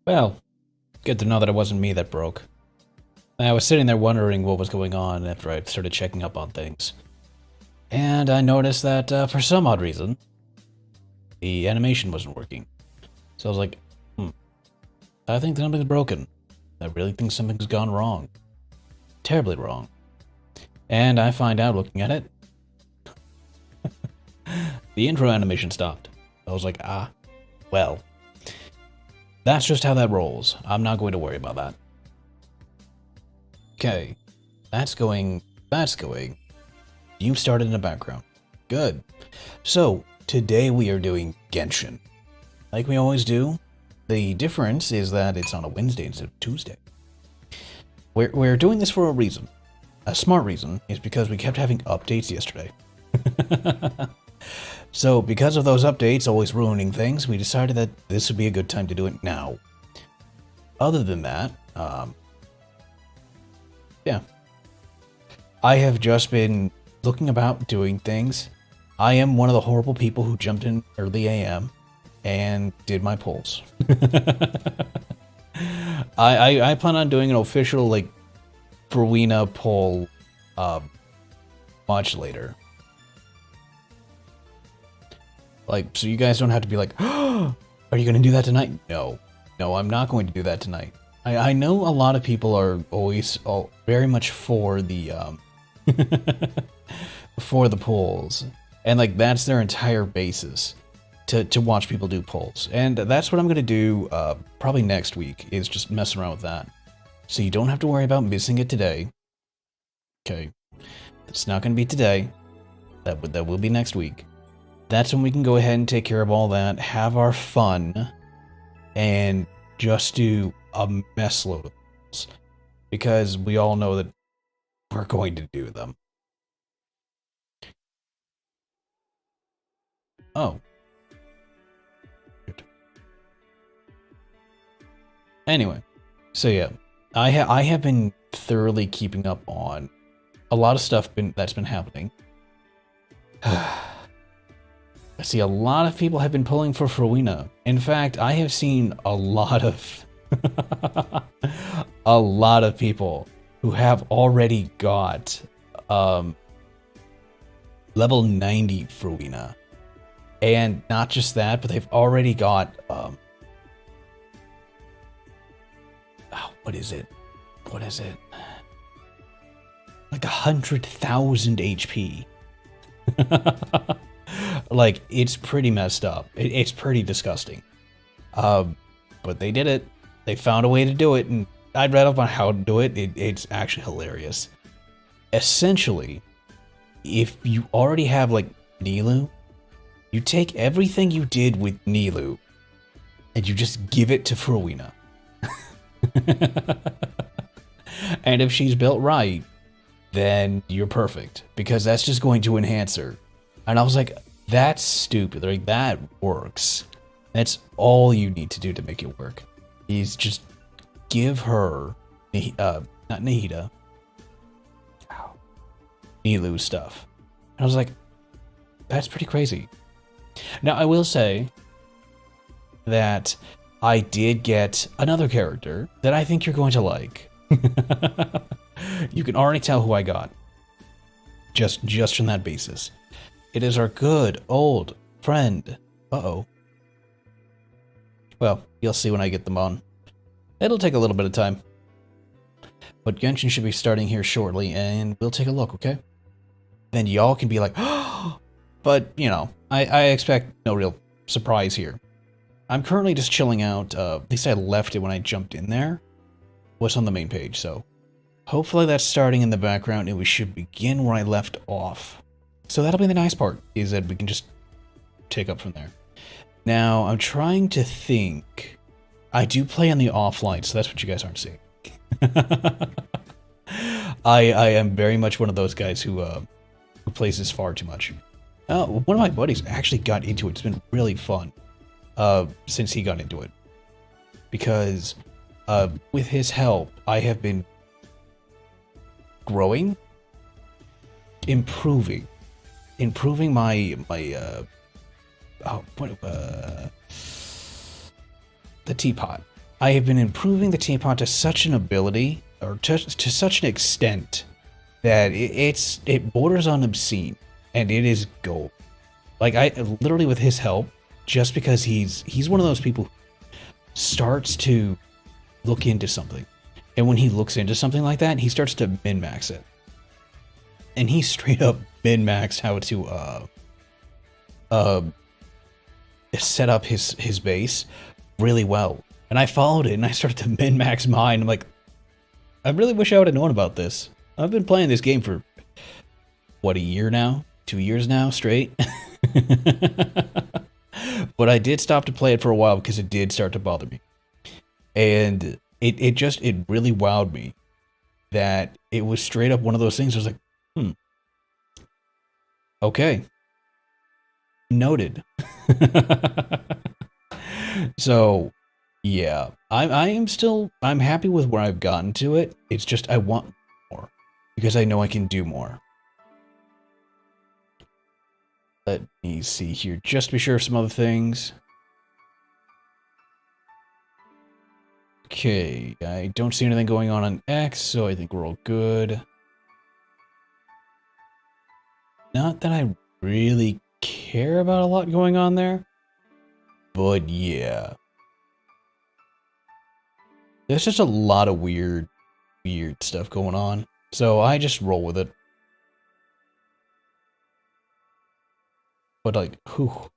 Well, good to know that it wasn't me that broke. I was sitting there wondering what was going on after I started checking up on things. And I noticed that, for some odd reason, the animation wasn't working. So I was like, I think something's broken. I really think something's gone wrong. Terribly wrong. And I find out looking at it, the intro animation stopped. I was like, well, that's just how that rolls. I'm not going to worry about that. Okay, that's going. You started in the background. Good. So, today we are doing Genshin. Like we always do. The difference is that it's on a Wednesday instead of Tuesday. We're doing this for a reason. A smart reason is because we kept having updates yesterday. So, because of those updates always ruining things, we decided that this would be a good time to do it now. Other than that, yeah. I have just been looking about doing things. I am one of the horrible people who jumped in early AM and did my polls. I plan on doing an official, like, Verwina poll much later. Like, so you guys don't have to be like, oh, are you going to do that tonight? No. No, I'm not going to do that tonight. I know a lot of people are always very much for the for the polls, and like that's their entire basis to watch people do polls, and that's what I'm gonna do probably next week is just mess around with that, so you don't have to worry about missing it today. Okay, it's not gonna be today. That will be next week. That's when we can go ahead and take care of all that, have our fun, and just do a mess load of polls, because we all know that we're going to do them. Oh. Anyway, so yeah, I have been thoroughly keeping up on a lot of stuff that's been happening. I see a lot of people have been pulling for Verwina. In fact, I have seen a lot of a lot of people who have already got level 90 Verwina. And not just that, but they've already got what is it? Like 100,000 HP. Like, it's pretty messed up. It's pretty disgusting. But they did it. They found a way to do it, and I'd read up on how to do it. It's actually hilarious. Essentially, if you already have, like, Nilou, you take everything you did with Nilou, and you just give it to Verwina. And if she's built right, then you're perfect, because that's just going to enhance her. And I was like, that's stupid. Like, that works. That's all you need to do to make it work. Is just give her, not Nahida, Nilou stuff. And I was like, that's pretty crazy. Now, I will say that I did get another character that I think you're going to like. You can already tell who I got. Just from that basis. It is our good old friend. Uh-oh. Well, you'll see when I get them on. It'll take a little bit of time. But Genshin should be starting here shortly, and we'll take a look, okay? Then y'all can be like, oh! But, you know, I expect no real surprise here. I'm currently just chilling out. At least I left it when I jumped in there. What's on the main page, so hopefully that's starting in the background, and we should begin where I left off. So that'll be the nice part, is that we can just take up from there. Now, I'm trying to think. I do play on the offline, so that's what you guys aren't seeing. I am very much one of those guys who plays this far too much. One of my buddies actually got into it. It's been really fun since he got into it. Because with his help, I have been growing, improving my the teapot. I have been improving the teapot to such an ability, or to such an extent, that it borders on obscene, and it is gold. Like, I literally, with his help, just because he's one of those people who starts to look into something, and when he looks into something like that, he starts to min-max it. And he straight up min-maxed how to set up his base really well. And I followed it, and I started to min-max mine. I'm like, I really wish I would have known about this. I've been playing this game for, what, a year now? 2 years now, straight? But I did stop to play it for a while because it did start to bother me. And it really wowed me that it was straight up one of those things. I was like, okay. Noted. So, yeah, I'm happy with where I've gotten to it. It's just I want more because I know I can do more. Let me see here, just to be sure of some other things. Okay, I don't see anything going on X, so I think we're all good. Not that I really care about a lot going on there, but yeah. There's just a lot of weird stuff going on, so I just roll with it. But like, whew.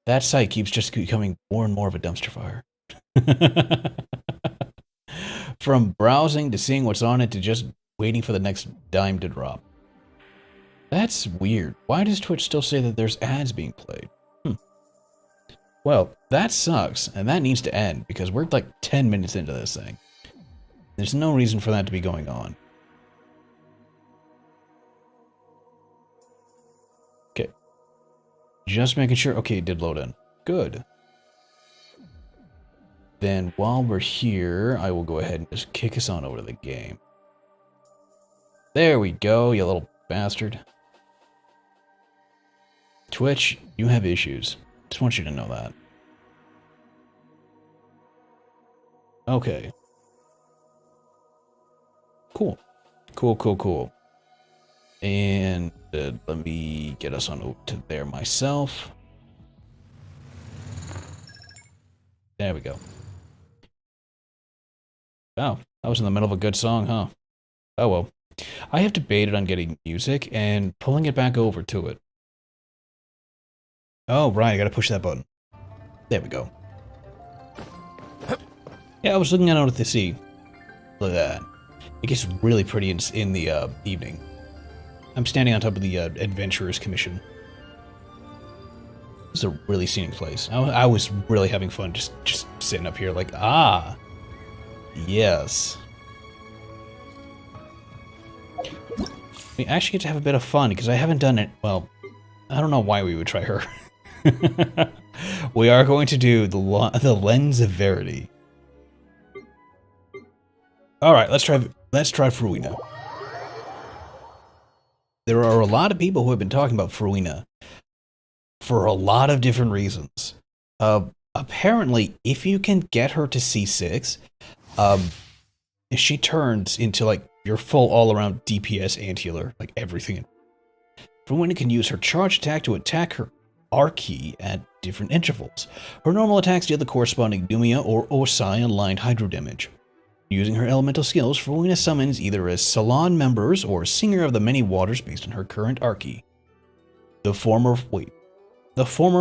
That site keeps just becoming more and more of a dumpster fire. From browsing to seeing what's on it to just waiting for the next dime to drop. That's weird. Why does Twitch still say that there's ads being played? Well, that sucks, and that needs to end, because we're like 10 minutes into this thing. There's no reason for that to be going on. Okay. Just making sure. Okay, it did load in. Good. Then while we're here, I will go ahead and just kick us on over to the game. There we go, you little bastard. Twitch, you have issues. Just want you to know that. Okay. Cool. Cool. And let me get us on over to there myself. There we go. Oh, I was in the middle of a good song, huh? Oh well. I have debated on getting music and pulling it back over to it. Oh, right, I gotta push that button. There we go. Yeah, I was looking out at the sea. Look at that. It gets really pretty in the evening. I'm standing on top of the Adventurers Commission. It's a really scenic place. I was really having fun just sitting up here like, ah, yes. We actually get to have a bit of fun because I haven't done it. Well, I don't know why we would try her. We are going to do the Lens of Verity. All right, let's try Fruina. There are a lot of people who have been talking about Fruina for a lot of different reasons. Apparently, if you can get her to C6, she turns into like your full all-around DPS anti-healer, like everything. Fruina can use her charge attack to attack her Archie at different intervals. Her normal attacks deal the corresponding Numia or Osai-aligned hydro damage. Using her elemental skills, Fruina summons either as Salon members or Singer of the Many Waters based on her current Archie. The former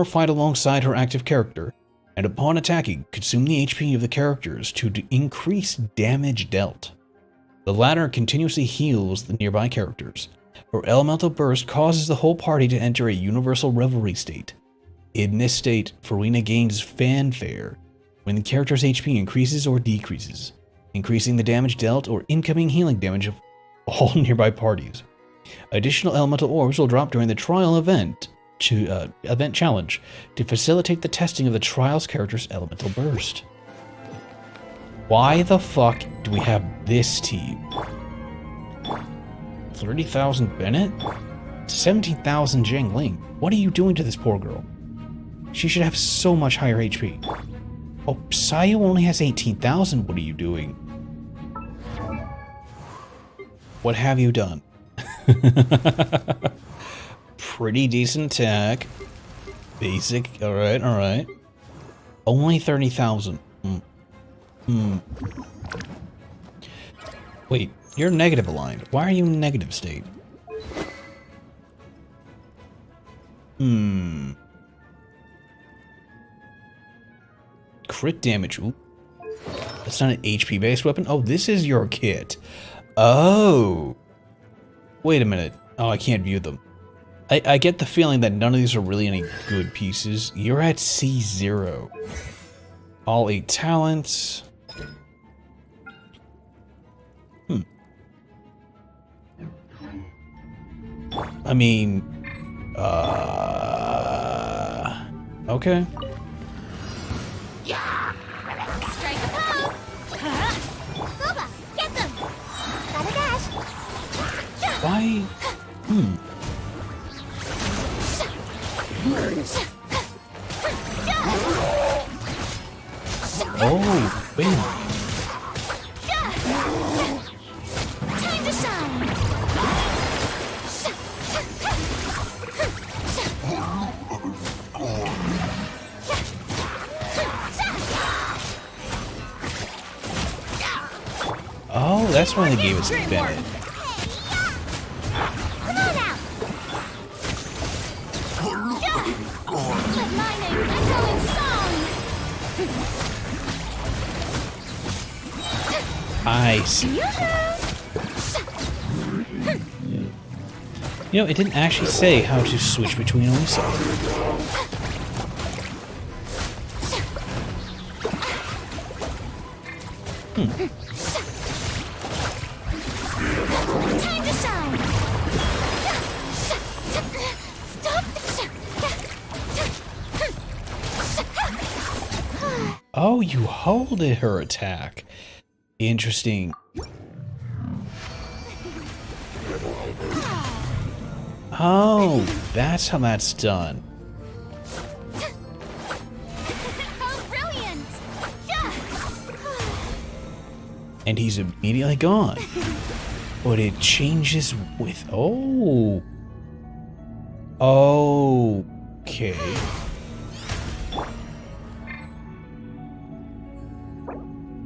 fight alongside her active character, and upon attacking, consume the HP of the characters to increase damage dealt. The latter continuously heals the nearby characters. Her elemental burst causes the whole party to enter a universal revelry state. In this state, Fruina gains fanfare when the character's HP increases or decreases, increasing the damage dealt or incoming healing damage of all nearby parties. Additional elemental orbs will drop during the trial event challenge to facilitate the testing of the trial's character's elemental burst. Why the fuck do we have this team? 30,000 Bennett? 17,000 Jingling. What are you doing to this poor girl? She should have so much higher HP. Oh, Sayu only has 18,000. What are you doing? What have you done? Pretty decent attack. Basic. Alright, alright. Only 30,000. Wait, you're negative aligned. Why are you in negative state? Crit damage. Ooh. That's not an HP based weapon. Oh, this is your kit. Oh. Wait a minute. Oh, I can't view them. I get the feeling that none of these are really any good pieces. You're at C0. All 8 talents. I mean, okay. Strike a pose. Boba, get them. Gotta dash. Why? Oh, wait. Time to shine. Oh, that's why they gave us Bennett. Come on out. Let my name echo in song. I see. You know, it didn't actually say how to switch between Oysa. Time to shine. Stop. Oh, you holded her attack. Interesting. Oh, that's how that's done. How brilliant! And he's immediately gone. But it changes with... Oh. Okay.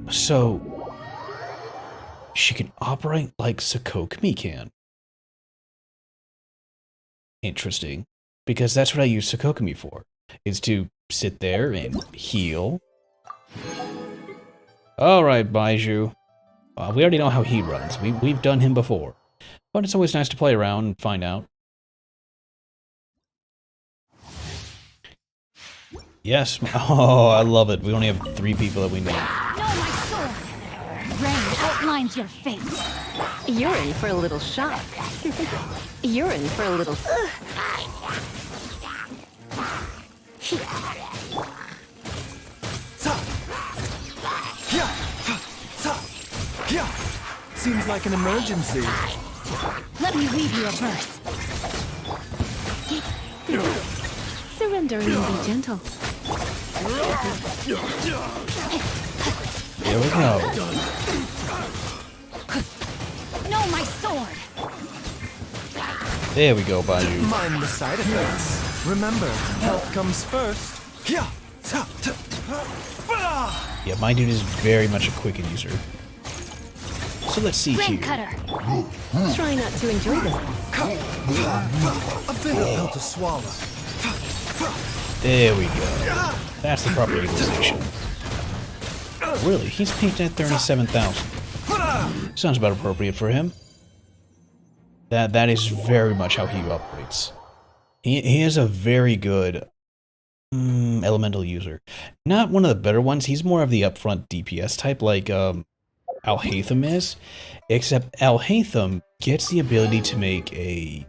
So... she can operate like Sakokumi can. Interesting. Because that's what I use Sakokumi for. Is to sit there and heal. Alright, Baiju. We already know how he runs. We've done him before. But it's always nice to play around and find out. Yes. Oh, I love it. We only have 3 people that we need. No, my sword! Rain outlines your fate. You're in for a little shock. You're in for a little... Seems like an emergency. Let me read you a verse. Surrender and be gentle. Here we go. No, my sword! There we go, Baiju. Mind the side effects. Remember, health comes first. Yeah, my dude is very much a quick user. So let's see Rain here. cutter! Try not to enjoy this. A bitter pill to swallow. There we go. That's the proper utilization. Really, he's peaked at 37,000. Sounds about appropriate for him. That is very much how he operates. He is a very good elemental user. Not one of the better ones. He's more of the upfront DPS type, like Alhaitham is. Except Alhaitham gets the ability to make a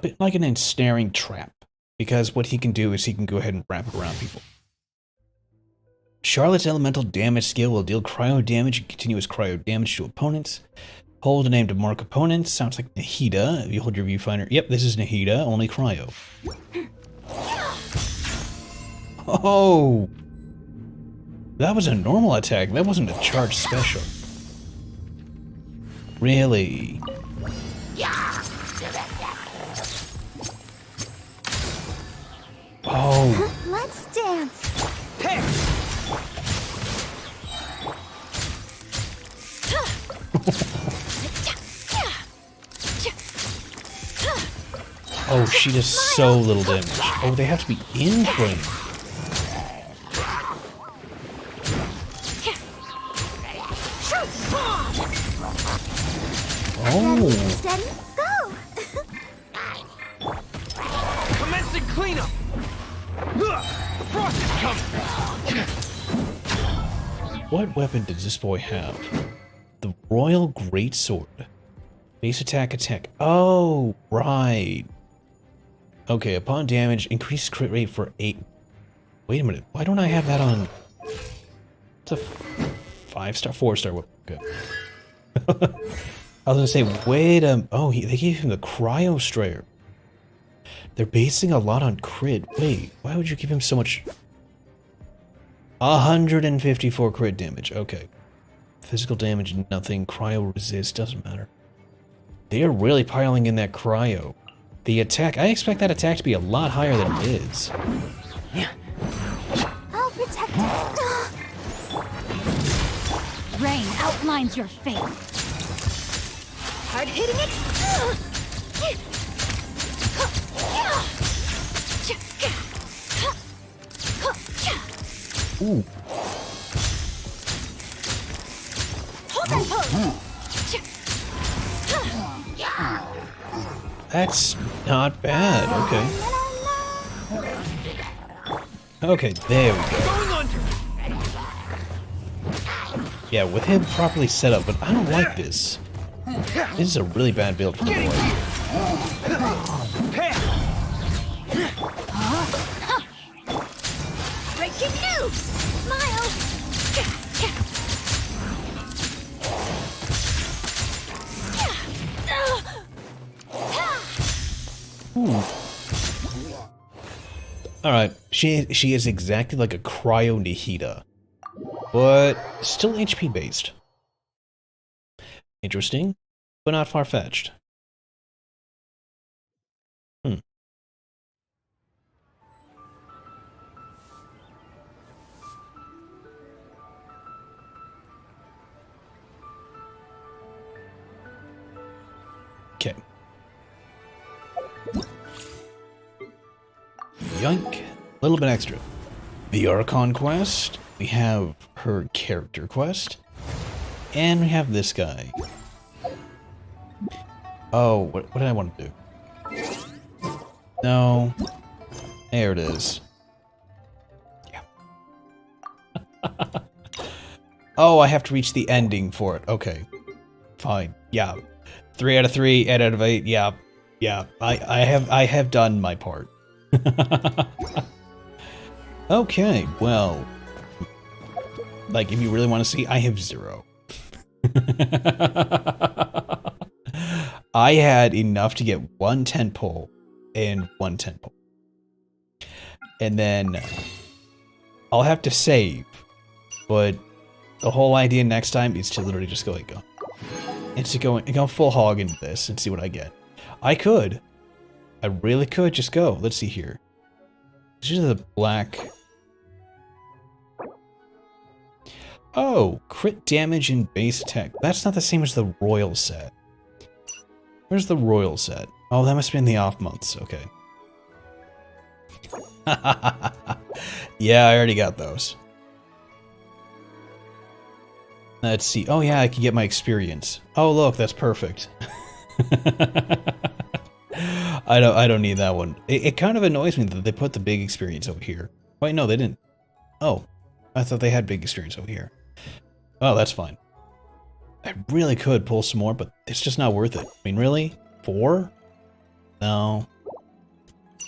bit like an ensnaring trap. Because what he can do is he can go ahead and wrap it around people. Charlotte's elemental damage skill will deal cryo damage and continuous cryo damage to opponents. Hold an aim to mark opponents. Sounds like Nahida. If you hold your viewfinder. Yep, this is Nahida, only cryo. Oh! That was a normal attack. That wasn't a charge special. Really? Oh! Let's dance. Oh, she does so little damage. Oh, they have to be in frame. Oh. Steady, go. Commencing cleanup. Frost is coming. What weapon does this boy have? The Royal Greatsword. Base attack. Oh, right. Okay, upon damage, increased crit rate for 8. Wait a minute. Why don't I have that on? It's a 5-star, 4-star weapon. Good. I was gonna say, wait a... Oh, they gave him the Cryo Strayer. They're basing a lot on crit. Wait, why would you give him so much... 154 crit damage. Okay. Physical damage, nothing. Cryo resist, doesn't matter. They are really piling in that cryo. The attack, I expect that attack to be a lot higher than it is. I'll protect it. Rain outlines your fate. Hard hitting it. Ooh. Hold that pose. That's not bad. Okay. Okay, there we go. Going under. Yeah, with him properly set up, but I don't like this. This is a really bad build for the boy. Breaking news. Smile. Alright, she is exactly like a Cryo Nihita, but still HP based. Interesting, but not far-fetched. Okay. Yoink. A little bit extra. The Archon quest. We have her character quest. And we have this guy. Oh, what did I want to do? No. There it is. Yeah. Oh, I have to reach the ending for it. Okay. Fine. Yeah. 3 out of 3, 8 out of 8. Yeah. Yeah. I have done my part. Okay, well, like, if you really want to see, I have 0. I had enough to get 1 tent pole and 1 tent pole. And then I'll have to save, but the whole idea next time is to literally just go like, go full hog into this and see what I get. I really could just go. Let's see here. This is the black. Oh, crit damage and base attack. That's not the same as the royal set. Where's the royal set? Oh, that must have been the off months. Okay. Yeah, I already got those. Let's see. Oh yeah, I can get my experience. Oh look, that's perfect. I don't need that one. It kind of annoys me that they put the big experience over here. Wait, no, they didn't. Oh, I thought they had big experience over here. Oh, that's fine. I really could pull some more, but it's just not worth it. I mean, really? 4? No.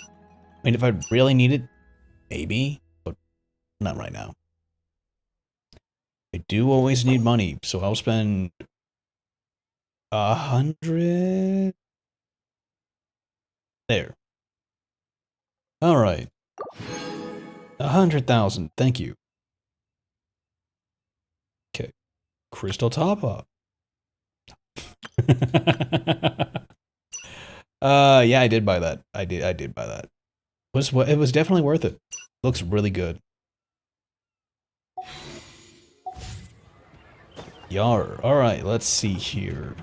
I mean, if I really need it, maybe, but not right now. I do always need money, so I'll spend 100. There. All right. 100,000. Thank you. Okay. Crystal top up. Yeah, I did buy that. I did buy that. It was definitely worth it. Looks really good. Yar. All right, let's see here.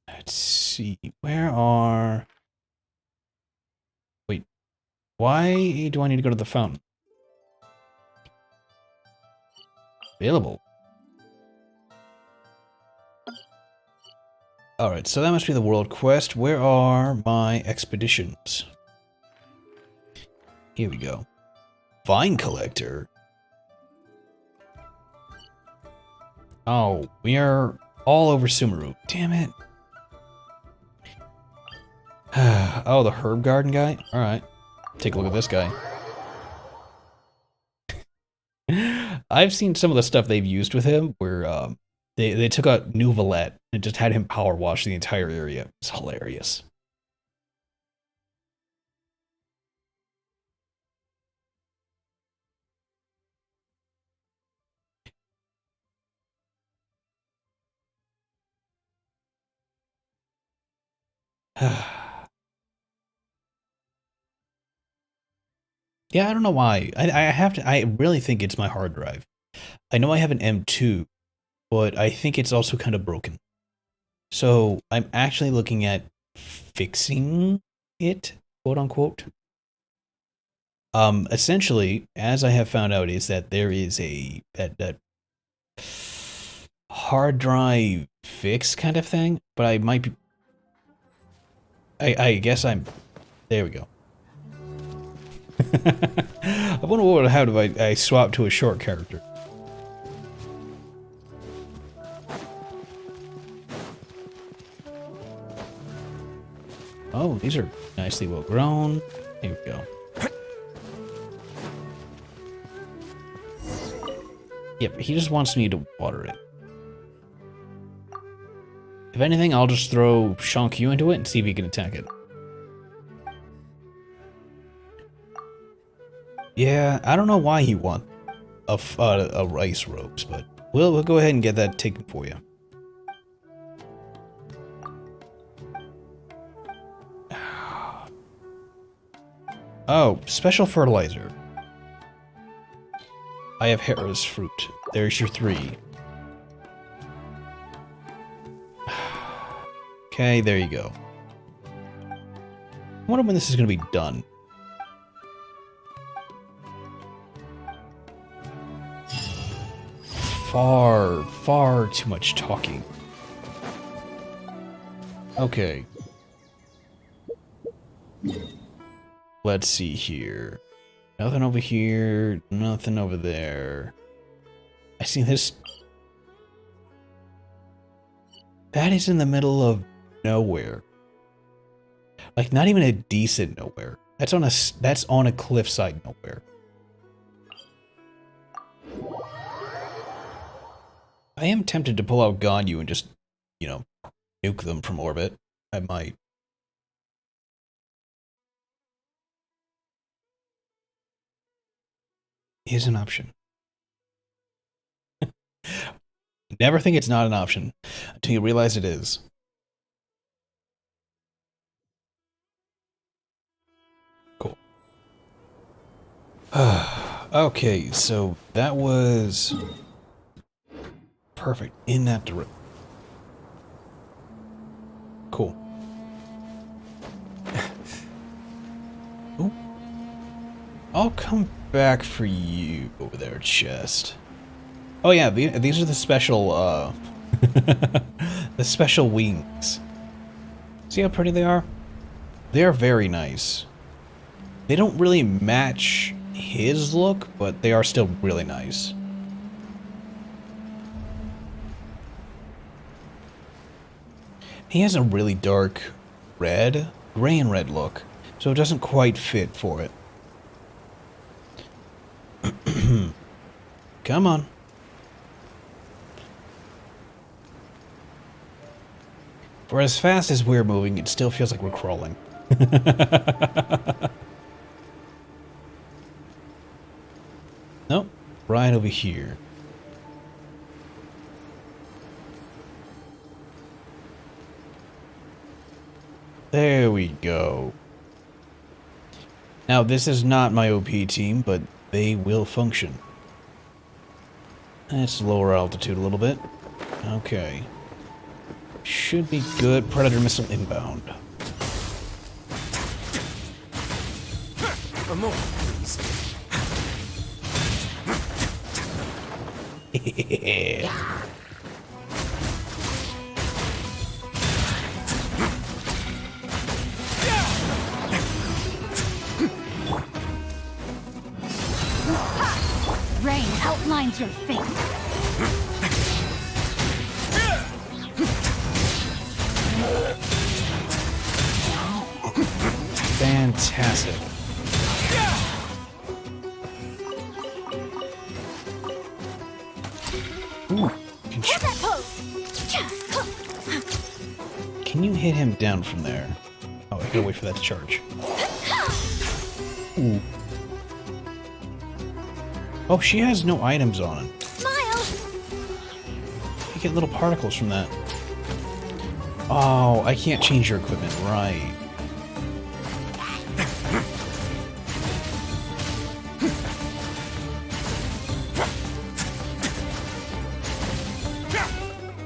Let's see. Where are... Wait. Why do I need to go to the fountain? Available. Alright, so that must be the world quest. Where are my expeditions? Here we go. Vine collector. Oh, we are all over Sumeru. Damn it. Oh, the herb garden guy? Alright. Take a look at this guy. I've seen some of the stuff they've used with him where they took out New Valette and just had him power wash the entire area. It's hilarious. Yeah, I don't know why. I really think it's my hard drive. I know I have an M2, but I think it's also kind of broken. So I'm actually looking at fixing it, quote unquote. Essentially, as I have found out, is that there is that hard drive fix kind of thing, but I might be. I guess I'm. There we go. I wonder what would happen if I swap to a short character. Oh, these are nicely well grown. Here we go. Yep, he just wants me to water it. If anything, I'll just throw Shonk-Yu into it and see if he can attack it. Yeah, I don't know why he wants a rice rose, but we'll go ahead and get that taken for you. Oh, special fertilizer. I have Hera's fruit. There's your 3. Okay, there you go. I wonder when this is going to be done. Far too much talking. Okay. Let's see here. Nothing over here, nothing over there. I see this. That is in the middle of nowhere. Like, not even a decent nowhere. That's on a cliffside nowhere. I am tempted to pull out Ganyu and just, you know, nuke them from orbit. I might. Is an option. Never think it's not an option until you realize it is. Cool. Okay, so that was perfect in that direction. Cool. Ooh. I'll come back for you over there, chest. Oh yeah, these are the special, the special wings. See how pretty they are? They are very nice. They don't really match his look, but they are still really nice. He has a really dark red, gray and red look, so it doesn't quite fit for it. Come on. For as fast as we're moving, it still feels like we're crawling. Nope, right over here. There we go. Now, this is not my OP team, but they will function. Let's lower altitude a little bit. Okay. Should be good. Predator missile inbound. A moment, please. Rain outlines your fate. Fantastic. Ooh, Hold that pose. can you hit him down from there? Oh, I gotta wait for that to charge. Ooh. Oh, she has no items on it. Smile. You get little particles from that. Oh, I can't change your equipment, right.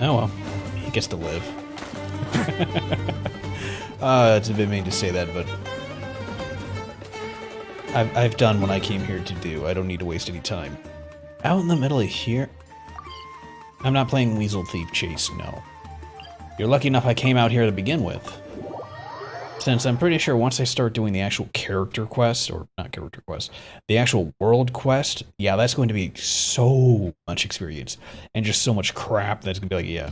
Oh well, he gets to live. It's a bit mean to say that, but I've done what I came here to do. I don't need to waste any time. Out in the middle of here? I'm not playing Weasel Thief Chase, no. You're lucky enough I came out here to begin with. Since I'm pretty sure once I start doing the actual character quest, or not character quest, the actual world quest, yeah, that's going to be so much experience. And just so much crap that's going to be like, yeah.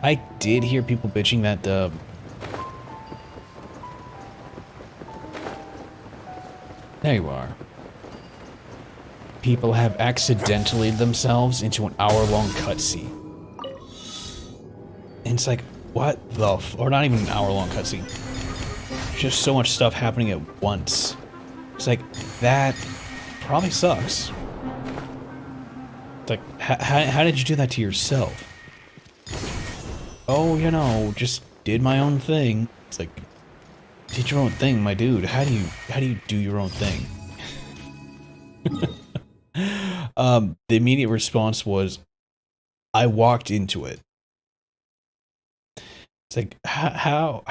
I did hear people bitching that, there you are. People have accidentally themselves into an hour-long cutscene. And it's like, what the or not even an hour-long cutscene. Just so much stuff happening at once. It's like, that probably sucks. It's like, how did you do that to yourself? Oh, you know, just did my own thing. It's like, did your own thing, my dude. How do you do your own thing? The immediate response was, I walked into it. It's like, how,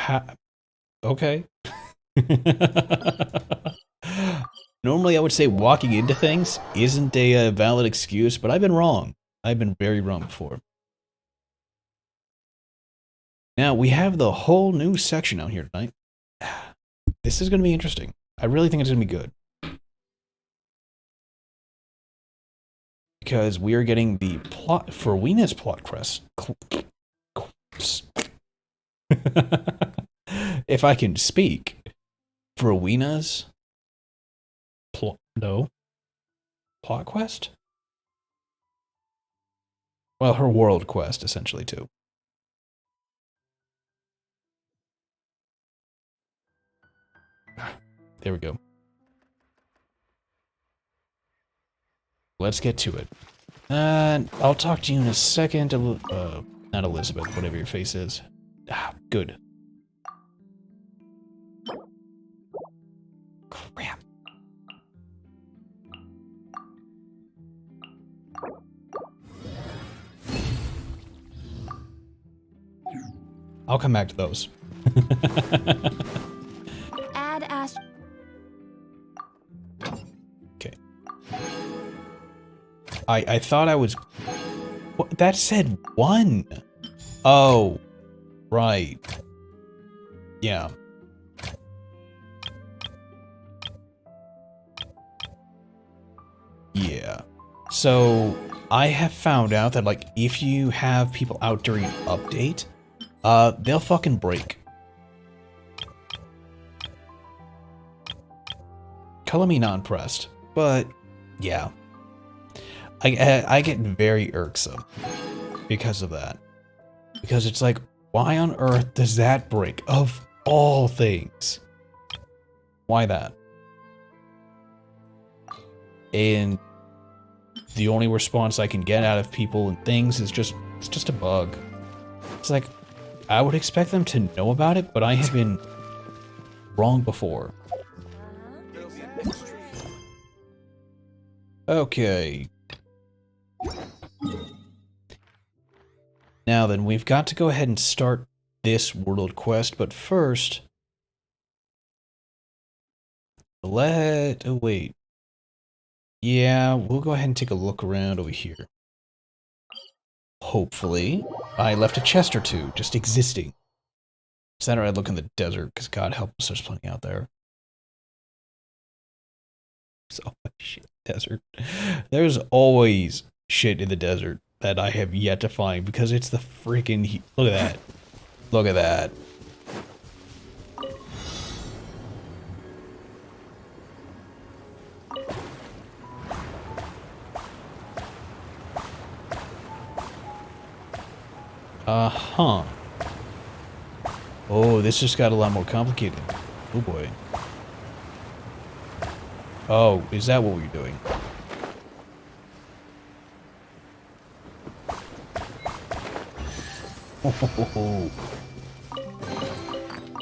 okay. Normally I would say walking into things isn't a valid excuse, but I've been wrong. I've been very wrong before. Now, we have the whole new section out here tonight. This is going to be interesting. I really think it's going to be good. Because we are getting the plot for Weena's plot quest. If I can speak. For Weena's plot quest? Well, her world quest, essentially, too. There we go. Let's get to it. I'll talk to you in a second. Not Elizabeth, whatever your face is. Ah, good. Crap. I'll come back to those. Add Ash. Okay. I thought I was... What? That said 1. Oh. Right. Yeah. Yeah. So, I have found out that, like, if you have people out during an update, they'll fucking break. Color me not impressed, but yeah. I get very irksome because of that. Because it's like, Why on earth does that break? Of all things. Why that? And the only response I can get out of people and things is it's just a bug. It's like, I would expect them to know about it, but I have been wrong before. Okay. Now then, we've got to go ahead and start this world quest, but first... Oh, wait. Yeah, we'll go ahead and take a look around over here. Hopefully. I left a chest or two, just existing. Is that alright? Look in the desert, because God help us, there's plenty out there. So much shit in the desert. There's always shit in the desert that I have yet to find, because it's the freaking... Look at that. Look at that. Uh-huh. Oh, this just got a lot more complicated. Oh boy. Oh, is that what we're doing? Oh,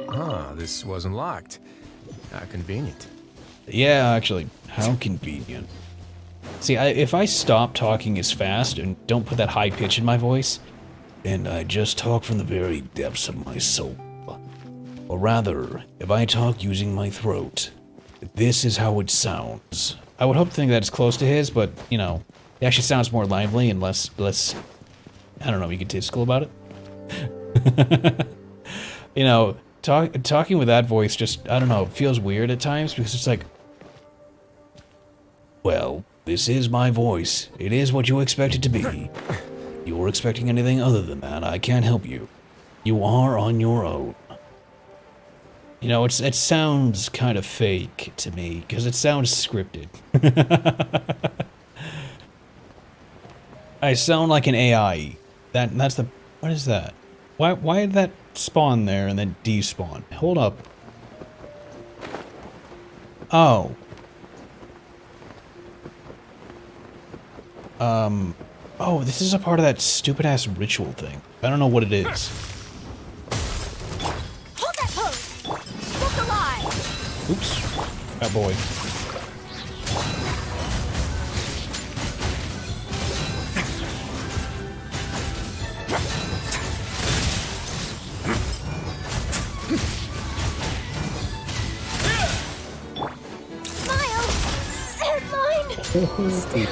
Ah, this wasn't locked. How convenient. yeah, actually, how convenient. See, if I stop talking as fast and don't put that high pitch in my voice, and I just talk from the very depths of my soul, or rather, if I talk using my throat, this is how it sounds. I would hope to think that it's close to his, but, you know, it actually sounds more lively and less, I don't know, egotistical about it. You know, talking with that voice just, I don't know, it feels weird at times because it's like, well, this is my voice. It is what you expect it to be. You were expecting anything other than that, I can't help you. You are on your own. You know, it sounds kind of fake to me, because it sounds scripted. I sound like an AI. That's the... What is that? Why did that spawn there and then despawn? Hold up. Oh. Oh, this is a part of that stupid-ass ritual thing. I don't know what it is. Hold that pose! Look alive! Oops. That boy. Smile! Headline!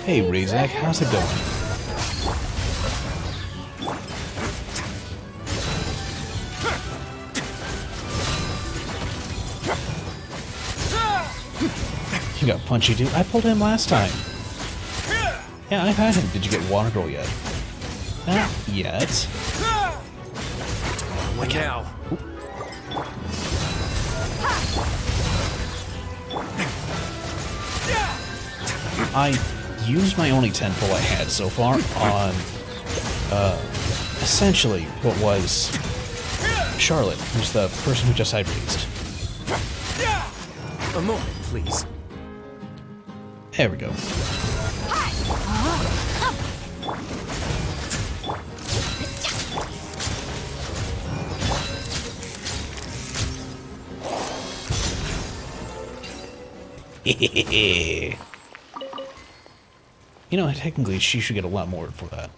Hey, Razak, how's it going? You got punchy, dude. I pulled him last time. Yeah, I've had him. Did you get Water Girl yet? Not yet. What now? I used my only 10 pull I had so far on, essentially what was Charlotte, who's the person who just I raised. A moment, please. There we go. You know, technically she should get a lot more for that.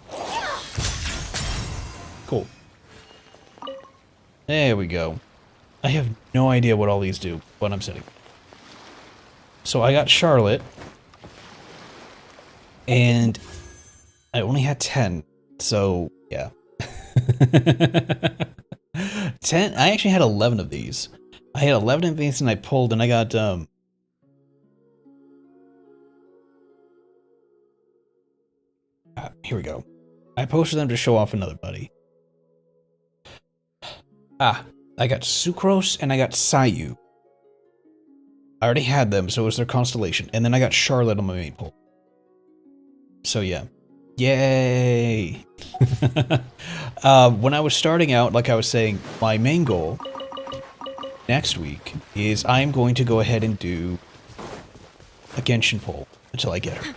Cool. There we go. I have no idea what all these do, but I'm sitting. So I got Charlotte. And I only had 10, so yeah. 10? I actually had 11 of these. I had 11 of these and I pulled and I got, here we go. I posted them to show off another buddy. Ah, I got Sucrose and I got Sayu. I already had them, so it was their constellation. And then I got Charlotte on my main pull. So yeah. Yay! When I was starting out, like I was saying, my main goal next week is I'm going to go ahead and do a Genshin poll until I get her.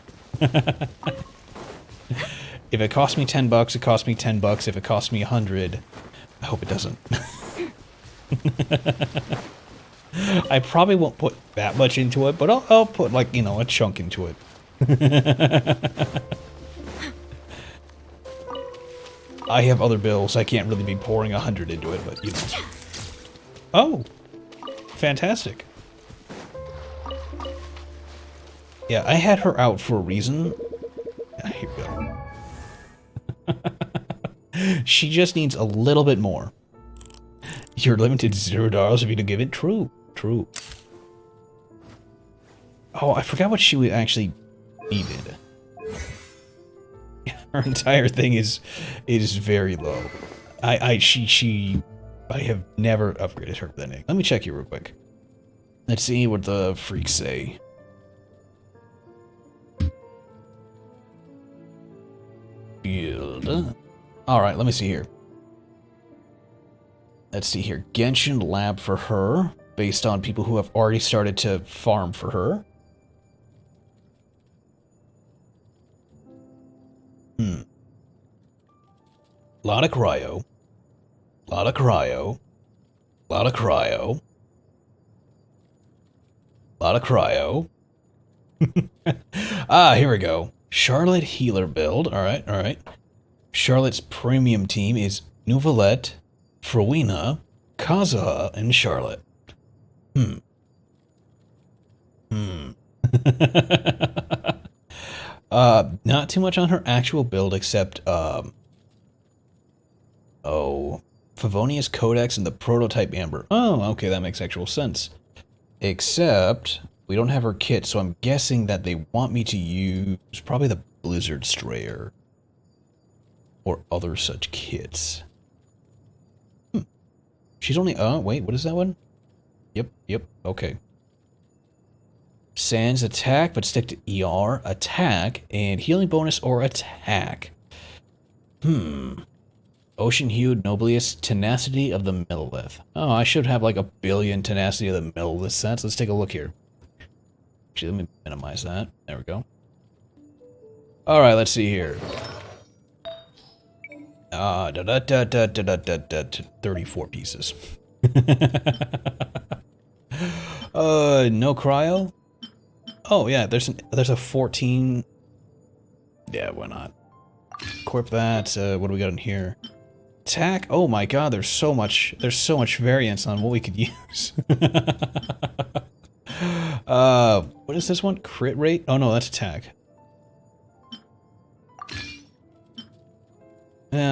If it costs me $10, it costs me $10. If it costs me 100, I hope it doesn't. I probably won't put that much into it, but I'll put, like, you know, a chunk into it. I have other bills. I can't really be pouring 100 into it, but, you know. Oh! Fantastic. Yeah, I had her out for a reason. Here we go. She just needs a little bit more. You're limited to $0 if you don't give it. True. True. Oh, I forgot what she actually needed. Her entire thing is very low. I have never upgraded her with anything. Let me check you real quick. Let's see what the freaks say. Build. Alright, let me see here. Let's see here. Genshin Lab for her, based on people who have already started to farm for her. Lot of cryo. Lot of cryo. Lot of cryo. Lot of cryo. Ah, here we go. Charlotte healer build. Alright, alright. Charlotte's premium team is Nuvalette, Frowena, Kazuha, and Charlotte. Not too much on her actual build, except, Favonius Codex and the Prototype Amber. Oh, okay, that makes actual sense. Except, we don't have her kit, so I'm guessing that they want me to use probably the Blizzard Strayer. Or other such kits. She's only, wait, what is that one? Yep, okay. Sans attack, but stick to ER, attack, and healing bonus or attack. Ocean Hued Noblius, Tenacity of the Millilith. Oh, I should have like 1 billion Tenacity of the Millilith sets. Let's take a look here. Actually, let me minimize that. There we go. Alright, let's see here. 34 pieces. No cryo? Oh yeah, there's a 14. Yeah, why not? Equip that. What do we got in here? Attack. Oh my god, there's so much variance on what we could use. What is this one? Crit rate? Oh no, that's attack.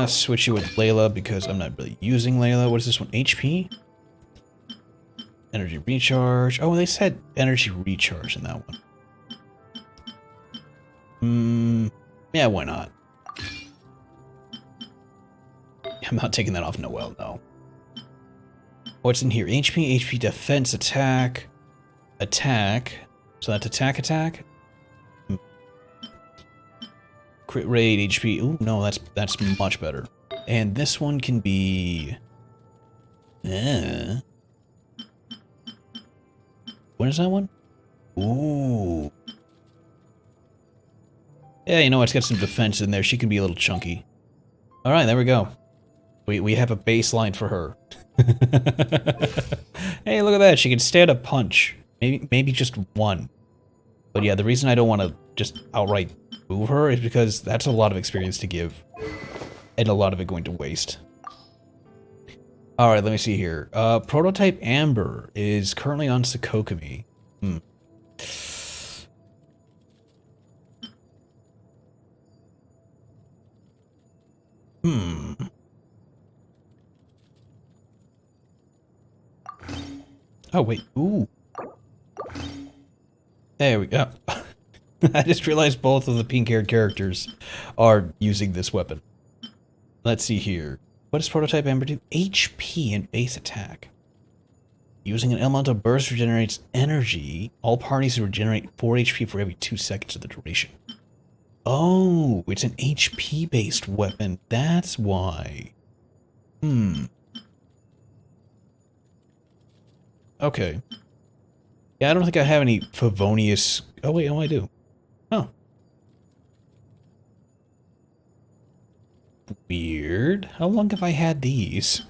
Switch you with Layla because I'm not really using Layla. What is this one? HP? Energy recharge. Oh, they said energy recharge in that one. Yeah, why not? I'm not taking that off Noelle, no. What's in here? HP defense, attack. So that's attack. Crit rate, HP. Ooh, no, that's much better. And this one can be... What is that one? Ooh. Yeah, you know, it's got some defense in there. She can be a little chunky. Alright, there we go. We have a baseline for her. Hey, look at that. She can stand a punch. Maybe just one. But yeah, the reason I don't want to just outright move her is because that's a lot of experience to give. And a lot of it going to waste. Alright, let me see here. Prototype Amber is currently on Sakokami. Oh, wait. Ooh. There we go. I just realized both of the pink-haired characters are using this weapon. Let's see here. What does Prototype Amber do? HP and base attack. Using an elemental burst regenerates energy. All parties regenerate 4 HP for every 2 seconds of the duration. Oh, it's an HP-based weapon. That's why. Okay. Yeah, I don't think I have any Favonius... Oh, wait, oh, I do. Oh. Weird. How long have I had these?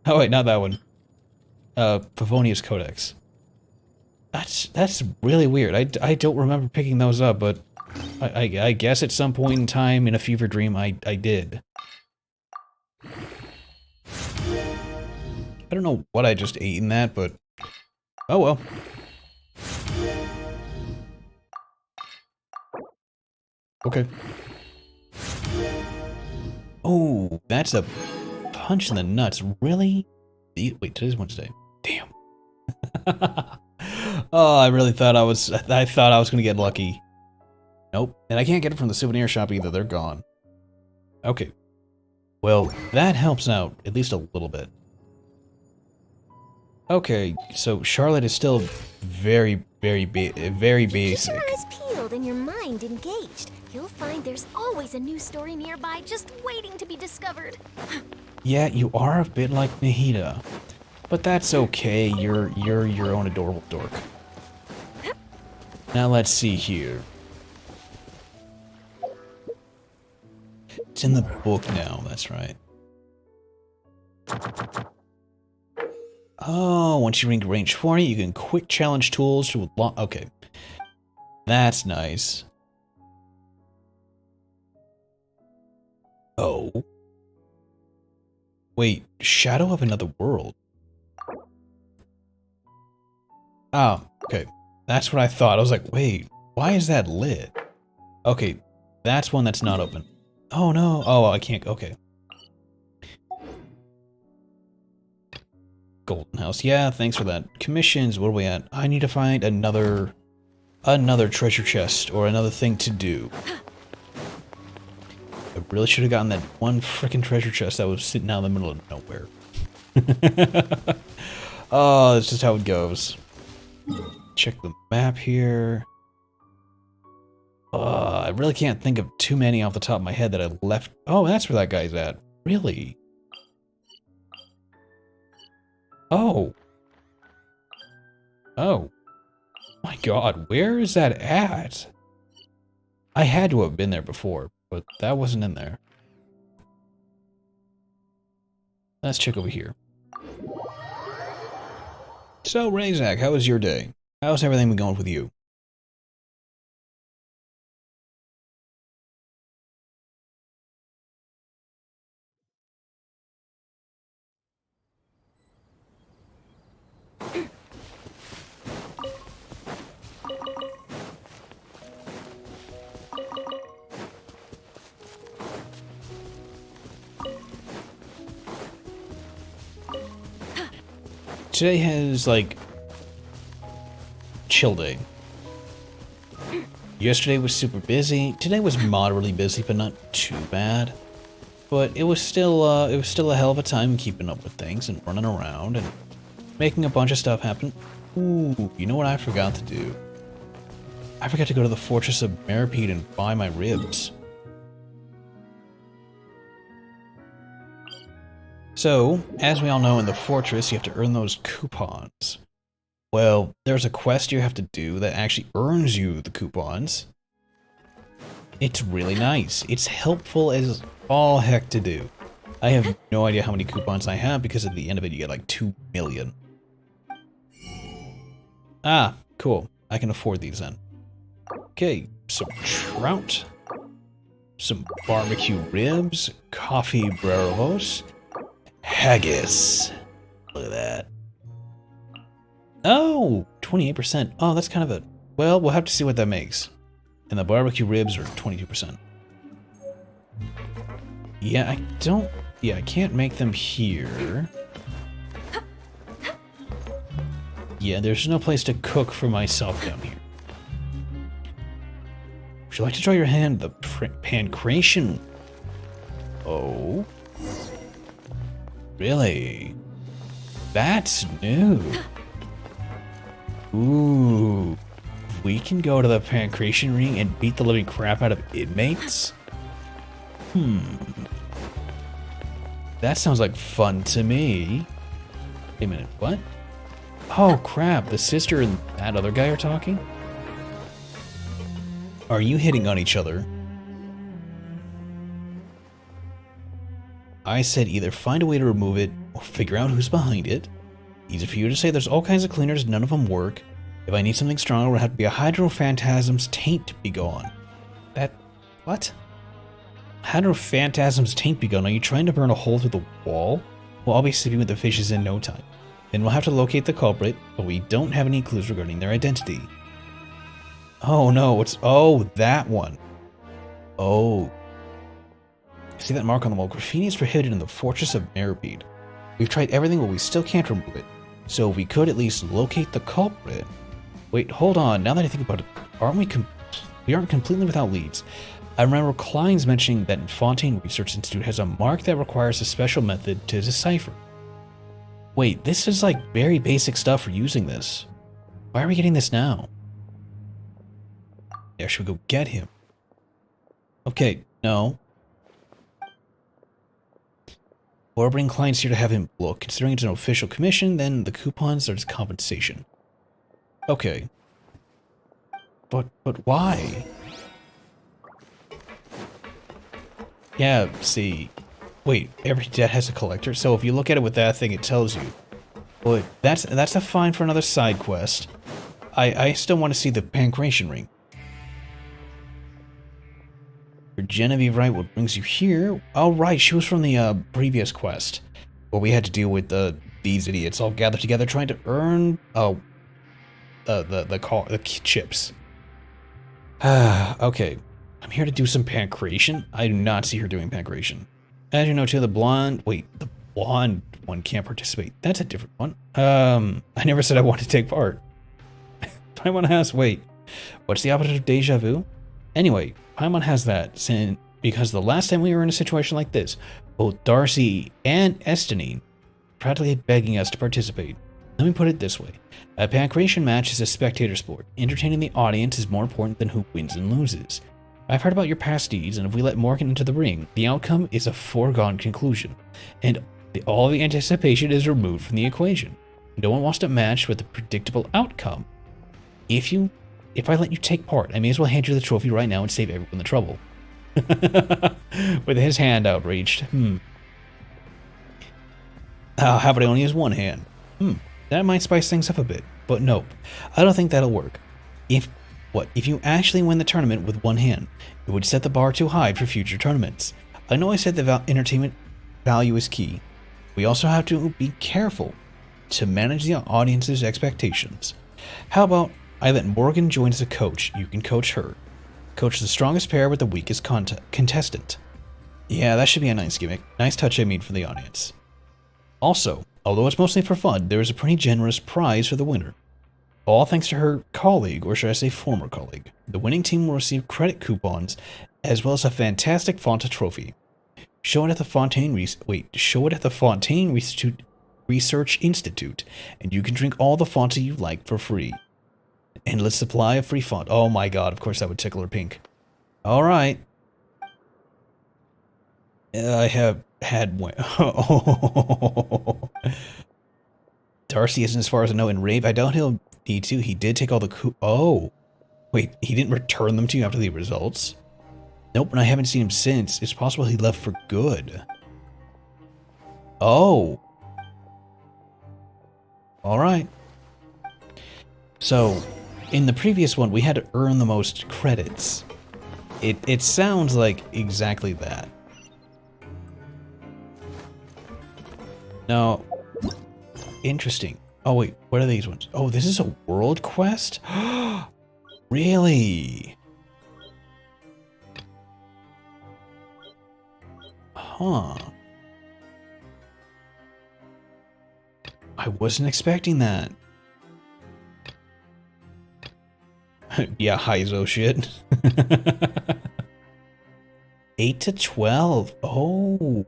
Oh, wait, not that one. Favonius Codex. That's really weird. I don't remember picking those up, but I guess at some point in time in a fever dream I did. I don't know what I just ate in that, but oh well. Okay. Oh, that's a punch in the nuts. Really? Wait, today's Wednesday. Damn. Oh, I really thought I thought I was gonna get lucky. Nope. And I can't get it from the souvenir shop either. They're gone. Okay. Well, that helps out at least a little bit. Okay, so Charlotte is still very basic. Keep your eyes peeled and your mind engaged. You'll find there's always a new story nearby just waiting to be discovered. Yeah, you are a bit like Nahida. But that's okay, you're your own adorable dork. Now let's see here. It's in the book now, that's right. Oh, once you reach range 40, you can quick challenge tools to unlock. Okay. That's nice. Oh. Wait, Shadow of Another World. Oh, okay. That's what I thought. I was like, wait, why is that lit? Okay, that's one that's not open. Oh no. Oh, I can't. Okay. Golden House. Yeah, thanks for that. Commissions, what are we at? I need to find another treasure chest or another thing to do. I really should have gotten that one frickin' treasure chest that was sitting out in the middle of nowhere. Oh, that's just how it goes. Check the map here. I really can't think of too many off the top of my head that I left. Oh, that's where that guy's at. Really? Oh. Oh. My god, where is that at? I had to have been there before, but that wasn't in there. Let's check over here. So, Razak, how was your day? How's everything been going with you? Today has, like, chill day. Yesterday was super busy. Today was moderately busy, but not too bad. But it was still a hell of a time keeping up with things and running around and making a bunch of stuff happen. Ooh, you know what I forgot to do? I forgot to go to the Fortress of Meripede and buy my ribs. So, as we all know, in the fortress, you have to earn those coupons. Well, there's a quest you have to do that actually earns you the coupons. It's really nice. It's helpful as all heck to do. I have no idea how many coupons I have because at the end of it you get like 2 million. Ah, cool. I can afford these then. Okay, some trout, some barbecue ribs, coffee breros, haggis. Look at that. Oh, 28%. Oh, that's kind of a... Well, we'll have to see what that makes. And the barbecue ribs are 22%. Yeah, I don't... Yeah, I can't make them here. Yeah, there's no place to cook for myself down here. Would you like to try your hand at the pancration? Oh. Really? That's new. Ooh. we can go to the pancreation ring and beat the living crap out of inmates? That sounds like fun to me. Wait a minute, what? Oh crap, the sister and that other guy are talking? Are you hitting on each other? I said either find a way to remove it or figure out who's behind it. Easy for you to say, there's all kinds of cleaners, none of them work. If I need something stronger, it would have to be a Hydrophantasm's taint to be gone. That... what? Hydrophantasm's taint be gone? Are you trying to burn a hole through the wall? Well, I'll be sleeping with the fishes in no time. Then we'll have to locate the culprit, but we don't have any clues regarding their identity. Oh no, it's... oh, that one. Oh. See that mark on the wall? Graffiti is prohibited in the Fortress of Meripede. We've tried everything, but we still can't remove it. So if we could at least locate the culprit... Wait, hold on. Now that I think about it, we aren't completely without leads. I remember Klein's mentioning that Fontaine Research Institute has a mark that requires a special method to decipher. Wait, this is like very basic stuff for using this. Why are we getting this now? Yeah, should we go get him? Okay, no. Or bring clients here to have him look. Considering it's an official commission, then the coupons are his compensation. Okay. But why? Yeah, see. Wait, every debt has a collector? So if you look at it with that thing, it tells you. But that's a fine for another side quest. I still want to see the pancreation ring. Genevieve, right? What brings you here? Oh, right. She was from the previous quest, where we had to deal with these idiots all gathered together trying to earn the chips. Okay, I'm here to do some pancreation. I do not see her doing pancreation. As you know, too, the blonde one can't participate. That's a different one. I never said I wanted to take part. Paimon has, wait, what's the opposite of deja vu? Anyway, Paimon has that, because the last time we were in a situation like this, both Darcy and Estinine practically begging us to participate. Let me put it this way. A pancreation match is a spectator sport. Entertaining the audience is more important than who wins and loses. I've heard about your past deeds, and if we let Morgan into the ring, the outcome is a foregone conclusion, and all the anticipation is removed from the equation. No one wants to match with a predictable outcome. If I let you take part, I may as well hand you the trophy right now and save everyone the trouble. With his hand outreached. How about I only use one hand? That might spice things up a bit, but nope. I don't think that'll work. If you actually win the tournament with one hand, it would set the bar too high for future tournaments. I know I said the entertainment value is key. We also have to be careful to manage the audience's expectations. How about I let Morgan join as a coach? You can coach her. Coach the strongest pair with the weakest contestant. Yeah, that should be a nice gimmick. Nice touch, I mean, for the audience. Also, although it's mostly for fun, there is a pretty generous prize for the winner. All thanks to her colleague, or should I say former colleague. The winning team will receive credit coupons, as well as a fantastic Fonta trophy. Show it at the Fontaine Research Institute, and you can drink all the Fonta you like for free. Endless supply of free font. Oh my god, of course that would tickle her pink. Alright. I have had one. Darcy isn't, as far as I know, in Rave. I doubt he'll need to. He did take all the oh. Wait, he didn't return them to you after the results? Nope, and I haven't seen him since. It's possible he left for good. Oh. Alright. So, in the previous one, we had to earn the most credits. It sounds like exactly that. Now, interesting. Oh wait, what are these ones? Oh, this is a world quest? Really? Huh. I wasn't expecting that. Yeah, Heizo shit. 8 to 12. Oh.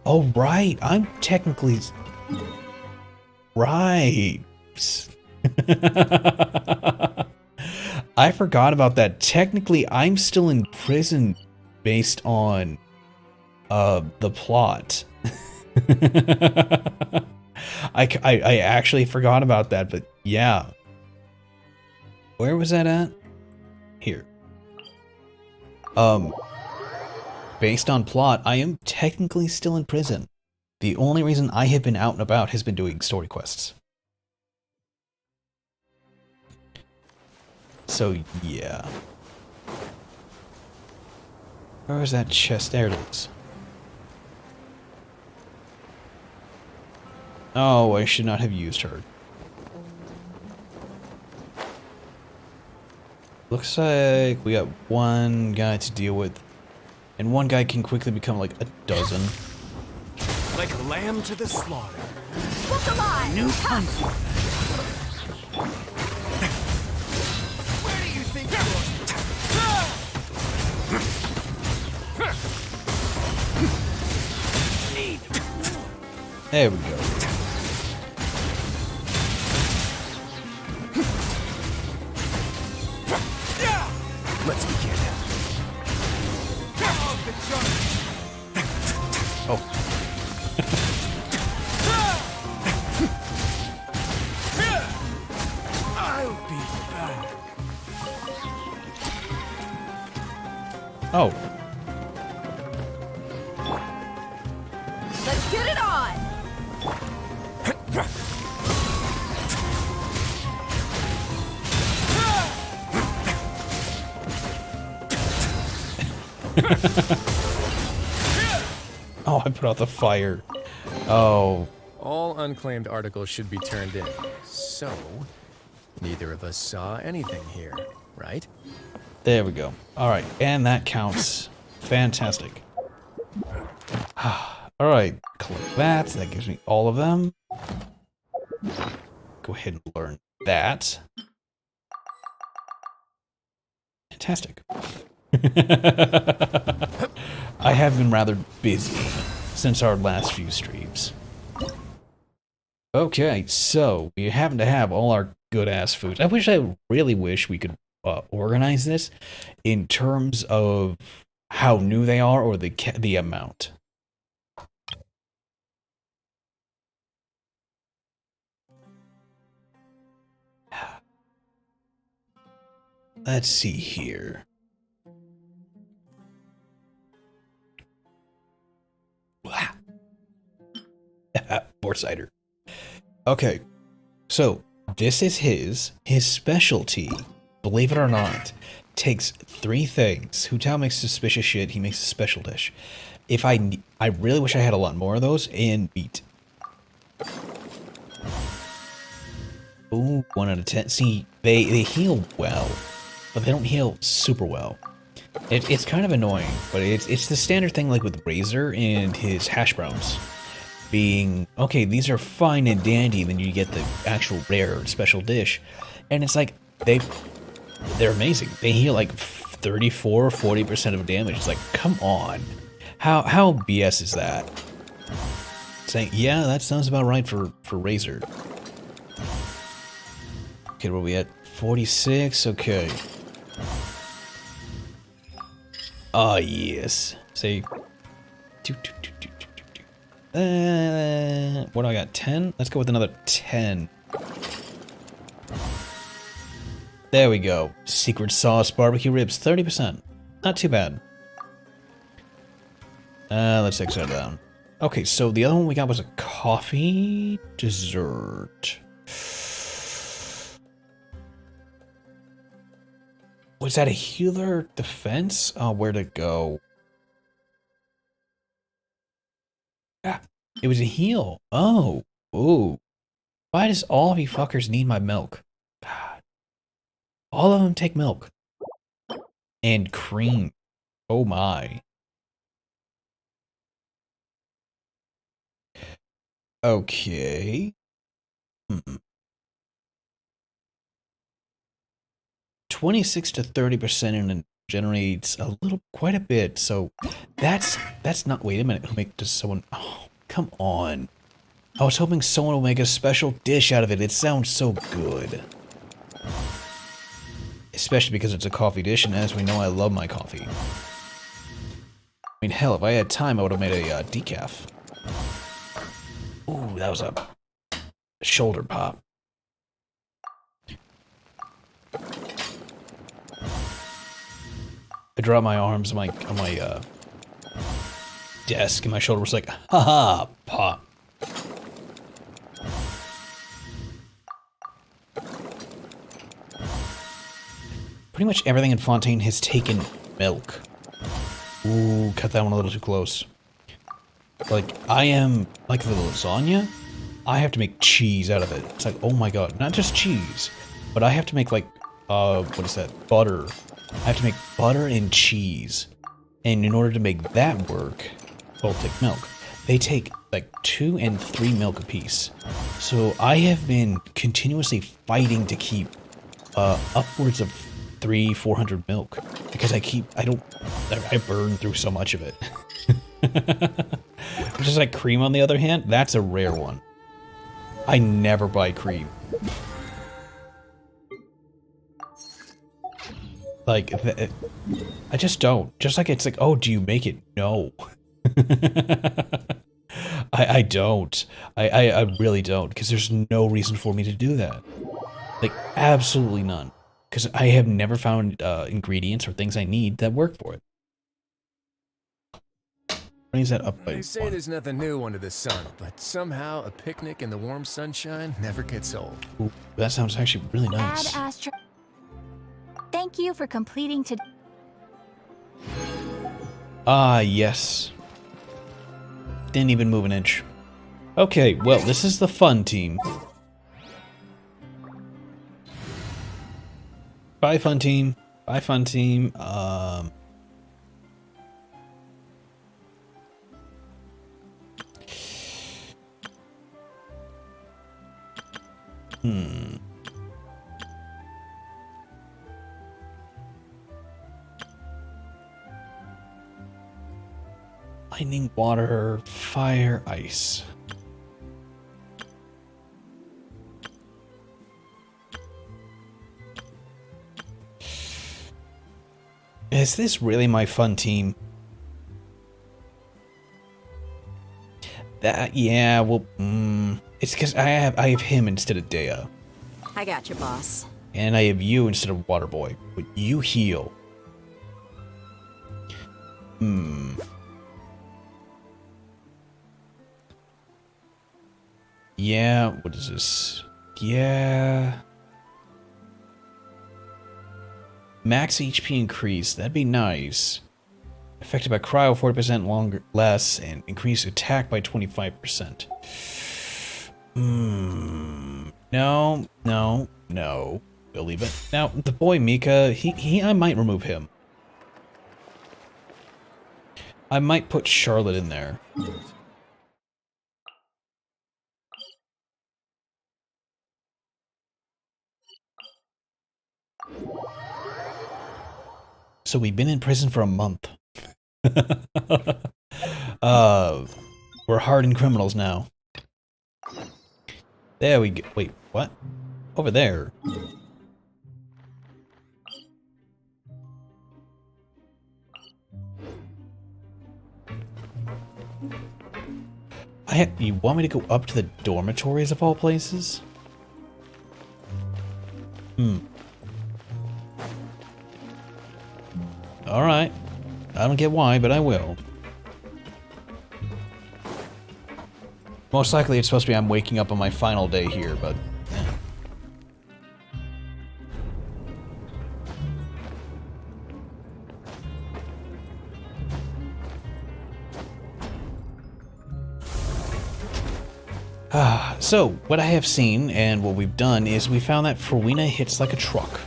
Oh, right. I'm technically... Right. I forgot about that. Technically, I'm still in prison based on the plot. I actually forgot about that, but yeah. Where was that at? Here. Based on plot, I am technically still in prison. The only reason I have been out and about has been doing story quests. So, yeah. Where is that chest? There it is. Oh, I should not have used her. Looks like we got one guy to deal with. And one guy can quickly become like a dozen. Like a lamb to the slaughter. Look alive! New hunt. Where do you think There we go. Let's begin. Oh. I'll be back. Oh. Let's get it on! Oh, I put out the fire. Oh. All unclaimed articles should be turned in. So, neither of us saw anything here, right? There we go. Alright, and that counts. Fantastic. Alright, collect that. That gives me all of them. Go ahead and learn that. Fantastic. I have been rather busy since our last few streams. Okay, so we happen to have all our good-ass foods. I really wish we could organize this in terms of how new they are or the amount. Let's see here. More cider. Okay, so this is his specialty. Believe it or not, takes 3 things. Hu Tao makes suspicious shit. He makes a special dish. If I really wish I had a lot more of those, and beet. Ooh, 1 out of 10. See, they heal well, but they don't heal super well. It's kind of annoying, but it's the standard thing like with Razor and his hash browns. Being, okay, these are fine and dandy, then you get the actual rare special dish. And it's like, they're amazing. They heal like 34 or 40% of damage. It's like, come on. How BS is that? Saying, yeah, that sounds about right for Razor. Okay, where are we at? 46, okay. Ah, yes. Say, what do I got? 10? Let's go with another 10. There we go. Secret sauce barbecue ribs, 30%. Not too bad. Let's exit that down. Okay, so the other one we got was a coffee dessert. Was that a healer defense? Oh, where'd it go? Ah, it was a heal. Oh. Ooh. Why does all of you fuckers need my milk? God. All of them take milk. And cream. Oh my. Okay. 26 to 30% and it generates quite a bit. So that's not, wait a minute, does someone, oh, come on. I was hoping someone would make a special dish out of it. It sounds so good. Especially because it's a coffee dish, and as we know, I love my coffee. I mean, hell, if I had time, I would have made a decaf. Ooh, that was a shoulder pop. I dropped my arms on my desk, and my shoulder was like, haha, pop. Pretty much everything in Fontaine has taken milk. Ooh, cut that one a little too close. Like, I am, like the lasagna, I have to make cheese out of it. It's like, oh my god, not just cheese, but I have to make like, what is that, butter. I have to make butter and cheese. And in order to make that work, both take milk. They take like 2 and 3 milk apiece. So I have been continuously fighting to keep upwards of 300-400 milk because I burn through so much of it. Just like cream, on the other hand, that's a rare one. I never buy cream. Like, I just don't. Just like it's like, oh, do you make it? No. I don't. I really don't, because there's no reason for me to do that. Like, absolutely none. Because I have never found ingredients or things I need that work for it. Brings that up by They say there's nothing new under the sun, but somehow a picnic in the warm sunshine never gets old. Ooh, that sounds actually really nice. Ad Astra. Thank you for completing today. Ah, yes. Didn't even move an inch. Okay, well, this is the fun team. Bye, fun team. Bye, fun team. Lightning, water, fire, ice. Is this really my fun team? That, yeah, well, it's because I have him instead of Dea. I got you, boss. And I have you instead of Waterboy. But you heal. Yeah, what is this? Yeah. Max HP increase, that'd be nice. Affected by cryo 40% longer less and increase attack by 25%. No. We'll leave it. Now, the boy Mika, I might remove him. I might put Charlotte in there. So we've been in prison for a month. We're hardened criminals now. There we go. Wait, what? Over there. You want me to go up to the dormitories of all places? Alright. I don't get why, but I will. Most likely it's supposed to be I'm waking up on my final day here, but... So, what I have seen, and what we've done, is we found that Farina hits like a truck.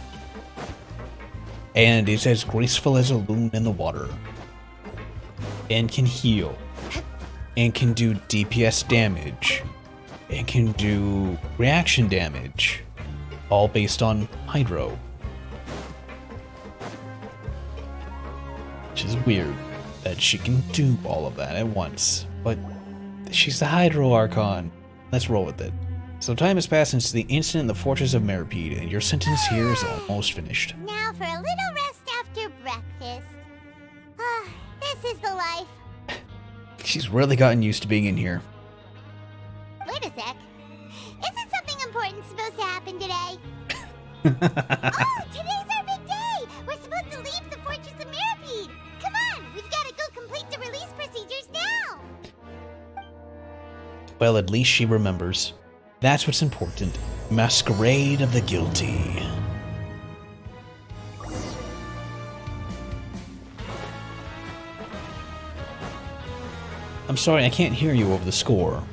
And is as graceful as a loon in the water. And can heal. And can do DPS damage. And can do reaction damage. All based on Hydro. Which is weird that she can do all of that at once. But she's the Hydro Archon. Let's roll with it. So time has passed since the incident in the Fortress of Meripede, and your sentence here is almost finished. Now for a little rest after breakfast. Ah, this is the life. She's really gotten used to being in here. Wait a sec. Isn't something important supposed to happen today? Oh, today's our big day! We're supposed to leave the Fortress of Meripede! Come on, we've got to go complete the release procedures now! Well, at least she remembers. That's what's important. Masquerade of the Guilty. I'm sorry, I can't hear you over the score.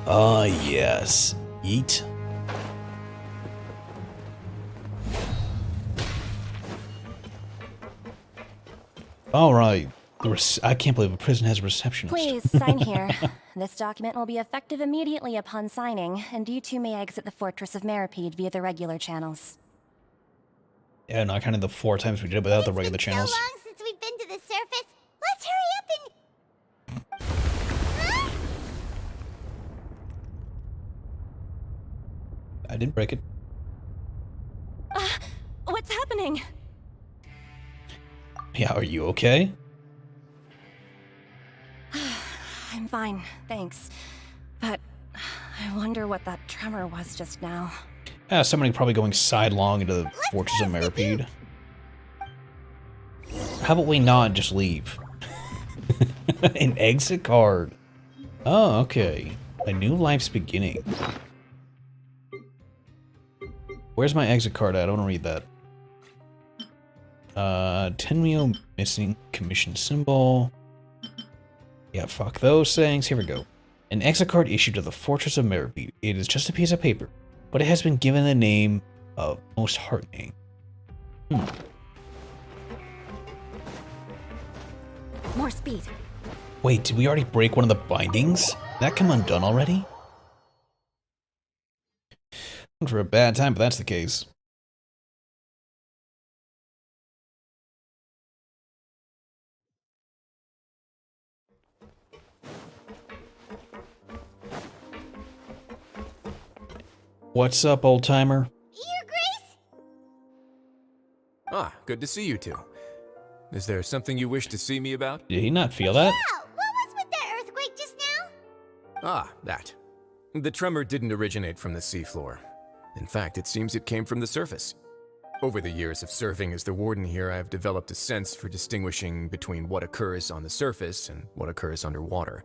Ah, yes. Yeet. Alright. I can't believe a prison has a receptionist. Please, sign here. This document will be effective immediately upon signing, and you two may exit the Fortress of Meripede via the regular channels. Yeah, not kind of the 4 times we did it without the regular channels. So long since we've been to the surface. Let's hurry up and... Huh? I didn't break it. What's happening? Yeah, are you okay? I'm fine, thanks. But I wonder what that tremor was just now. Somebody probably going sidelong into the Fortress of Meripede. How about we not just leave? An exit card. Oh, okay. A new life's beginning. Where's my exit card at? I want to read that. Tenmio missing commission symbol. Yeah, fuck those things. Here we go. An exit card issued to the Fortress of Meripede. It is just a piece of paper, but it has been given the name of most heartening. More speed. Wait, did we already break one of the bindings? Did that come undone already? For a bad time, but that's the case. What's up, old timer? Your Grace? Ah, good to see you two. Is there something you wish to see me about? Did he not feel that? Yeah, what was with that earthquake just now? Ah, that. The tremor didn't originate from the seafloor. In fact, it seems it came from the surface. Over the years of serving as the warden here, I've developed a sense for distinguishing between what occurs on the surface and what occurs underwater.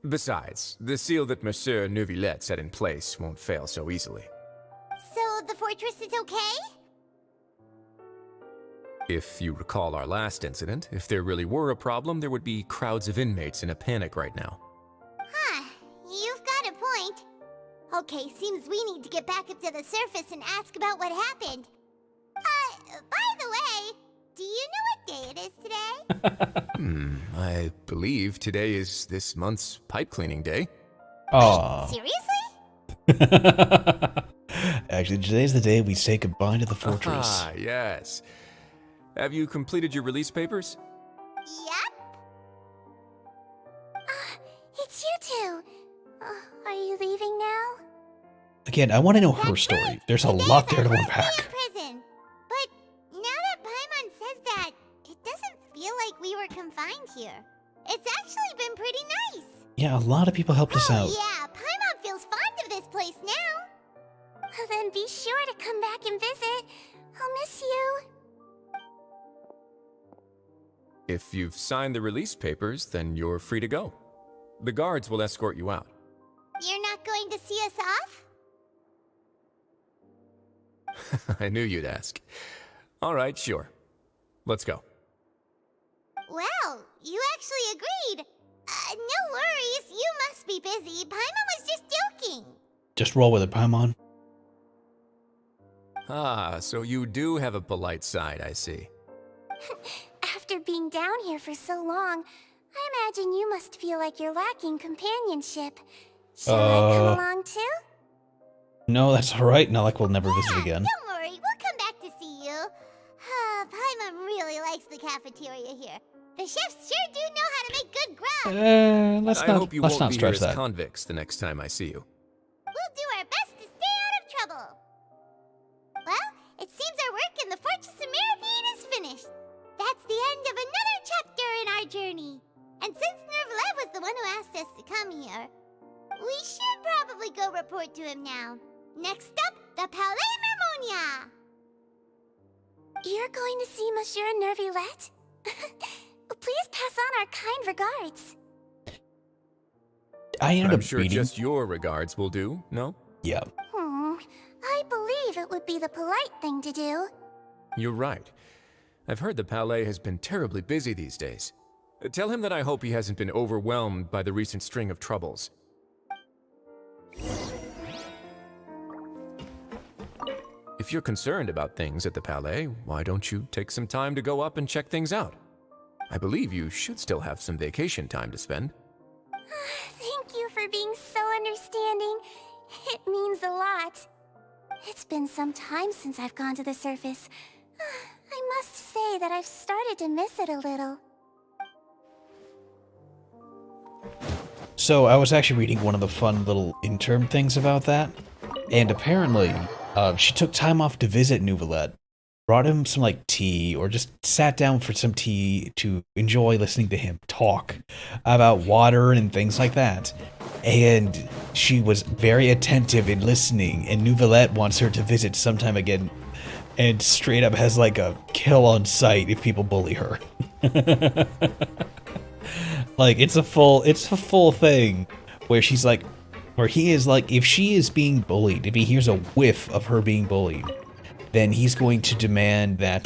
Besides, the seal that Monsieur Neuvillette set in place won't fail so easily. So the fortress is okay? If you recall our last incident, if there really were a problem, there would be crowds of inmates in a panic right now. Huh, you've got a point. Okay, seems we need to get back up to the surface and ask about what happened. By the way, do you know what day it is today? I believe today is this month's pipe cleaning day. Aw. Seriously? Actually, today's the day we say goodbye to the fortress. Ah, yes. Have you completed your release papers? Yep. It's you two. Are you leaving now? Again, I want to know her That's story. right. There's a Today's lot there our to first unpack. day in prison. But now that Paimon says that, it doesn't feel like we were confined here. It's actually been pretty nice. Yeah, a lot of people helped us out. Yeah, Paimon feels fond of this place now. Well, then be sure to come back and visit. I'll miss you. If you've signed the release papers, then you're free to go. The guards will escort you out. You're not going to see us off? I knew you'd ask. All right, sure. Let's go. Well, you actually agreed. No worries, you must be busy. Paimon was just joking. Just roll with it, Paimon. Ah, so you do have a polite side, I see. After being down here for so long, I imagine you must feel like you're lacking companionship. Shall I come along too? No, that's alright. Not like we'll never visit again. Don't worry, we'll come back to see you. Paimon really likes the cafeteria here. The The chefs sure do know how to make good grub. I hope you let's won't not be here stress as that. convicts the next time I see you. We'll do our best to stay out of trouble. Well, it seems our work in the Fortress of Mirapede is finished. That's the end of another chapter in our journey. And since Nervalet was the one who asked us to come here, we should probably go report to him now. Next up, the Palais Mermonia. You're going to see Monsieur Nervulette? Please pass on our kind regards. I ended I'm up sure beating. just your regards will do, no? Yeah. I believe it would be the polite thing to do. You're right. I've heard the Palais has been terribly busy these days. Tell him that I hope he hasn't been overwhelmed by the recent string of troubles. If you're concerned about things at the Palais, why don't you take some time to go up and check things out? I believe you should still have some vacation time to spend. Thank you for being so understanding. It means a lot. It's been some time since I've gone to the surface. I must say that I've started to miss it a little. So I was actually reading one of the fun little intern things about that, and apparently she took time off to visit Neuvillette, brought him some like tea, or just sat down for some tea to enjoy listening to him talk about water and things like that. And she was very attentive in listening, and Neuvillette wants her to visit sometime again, and straight up has like a kill on sight if people bully her. Like it's a full thing where she's like, where he is like, if she is being bullied, if he hears a whiff of her being bullied, then he's going to demand that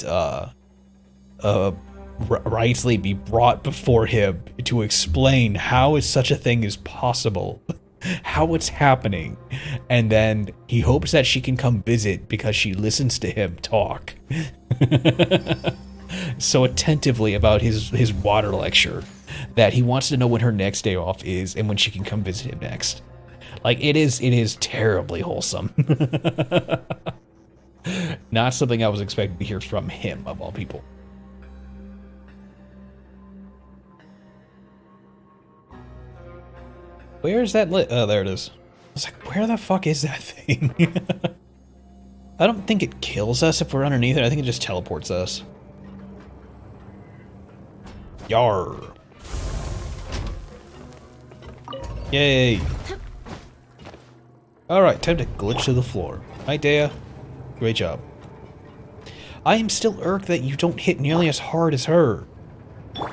Wrightsley be brought before him to explain how is such a thing is possible, how it's happening, and then he hopes that she can come visit because she listens to him talk so attentively about his water lecture that he wants to know when her next day off is and when she can come visit him next. Like it is terribly wholesome. Not something I was expecting to hear from him, of all people. Where is that lit? Oh, there it is. I was like, where the fuck is that thing? I don't think it kills us if we're underneath it. I think it just teleports us. Yar. Yay. Alright, time to glitch to the floor. Hi, Dea. Great job. I am still irked that you don't hit nearly as hard as her.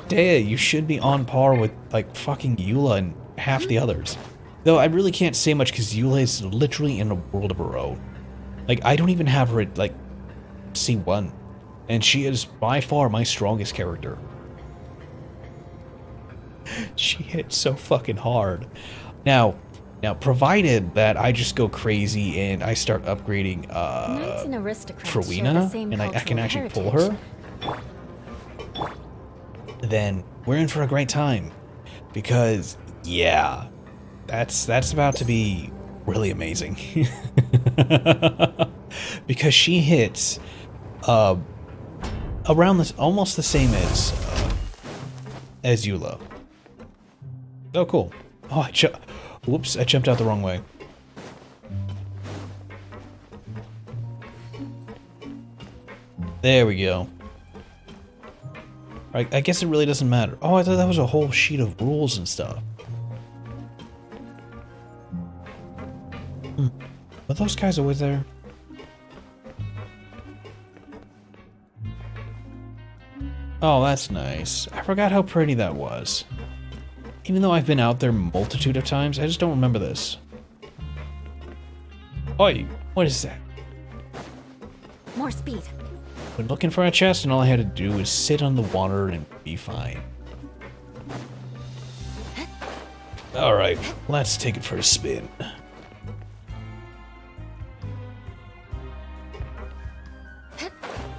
Dea, you should be on par with, like, fucking Eula and half the others. Though I really can't say much because Eula is literally in a world of her own. Like, I don't even have her at, like, C1. And she is by far my strongest character. She hits so fucking hard. Now, provided that I just go crazy and I start upgrading Knights and aristocrats share the Frowina, same and I can cultural actually pull her, then we're in for a great time. Because, yeah, that's about to be really amazing. Because she hits around this almost the same as Eula. Oh, cool. Oh, whoops, I jumped out the wrong way. There we go. I guess it really doesn't matter. Oh, I thought that was a whole sheet of rules and stuff. Are those guys always there? Oh, that's nice. I forgot how pretty that was. Even though I've been out there a multitude of times, I just don't remember this. Oi, what is that? More speed. Been looking for a chest and all I had to do was sit on the water and be fine. Alright, let's take it for a spin.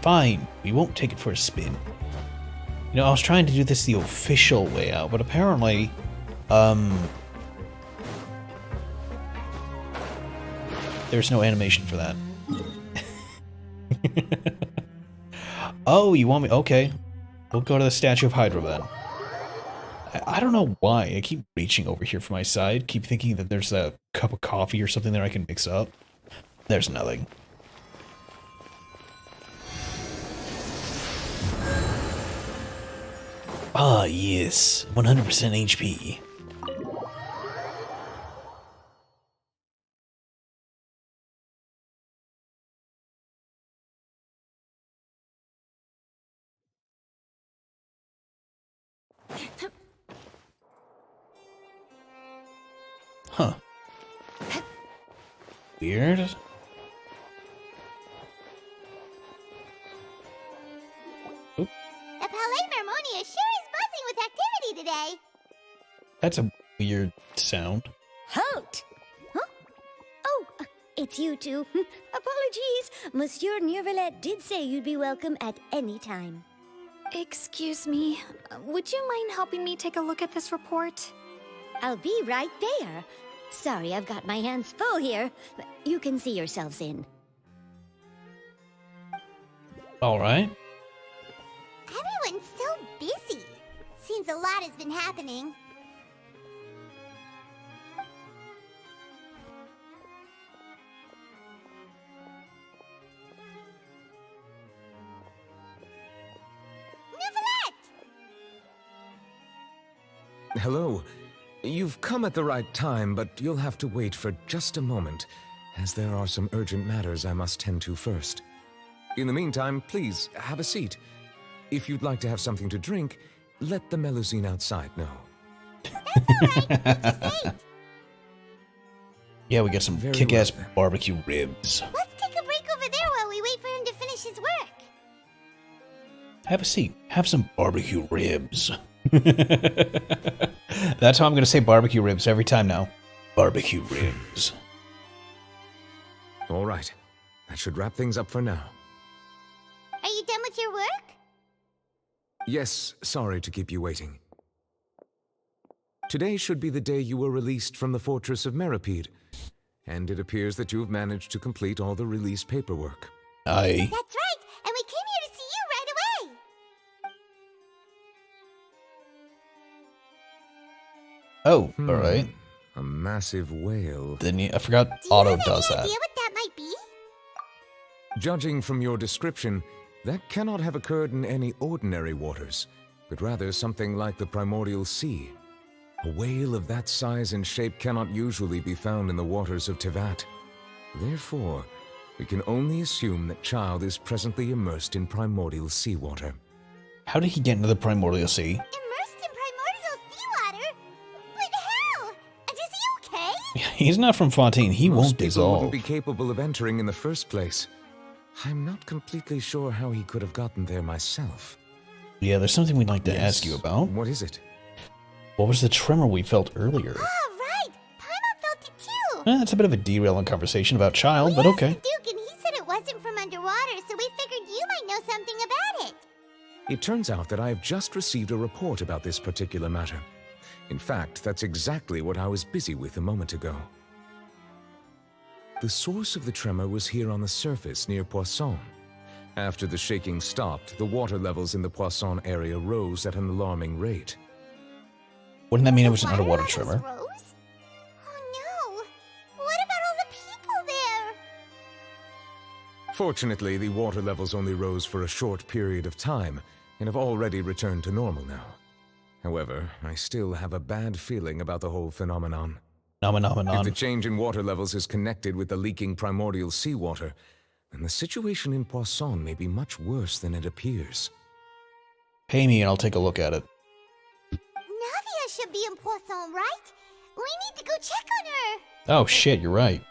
Fine, we won't take it for a spin. You know, I was trying to do this the official way out, but apparently, there's no animation for that. Oh, you want me? Okay. We'll go to the Statue of Hydra then. I don't know why. I keep reaching over here for my side. Keep thinking that there's a cup of coffee or something there I can mix up. There's nothing. Ah, yes. 100% HP. Huh. Weird. The Palais Mermonia sure is buzzing with activity today. That's a weird sound. Halt! Huh? Oh, it's you two. Apologies. Monsieur Neuvillette did say you'd be welcome at any time. Excuse me, would you mind helping me take a look at this report? I'll be right there. Sorry, I've got my hands full here. You can see yourselves in. Alright. Everyone's so busy. Seems a lot has been happening. Neuvillette! Hello. You've come at the right time, but you'll have to wait for just a moment, as there are some urgent matters I must tend to first. In the meantime, please, have a seat. If you'd like to have something to drink, let the Melusine outside know. Yeah, we got some Very kick-ass well, then. barbecue ribs. Let's take a break over there while we wait for him to finish his work. Have a seat. Have some barbecue ribs. That's how I'm going to say barbecue ribs every time now. Barbecue ribs. All right. That should wrap things up for now. Are you done with your work? Yes, sorry to keep you waiting. Today should be the day you were released from the Fortress of Meripede, and it appears that you have managed to complete all the release paperwork. Aye. That's right, and we came here to see you right away. Oh, alright. A massive whale. Then I forgot Do you Otto have does any that. idea what that might be? Judging from your description, that cannot have occurred in any ordinary waters, but rather something like the primordial sea. A whale of that size and shape cannot usually be found in the waters of Tevat. Therefore, we can only assume that Child is presently immersed in primordial seawater. How did he get into the primordial sea? Immersed in primordial seawater? But hell! And is he okay? He's not from Fontaine. He Most won't people dissolve. wouldn't be capable of entering in the first place. I'm not completely sure how he could have gotten there myself. Yeah, there's something we'd like to ask you Yes. about. What is it? What was the tremor we felt earlier? Oh, right! Paimon felt it too! That's a bit of a derailing conversation about Child, We but asked okay. the Duke and he said it wasn't from underwater, so we figured you might know something about it. It turns out that I have just received a report about this particular matter. In fact, that's exactly what I was busy with a moment ago. The source of the tremor was here on the surface near Poisson. After the shaking stopped, the water levels in the Poisson area rose at an alarming rate. Wouldn't that mean it was The an water underwater levels tremor? rose? Oh no! What about all the people there? Fortunately, the water levels only rose for a short period of time and have already returned to normal now. However, I still have a bad feeling about the whole phenomenon. If the Phenomenon. change in water levels is connected with the leaking primordial seawater, then the situation in Poisson may be much worse than it appears. Pay me and I'll take a look at it. Navia should be in Poisson, right? We need to go check on her! Oh shit, you're right.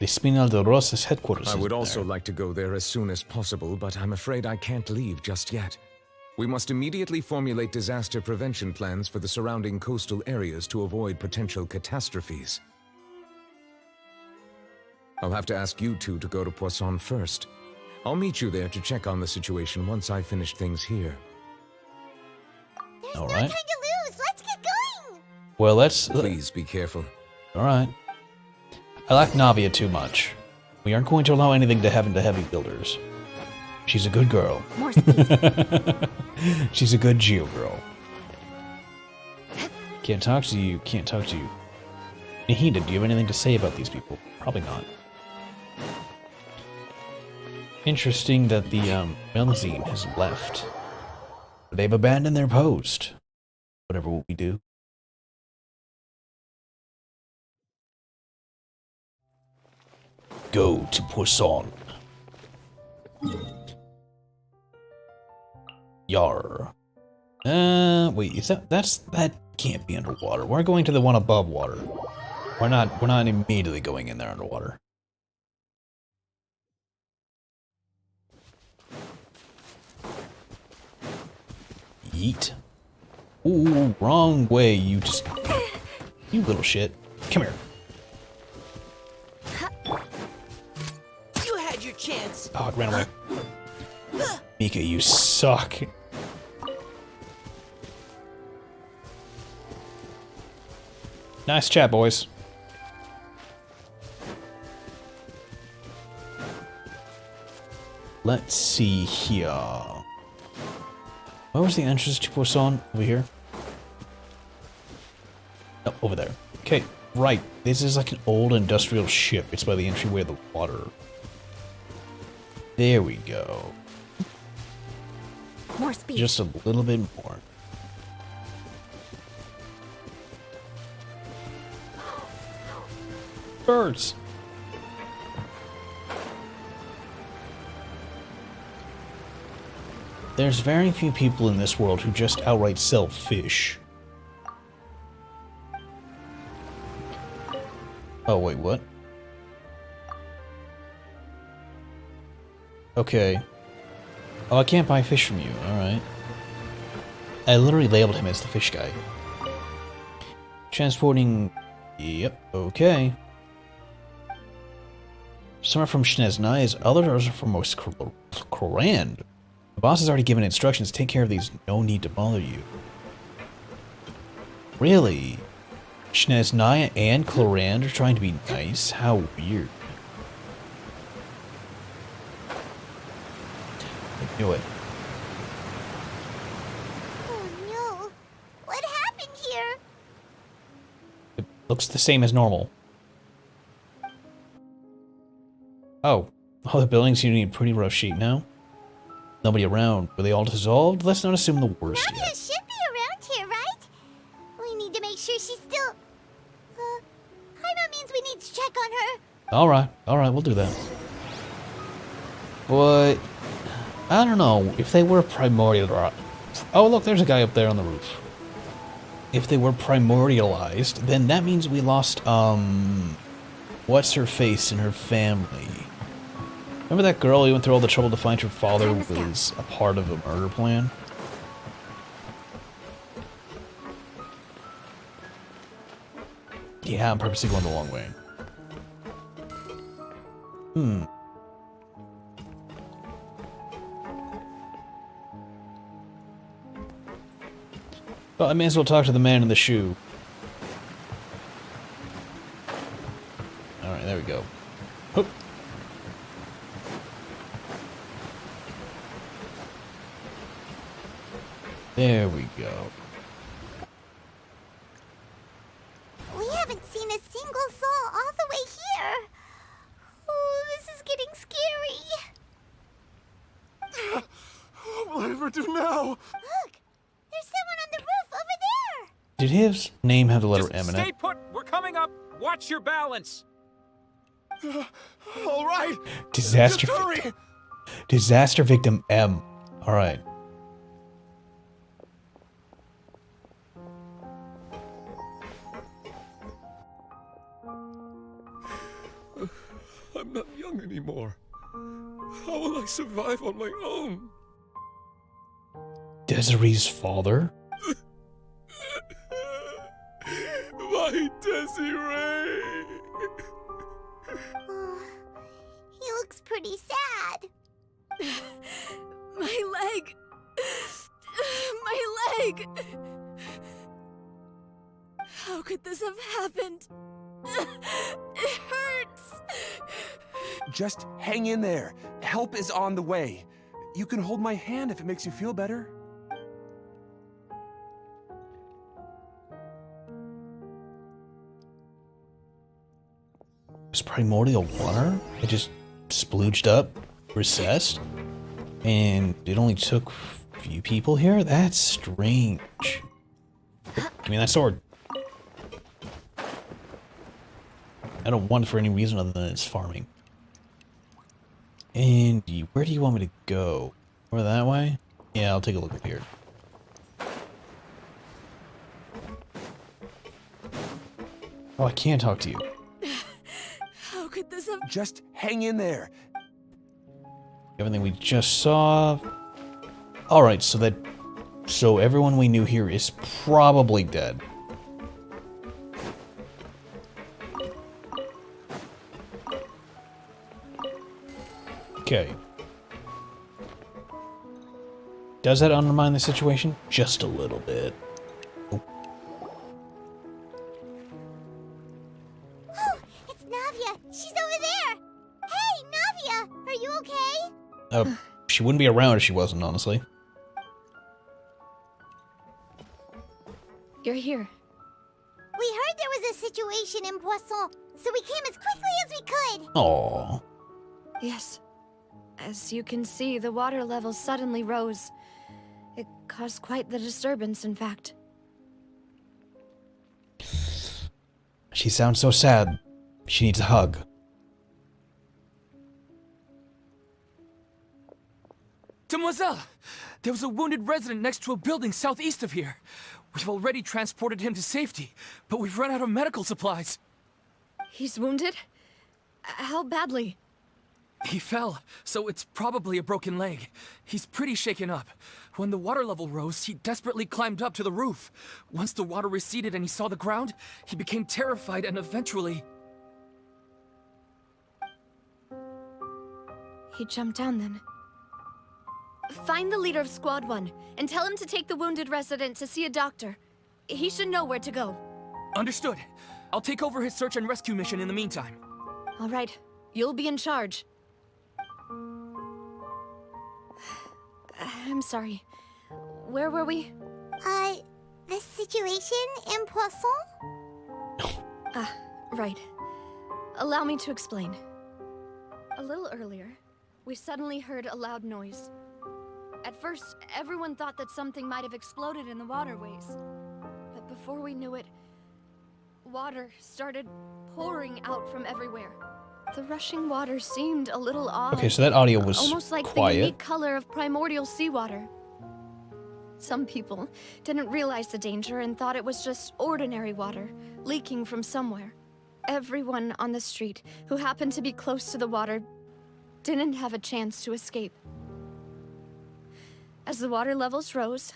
The Espinal de Rosa's headquarters I is would also there. like to go there as soon as possible, but I'm afraid I can't leave just yet. We must immediately formulate disaster prevention plans for the surrounding coastal areas to avoid potential catastrophes. I'll have to ask you two to go to Poisson first. I'll meet you there to check on the situation once I've finished things here. There's All no right. time to lose! Let's get going! Well, let's... Please be careful. Alright. I like Navia too much. We aren't going to allow anything to happen to heavy builders. She's a good girl. More speed. She's a good Geo girl. Can't talk to you, can't talk to you. Nahida, do you have anything to say about these people? Probably not. Interesting that the Melazine has left. They've abandoned their post. Whatever will we do? Go to Poisson. Yar. Wait, is that can't be underwater. We're going to the one above water. We're not immediately going in there underwater. Yeet. Ooh, wrong way, you little shit. Come here. You had your chance. Oh, it ran away. Mika, you suck. Nice chat, boys. Let's see here. Where was the entrance to Poisson? Over here? No, over there. Okay, right. This is like an old industrial ship. It's by the entryway of the water. There we go. More speed. Just a little bit more. Birds! There's very few people in this world who just outright sell fish. Oh, wait, what? Okay. Oh, I can't buy fish from you, alright. I literally labeled him as the fish guy. Transporting... Yep, okay. Some are from Shneznai's, others are from most Korand. The boss has already given instructions to take care of these, no need to bother you. Really? Shneznai and Clorand are trying to be nice? How weird. I knew it. Oh no. What happened here? It looks the same as normal. Oh. All the buildings seem to be in pretty rough shape now. Nobody around. Were they all dissolved? Let's not assume the worst Nadia yet. should be around here, right? We need to make sure she's still... Paimon means we need to check on her. Alright, we'll do that. But... I don't know. If they were primordial... Oh, look, there's a guy up there on the roof. If they were primordialized, then that means we lost, what's-her-face and her family. Remember that girl who went through all the trouble to find her father was a part of a murder plan? Yeah, I'm purposely going the long way. Well, I may as well talk to the man in the shoe. Alright, there we go. Hoop. There we go. We haven't seen a single soul all the way here. Oh, this is getting scary. What will I ever do now? Look, there's someone on the roof over there. Did his name have the letter Just M in stay it? put. We're coming up. Watch your balance. All right. Disaster Just hurry. victim. Disaster victim M. Alright. I'm not young anymore. How will I survive on my own? Desiree's father? My Desiree! Oh, he looks pretty sad. My leg. My leg. How could this have happened? It hurts. Just hang in there. Help is on the way. You can hold my hand if it makes you feel better. It's primordial water? It just splooged up, recessed, and it only took a few people here? That's strange. Give me that sword. I don't want it for any reason other than it's farming. And where do you want me to go? Over that way? Yeah, I'll take a look up here. Oh, I can't talk to you. How could this have... Just hang in there. Everything we just saw. Alright, so everyone we knew here is probably dead. Okay. Does that undermine the situation? Just a little bit. Oh. Oh, it's Navia. She's over there. Hey, Navia, are you okay? She wouldn't be around if she wasn't, honestly. You're here. We heard there was a situation in Poisson, so we came as quickly as we could. Aww. Yes. As you can see, the water level suddenly rose. It caused quite the disturbance, in fact. She sounds so sad. She needs a hug. Demoiselle! There was a wounded resident next to a building southeast of here. We've already transported him to safety, but we've run out of medical supplies. He's wounded? How badly? He fell, so it's probably a broken leg. He's pretty shaken up. When the water level rose, he desperately climbed up to the roof. Once the water receded and he saw the ground, he became terrified and eventually... He jumped down then. Find the leader of Squad 1 and tell him to take the wounded resident to see a doctor. He should know where to go. Understood. I'll take over his search and rescue mission in the meantime. All right. You'll be in charge. I'm sorry. Where were we? The situation in Poisson? Ah, right. Allow me to explain. A little earlier, we suddenly heard a loud noise. At first, everyone thought that something might have exploded in the waterways. But before we knew it, water started pouring out from everywhere. The rushing water seemed a little odd. Okay, so that audio was almost like quiet. the unique color of primordial seawater. Some people didn't realize the danger and thought it was just ordinary water leaking from somewhere. Everyone on the street who happened to be close to the water didn't have a chance to escape. As the water levels rose,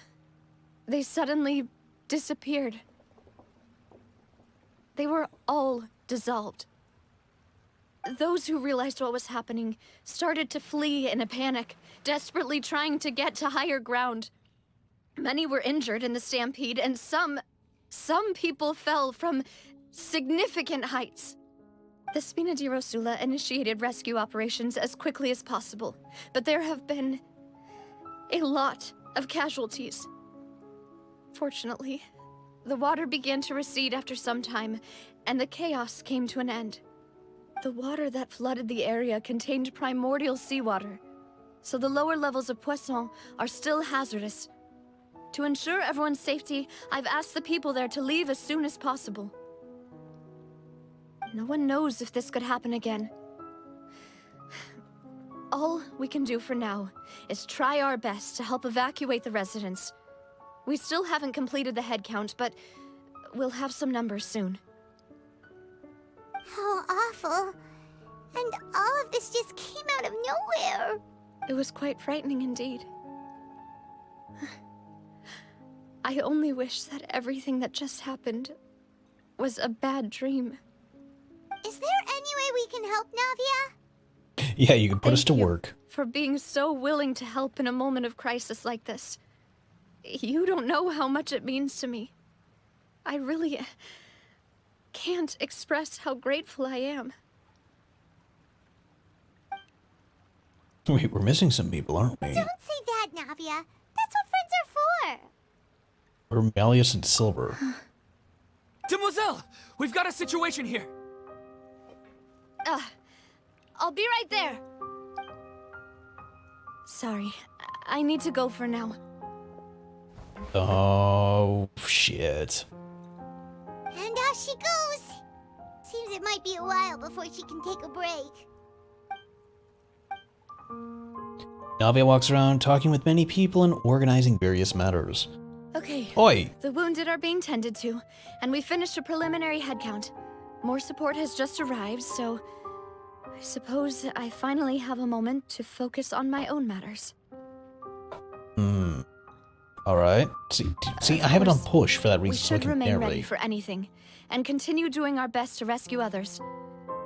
they suddenly disappeared. They were all dissolved. Those who realized what was happening started to flee in a panic, desperately trying to get to higher ground. Many were injured in the stampede, and some people fell from significant heights. The Spina di Rosula initiated rescue operations as quickly as possible, but there have been a lot of casualties. Fortunately, the water began to recede after some time, and the chaos came to an end. The water that flooded the area contained primordial seawater, so the lower levels of Poisson are still hazardous. To ensure everyone's safety, I've asked the people there to leave as soon as possible. No one knows if this could happen again. All we can do for now is try our best to help evacuate the residents. We still haven't completed the head count, but we'll have some numbers soon. How awful. And all of this just came out of nowhere. It was quite frightening indeed. I only wish that everything that just happened was a bad dream. Is there any way we can help, Navia? Yeah, you can put us to Thank you work. for being so willing to help in a moment of crisis like this. You don't know how much it means to me. I really can't express how grateful I am. Wait, we're missing some people, aren't we? Don't say that, Navia. That's what friends are for. We're Malleus and Silver. Demoiselle! We've got a situation here! I'll be right there. Sorry, I need to go for now. Oh, shit. And off she goes. Seems it might be a while before she can take a break. Navia walks around talking with many people and organizing various matters. Okay. Oi! The wounded are being tended to, and we finished a preliminary head count. More support has just arrived, so I suppose I finally have a moment to focus on my own matters. Alright. See, I have it on push for that reason, We so I should can remain ready narrate. for anything, and continue doing our best to rescue others.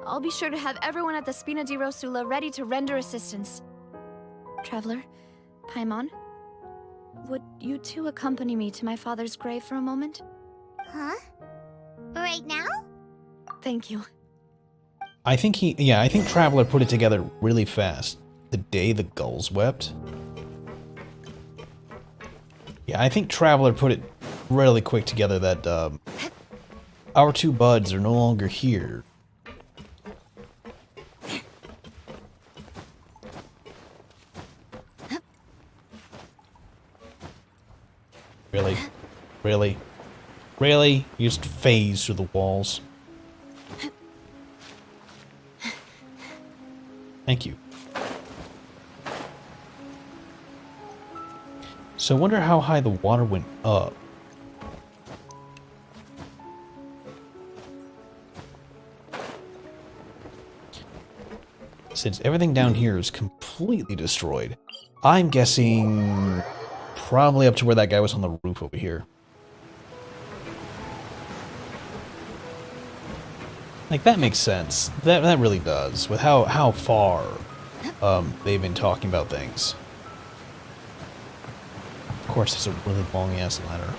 I'll be sure to have everyone at the Spina di Rosula ready to render assistance. Traveler, Paimon, would you two accompany me to my father's grave for a moment? Huh? Right now? Thank you. I think I think Traveler put it together really fast. The day the gulls wept. Yeah, I think Traveler put it really quick together that, our two buds are no longer here. Really? Really? Really? You just phase through the walls. Thank you. So I wonder how high the water went up. Since everything down here is completely destroyed, I'm guessing probably up to where that guy was on the roof over here. Like, that makes sense. That really does, with how far they've been talking about things. Of course, it's a really long-ass ladder.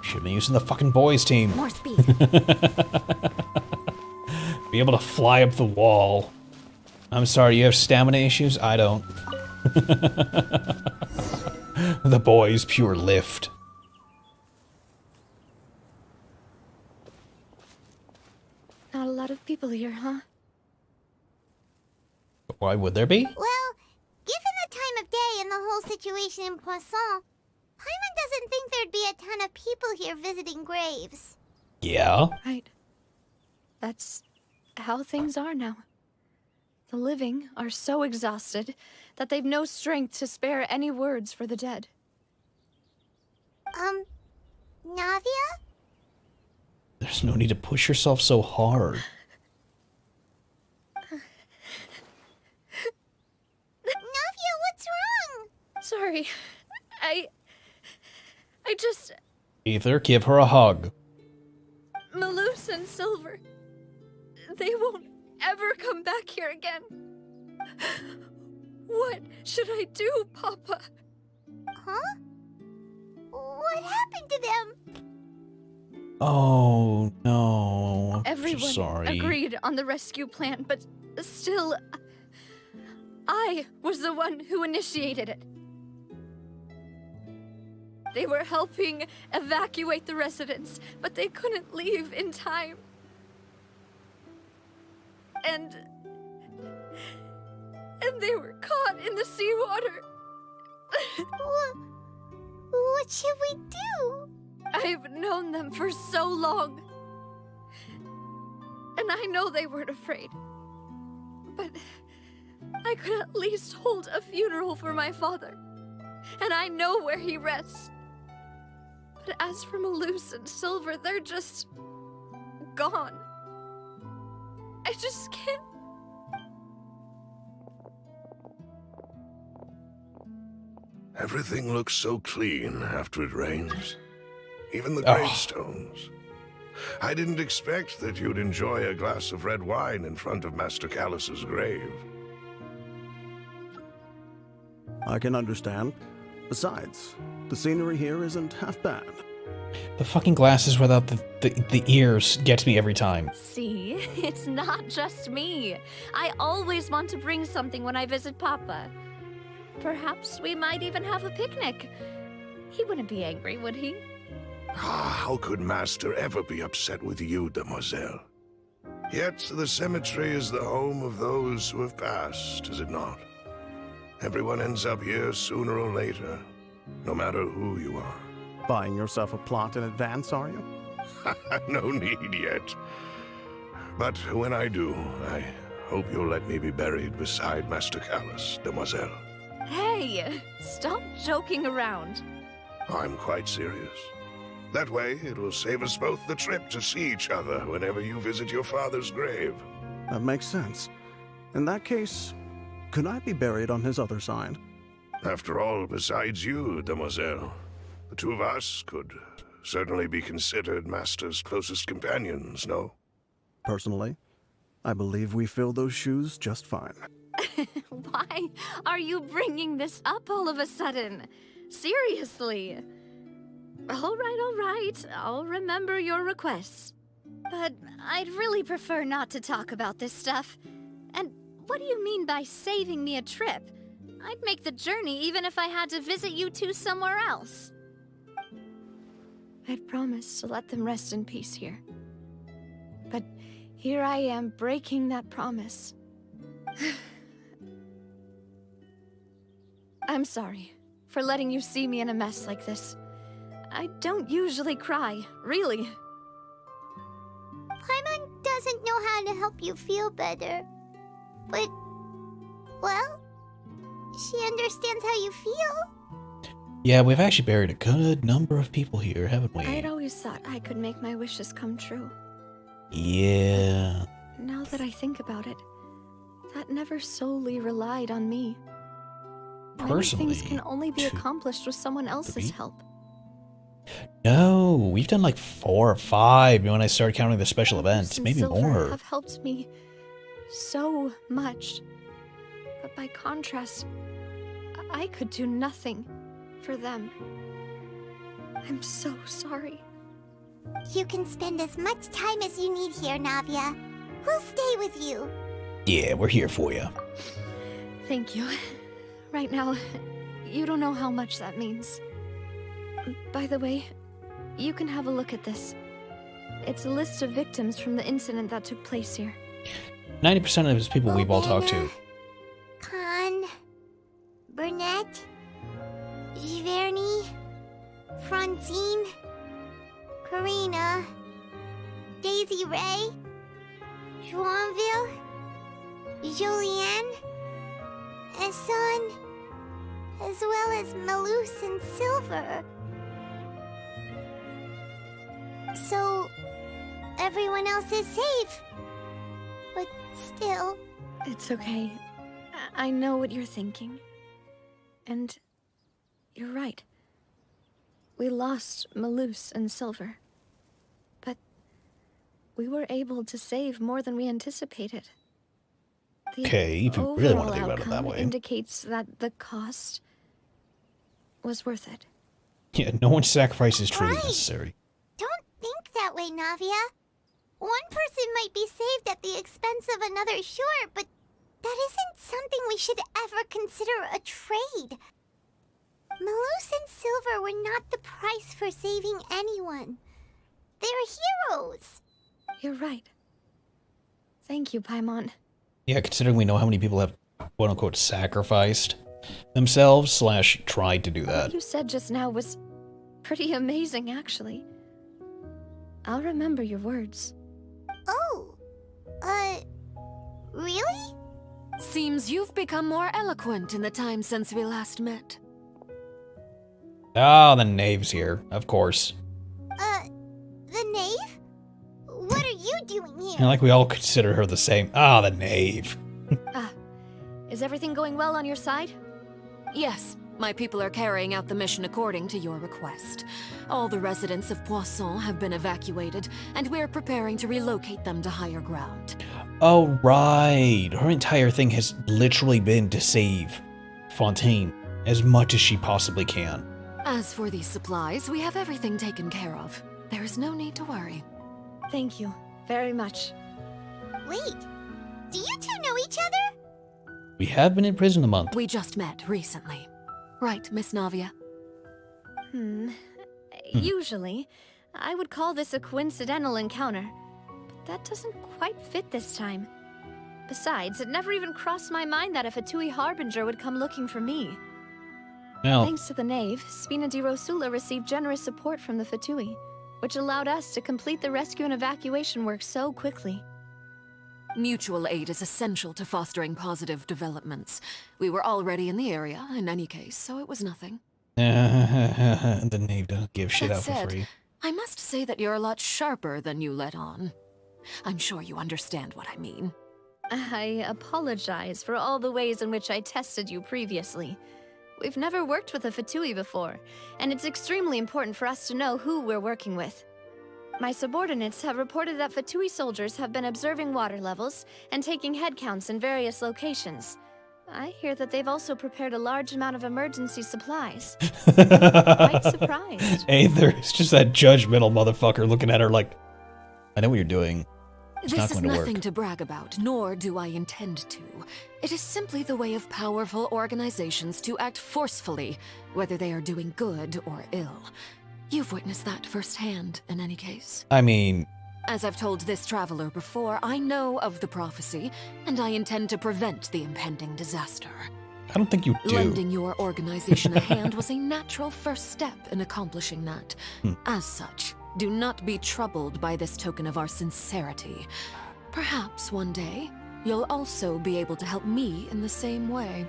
Should've been using the fucking boys team. More speed. Be able to fly up the wall. I'm sorry, you have stamina issues? I don't. The boys pure lift. Not a lot of people here, huh? Why would there be? Well, given the time of day and the whole situation in Poisson, Paimon doesn't think there'd be a ton of people here visiting graves. Yeah. Right. That's how things are now. The living are so exhausted that they've no strength to spare any words for the dead. Navia? There's no need to push yourself so hard. Navia, what's wrong? Sorry. I just... Ether, give her a hug. Malus and Silver. They won't ever come back here again. What should I do, Papa? Huh? What happened to them? Oh, no. I'm Everyone so sorry. agreed on the rescue plan, but still... I was the one who initiated it. They were helping evacuate the residents, but they couldn't leave in time. And they were caught in the seawater. What should we do? I've known them for so long. And I know they weren't afraid. But I could at least hold a funeral for my father. And I know where he rests. But as for Malus and Silver, they're just gone. I just can't. Everything looks so clean after it rains. Even the Oh. gravestones. I didn't expect that you'd enjoy a glass of red wine in front of Master Callus's grave. I can understand. Besides, the scenery here isn't half bad. The fucking glasses without the ears gets me every time. See, it's not just me. I always want to bring something when I visit Papa. Perhaps we might even have a picnic. He wouldn't be angry, would he? How could Master ever be upset with you, demoiselle? Yet the cemetery is the home of those who have passed, is it not? Everyone ends up here sooner or later, no matter who you are. Buying yourself a plot in advance, are you? No need yet. But when I do, I hope you'll let me be buried beside Master Callus, demoiselle. Hey, stop joking around. I'm quite serious. That way, it'll save us both the trip to see each other whenever you visit your father's grave. That makes sense. In that case, could I be buried on his other side? After all, besides you, demoiselle, the two of us could certainly be considered Master's closest companions, no? Personally, I believe we fill those shoes just fine. Why are you bringing this up all of a sudden? Seriously. All right. I'll remember your requests. But I'd really prefer not to talk about this stuff. And what do you mean by saving me a trip? I'd make the journey even if I had to visit you two somewhere else. I'd promised to let them rest in peace here. But here I am breaking that promise. I'm sorry for letting you see me in a mess like this. I don't usually cry, really. Paimon doesn't know how to help you feel better. But, well, she understands how you feel. Yeah, we've actually buried a good number of people here, haven't we? I'd always thought I could make my wishes come true. Yeah. Now that I think about it, that never solely relied on me. Personally, many things can only be accomplished with someone else's help. No, we've done like 4 or 5 when I started counting the special events, maybe more. Have helped me so much. But by contrast, I could do nothing for them. I'm so sorry. You can spend as much time as you need here, Navia. We'll stay with you. Yeah, we're here for you. Thank you. Right now, you don't know how much that means. By the way, you can have a look at this. It's a list of victims from the incident that took place here. 90% of his people we've all talked to. Khan, Burnett, Giverny, Francine, Karina, Daisy Ray, Joinville, Julianne, Esson, as well as Malus and Silver. So, everyone else is safe. But still... It's okay. I know what you're thinking. And you're right. We lost Malus and Silver. But we were able to save more than we anticipated. Okay, if you really want to think about it that way. Indicates that the cost was worth it. Yeah, no one's sacrifice is truly necessary. Don't think that way, Navia. One person might be saved at the expense of another, sure, but that isn't something we should ever consider a trade. Malus and Silver were not the price for saving anyone. They're heroes. You're right. Thank you, Paimon. Yeah, considering we know how many people have, quote-unquote, sacrificed themselves / tried to do that. What you said just now was pretty amazing, actually. I'll remember your words. Oh, really? Seems you've become more eloquent in the time since we last met. Ah, the knave's here, of course. The knave? What are you doing here? And like we all consider her the same. Ah, the knave. Is everything going well on your side? Yes, my people are carrying out the mission according to your request. All the residents of Poisson have been evacuated, and we're preparing to relocate them to higher ground. Oh, right. Her entire thing has literally been to save Fontaine as much as she possibly can. As for these supplies, we have everything taken care of. There is no need to worry. Thank you very much. Wait, do you two know each other? We have been in prison a month. We just met recently. Right, Miss Navia? Usually, I would call this a coincidental encounter, but that doesn't quite fit this time. Besides, it never even crossed my mind that a Fatui Harbinger would come looking for me. Now, Thanks to the Knave, Spina di Rosula received generous support from the Fatui, which allowed us to complete the rescue and evacuation work so quickly. Mutual aid is essential to fostering positive developments. We were already in the area, in any case, so it was nothing. the Knave doesn't give shit That out for said, free. I must say that you're a lot sharper than you let on. I'm sure you understand what I mean. I apologize for all the ways in which I tested you previously. We've never worked with a Fatui before, and it's extremely important for us to know who we're working with. My subordinates have reported that Fatui soldiers have been observing water levels and taking head counts in various locations. I hear that they've also prepared a large amount of emergency supplies. I'm quite surprised. Hey, there's just that judgmental motherfucker looking at her like, I know what you're doing. It's not This is going to nothing work. to brag about, nor do I intend to. It is simply the way of powerful organizations to act forcefully, whether they are doing good or ill. You've witnessed that firsthand, in any case. I mean, As I've told this traveler before, I know of the prophecy, and I intend to prevent the impending disaster. I don't think you do. Lending your organization a hand was a natural first step in accomplishing that. As such, do not be troubled by this token of our sincerity. Perhaps one day, you'll also be able to help me in the same way.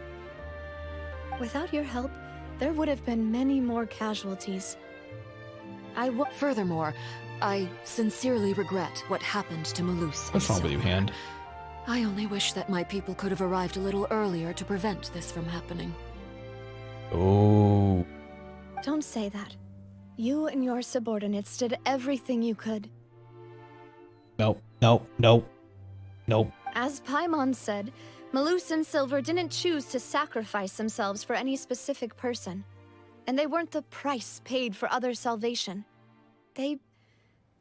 Without your help, there would have been many more casualties. Furthermore, I sincerely regret what happened to Malus. What's wrong with you, Hand? I only wish that my people could have arrived a little earlier to prevent this from happening. Oh. Don't say that. You and your subordinates did everything you could. Nope, nope, nope, nope. As Paimon said, Malus and Silver didn't choose to sacrifice themselves for any specific person. And they weren't the price paid for other salvation. They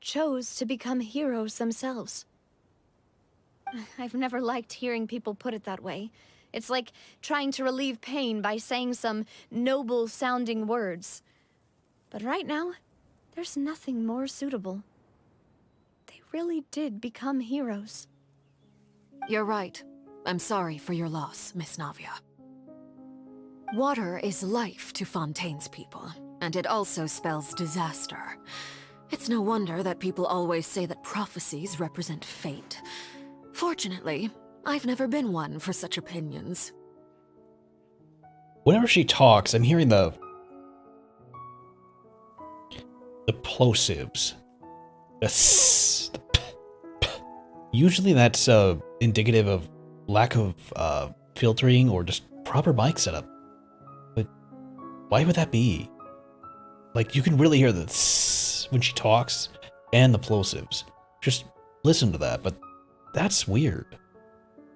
chose to become heroes themselves. I've never liked hearing people put it that way. It's like trying to relieve pain by saying some noble-sounding words. But right now, there's nothing more suitable. They really did become heroes. You're right. I'm sorry for your loss, Miss Navia. Water is life to Fontaine's people, and it also spells disaster. It's no wonder that people always say that prophecies represent fate. Fortunately, I've never been one for such opinions. Whenever she talks, I'm hearing the plosives. The s, the p, p. Usually that's indicative of lack of filtering or just proper mic setup. But why would that be? Like, you can really hear the s when she talks and the plosives. Just listen to that, but that's weird.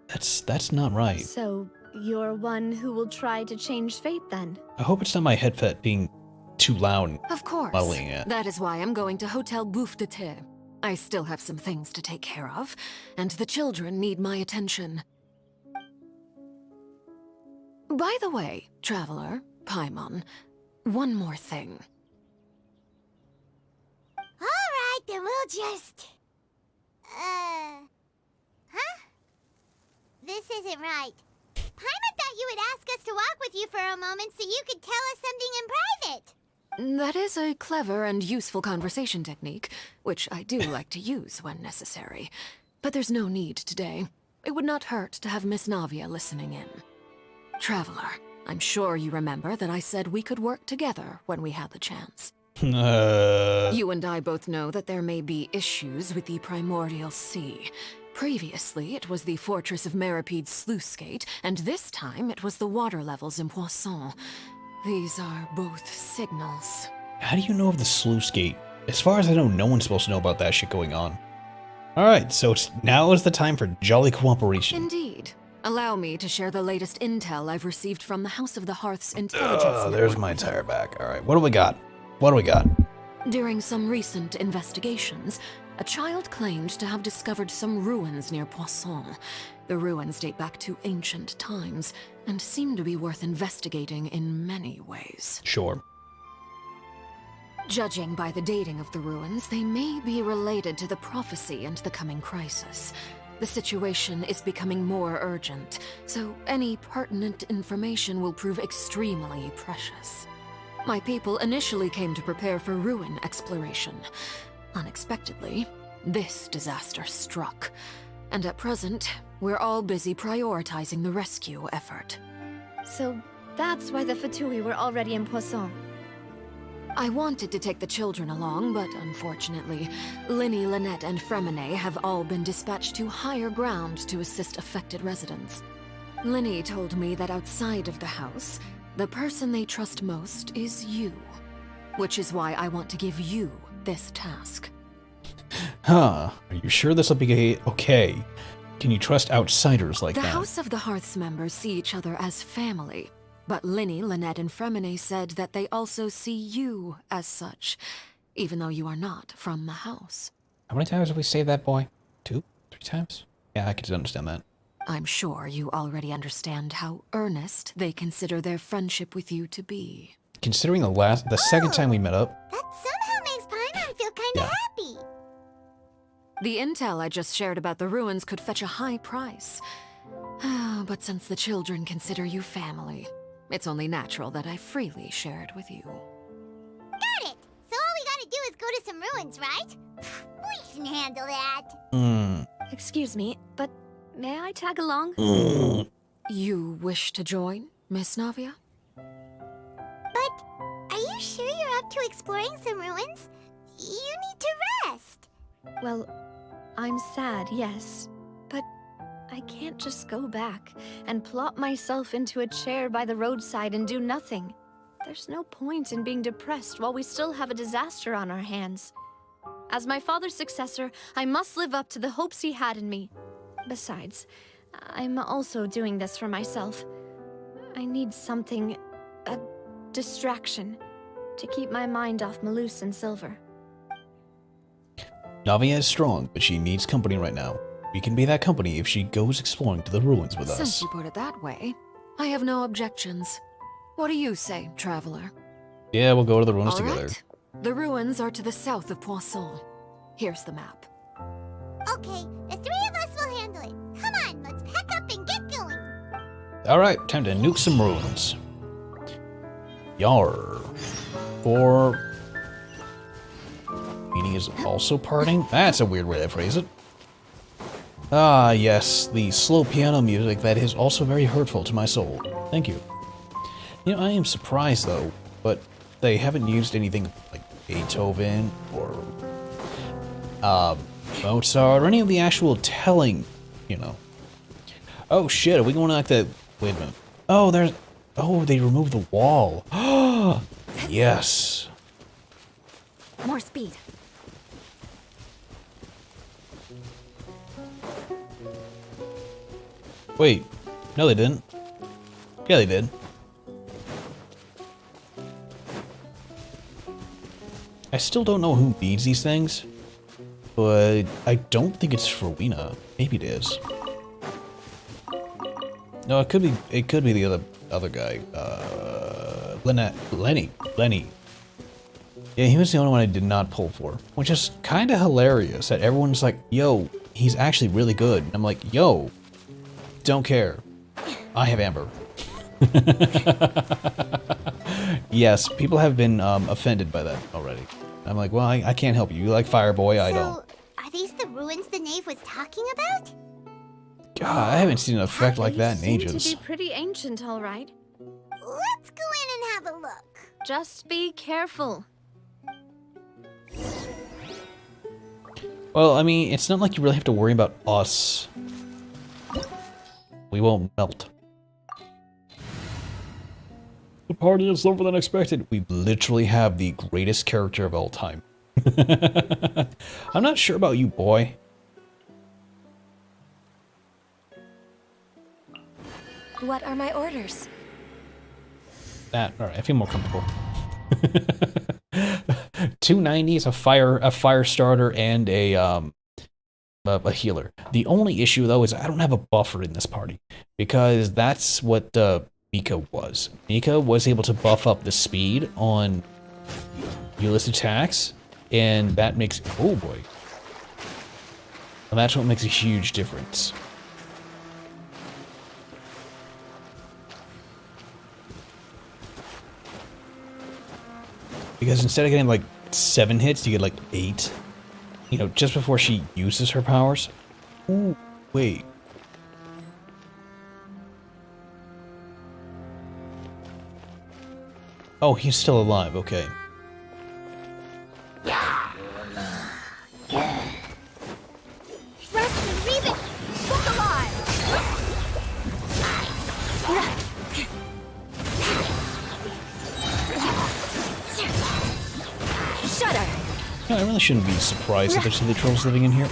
That's not right. So, you're one who will try to change fate then? I hope it's not my headset being too loud. Of course. Muddling it. That is why I'm going to Hotel Bouffe de Thé. I still have some things to take care of, and the children need my attention. By the way, traveler, Paimon, one more thing. Alright, then we'll just... Huh? This isn't right. Paimon thought you would ask us to walk with you for a moment so you could tell us something in private. That is a clever and useful conversation technique, which I do like to use when necessary. But there's no need today. It would not hurt to have Miss Navia listening in. Traveler, I'm sure you remember that I said we could work together when we had the chance. You and I both know that there may be issues with the Primordial Sea. Previously, it was the Fortress of Meripede's sluice gate, and this time it was the water levels in Poisson. These are both signals. How do you know of the sluice gate? As far as I know, no one's supposed to know about that shit going on. Alright, so now is the time for jolly cooperation. Indeed. Allow me to share the latest intel I've received from the House of the Hearth's intelligence network. There's my tire back. Alright, what do we got? What do we got? During some recent investigations, a child claimed to have discovered some ruins near Poisson. The ruins date back to ancient times and seem to be worth investigating in many ways. Sure. Judging by the dating of the ruins, they may be related to the prophecy and the coming crisis. The situation is becoming more urgent, so any pertinent information will prove extremely precious. My people initially came to prepare for ruin exploration. Unexpectedly, this disaster struck, and at present, we're all busy prioritizing the rescue effort. So that's why the Fatui were already in Poisson. I wanted to take the children along, but unfortunately, Linny, Lynette, and Fremine have all been dispatched to higher ground to assist affected residents. Linny told me that outside of the house, the person they trust most is you. Which is why I want to give you this task. Huh. Are you sure this will be okay? Can you trust outsiders like The that? House of the Hearth's members see each other as family. But Linny, Lynette, and Fremine said that they also see you as such, even though you are not from the house. How many times have we saved that boy? 2? 3 times? Yeah, I can understand that. I'm sure you already understand how earnest they consider their friendship with you to be. Considering the second time we met up, That somehow makes Paimon feel kinda happy. The intel I just shared about the ruins could fetch a high price. But since the children consider you family, it's only natural that I freely share it with you. Got it! So all we gotta do is go to some ruins, right? We can handle that. Excuse me, but may I tag along? You wish to join, Miss Navia? But are you sure you're up to exploring some ruins? You need to rest. Well, I'm sad, yes. But I can't just go back and plop myself into a chair by the roadside and do nothing. There's no point in being depressed while we still have a disaster on our hands. As my father's successor, I must live up to the hopes he had in me. Besides, I'm also doing this for myself. I need something, a distraction, to keep my mind off Malus and Silver. Navia is strong, but she needs company right now. We can be that company if she goes exploring to the ruins with Since us. you put it that way, I have no objections. What do you say, traveler? Yeah, we'll go to the ruins All together. right. The ruins are to the south of Poisson. Here's the map. Okay, the three of us will handle it. Come on, let's pack up and get going. Alright, time to nuke some ruins. Yar. Or... meaning is also parting? That's a weird way to phrase it. Ah, yes, the slow piano music that is also very hurtful to my soul. Thank you. You know, I am surprised, though, but they haven't used anything like Beethoven or Mozart or any of the actual telling, you know. Oh, shit, are we going like that? Wait a minute. Oh, there's... oh, they removed the wall. Yes. More speed. Wait. No, they didn't. Yeah, they did. I still don't know who needs these things, but I don't think it's for Weena. Maybe it is. No, it could be the other guy. Lenny. Yeah, he was the only one I did not pull for, which is kind of hilarious that everyone's like, yo, he's actually really good. And I'm like, yo, don't care. I have Amber. Yes, people have been offended by that already. I'm like, well, I can't help you. You like Fireboy, I don't. So, are these the ruins the knave was talking about? God, I haven't seen an effect like that in Seem ages. to be pretty ancient, all right. Let's go in and have a look. Just be careful. Well, I mean, it's not like you really have to worry about us. We won't melt. The party is slower than expected. We literally have the greatest character of all time. I'm not sure about you, boy. What are my orders? That, alright, I feel more comfortable. 290 is a fire starter and a a healer. The only issue, though, is I don't have a buffer in this party. Because that's what Mika was. Mika was able to buff up the speed on Eula's attacks. And that makes... Oh, boy. And that's what makes a huge difference. Because instead of getting like 7 hits, you get like 8. You know, just before she uses her powers. Ooh, wait. Oh, he's still alive, okay. No, I really shouldn't be surprised that there's silly trolls living in here.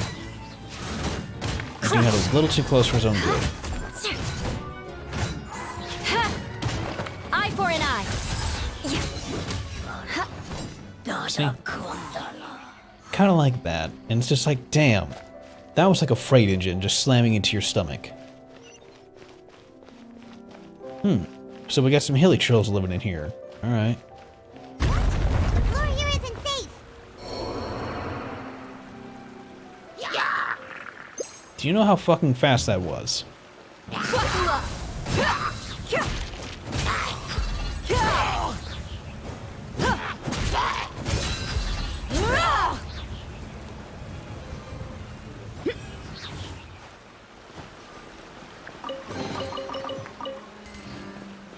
He's getting out a little too close for his own good. Eye for an eye. See? Kind of like that. And it's just like, damn. That was like a freight engine just slamming into your stomach. So we got some hilly trolls living in here. Alright. Do you know how fucking fast that was?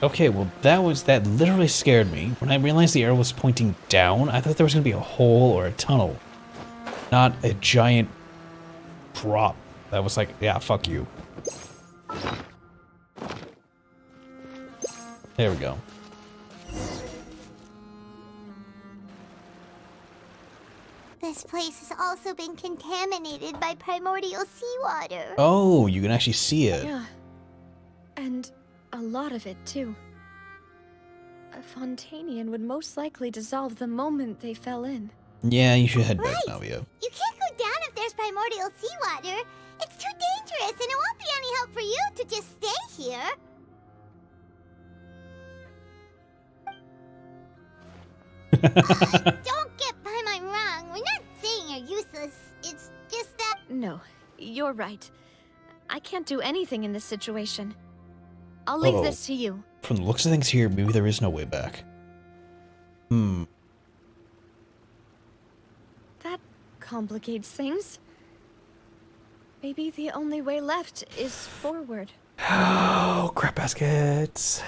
Okay, well that literally scared me. When I realized the arrow was pointing down, I thought there was gonna be a hole or a tunnel. Not a giant drop. That was like, yeah, fuck you. There we go. This place has also been contaminated by primordial seawater. Oh, you can actually see it. Yeah. And a lot of it, too. A Fontanian would most likely dissolve the moment they fell in. Yeah, you should head back, Navia. You can't go down if there's primordial seawater. It's too dangerous, and it won't be any help for you to just stay here. Don't get by my wrong. We're not saying you're useless. It's just that... No, you're right. I can't do anything in this situation. I'll leave this to you. From the looks of things here, maybe there is no way back. That complicates things. Maybe the only way left is forward. Oh, crap baskets.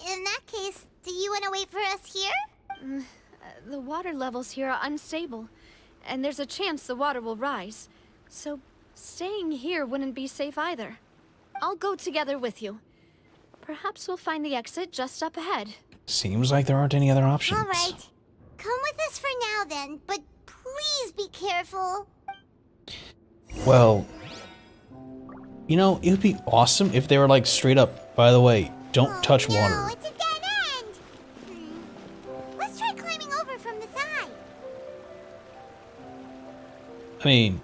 In that case, do you want to wait for us here? The water levels here are unstable, and there's a chance the water will rise. So staying here wouldn't be safe either. I'll go together with you. Perhaps we'll find the exit just up ahead. Seems like there aren't any other options. All right. Come with us for now then, but please be careful. Well, you know, it would be awesome if they were like straight up, by the way, don't touch water. No, it's a dead end. Let's try climbing over from the side. I mean,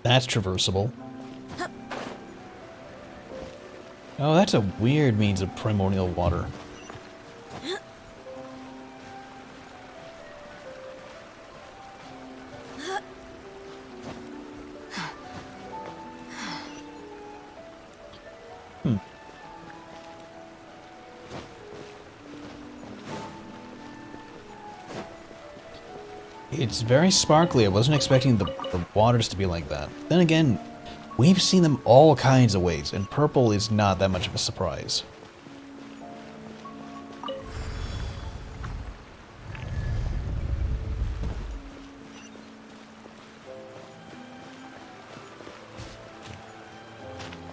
that's traversable. Oh, that's a weird means of primordial water. It's very sparkly. I wasn't expecting the waters to be like that. Then again, we've seen them all kinds of ways, and purple is not that much of a surprise.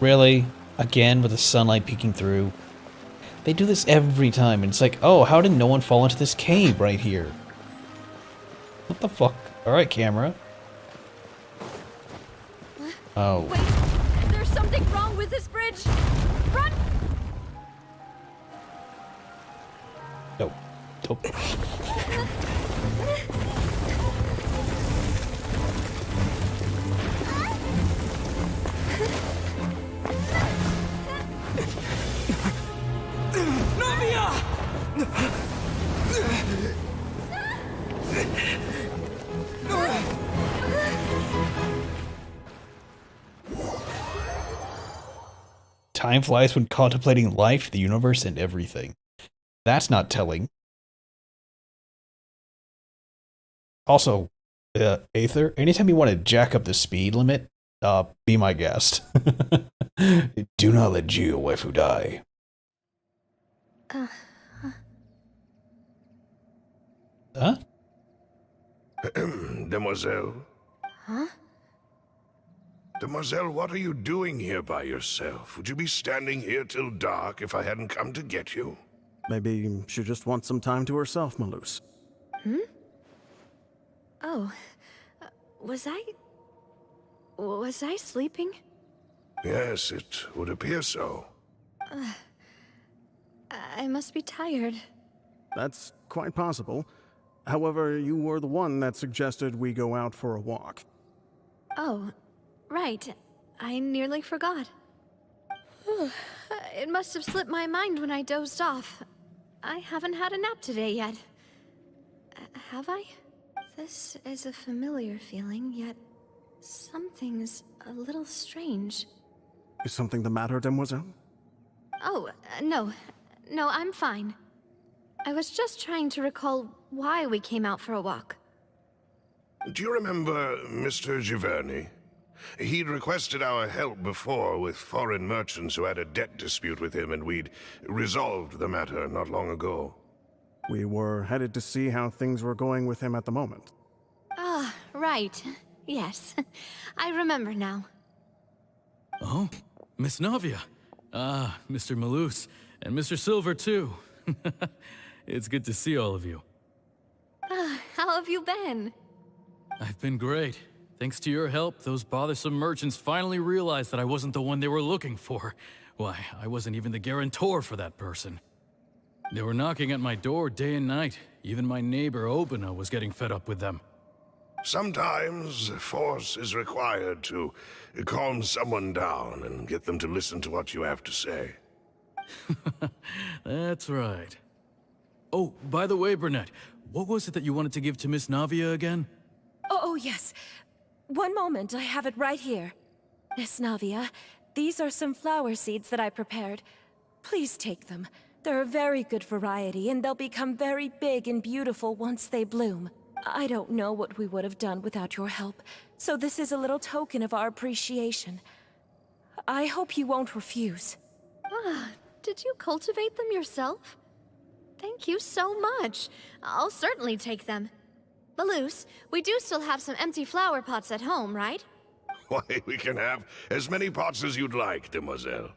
Really? Again, with the sunlight peeking through? They do this every time, and it's like, oh, how did no one fall into this cave right here? What the fuck? Alright, camera. Oh. Wait, there's something wrong with this bridge. Run! No. Nope. Time flies when contemplating life, the universe, and everything. That's not telling. Also, Aether, anytime you want to jack up the speed limit, be my guest. Do not let Geo waifu die. Huh? Demoiselle? Huh? Demoiselle, what are you doing here by yourself? Would you be standing here till dark if I hadn't come to get you? Maybe she just wants some time to herself, Malus. Hmm? Oh, was I sleeping? Yes, it would appear so. I must be tired. That's quite possible. However, you were the one that suggested we go out for a walk. Oh, right. I nearly forgot. It must have slipped my mind when I dozed off. I haven't had a nap today yet. Have I? This is a familiar feeling, yet something's a little strange. Is something the matter, Demoiselle? Oh, no. No, I'm fine. I was just trying to recall why we came out for a walk. Do you remember Mr. Giverny? He'd requested our help before with foreign merchants who had a debt dispute with him, and we'd resolved the matter not long ago. We were headed to see how things were going with him at the moment. Ah, right. Yes. I remember now. Oh, Miss Navia. Ah, Mr. Malus. And Mr. Silver, too. It's good to see all of you. How have you been? I've been great. Thanks to your help, those bothersome merchants finally realized that I wasn't the one they were looking for. Why, I wasn't even the guarantor for that person. They were knocking at my door day and night. Even my neighbor, Obina, was getting fed up with them. Sometimes force is required to calm someone down and get them to listen to what you have to say. That's right. Oh, by the way, Burnett, what was it that you wanted to give to Miss Navia again? Oh, yes. One moment, I have it right here. Miss Navia, these are some flower seeds that I prepared. Please take them. They're a very good variety, and they'll become very big and beautiful once they bloom. I don't know what we would have done without your help, so this is a little token of our appreciation. I hope you won't refuse. Ah, did you cultivate them yourself? Thank you so much. I'll certainly take them. Malus, we do still have some empty flower pots at home, right? Why, we can have as many pots as you'd like, Demoiselle.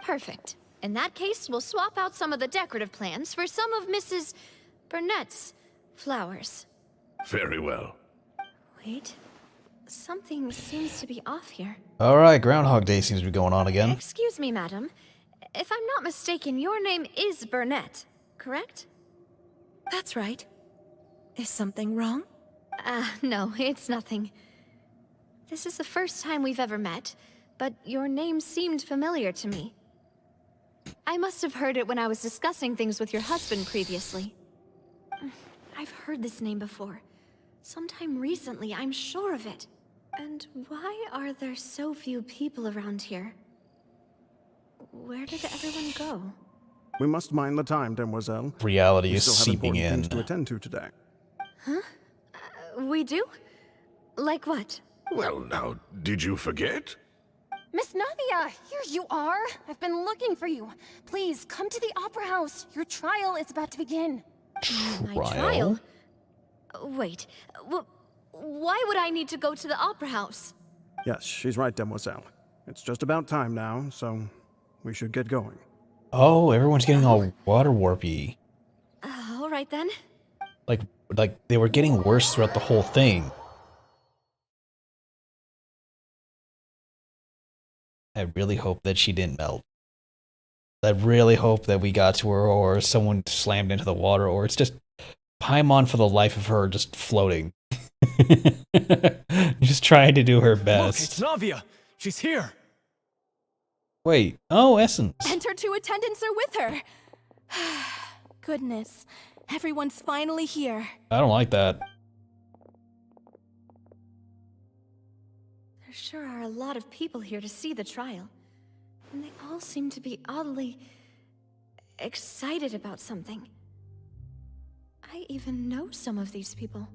Perfect. In that case, we'll swap out some of the decorative plants for some of Mrs. Burnett's flowers. Very well. Wait. Something seems to be off here. Alright, Groundhog Day seems to be going on again. Excuse me, madam. If I'm not mistaken, your name is Burnett, correct? That's right. Is something wrong? No, it's nothing. This is the first time we've ever met, but your name seemed familiar to me. I must have heard it when I was discussing things with your husband previously. I've heard this name before. Sometime recently, I'm sure of it. And why are there so few people around here? Where did everyone go? We must mind the time, Demoiselle. Reality we is still have seeping important in. things to attend to today. Huh? We do? Like what? Well, now, did you forget? Miss Navia, here you are. I've been looking for you. Please, come to the Opera House. Your trial is about to begin. My trial? Wait, why would I need to go to the Opera House? Yes, she's right, Demoiselle. It's just about time now, so we should get going. Oh, everyone's getting all water warpy. All right then. Like they were getting worse throughout the whole thing. I really hope that she didn't melt. I really hope that we got to her, or someone slammed into the water, or it's just Paimon for the life of her just floating. Just trying to do her best. Look, it's Navia! She's here! Wait, oh, Essence. And her two attendants are with her. Goodness. Everyone's finally here. I don't like that. There sure are a lot of people here to see the trial. And they all seem to be oddly excited about something. I even know some of these people.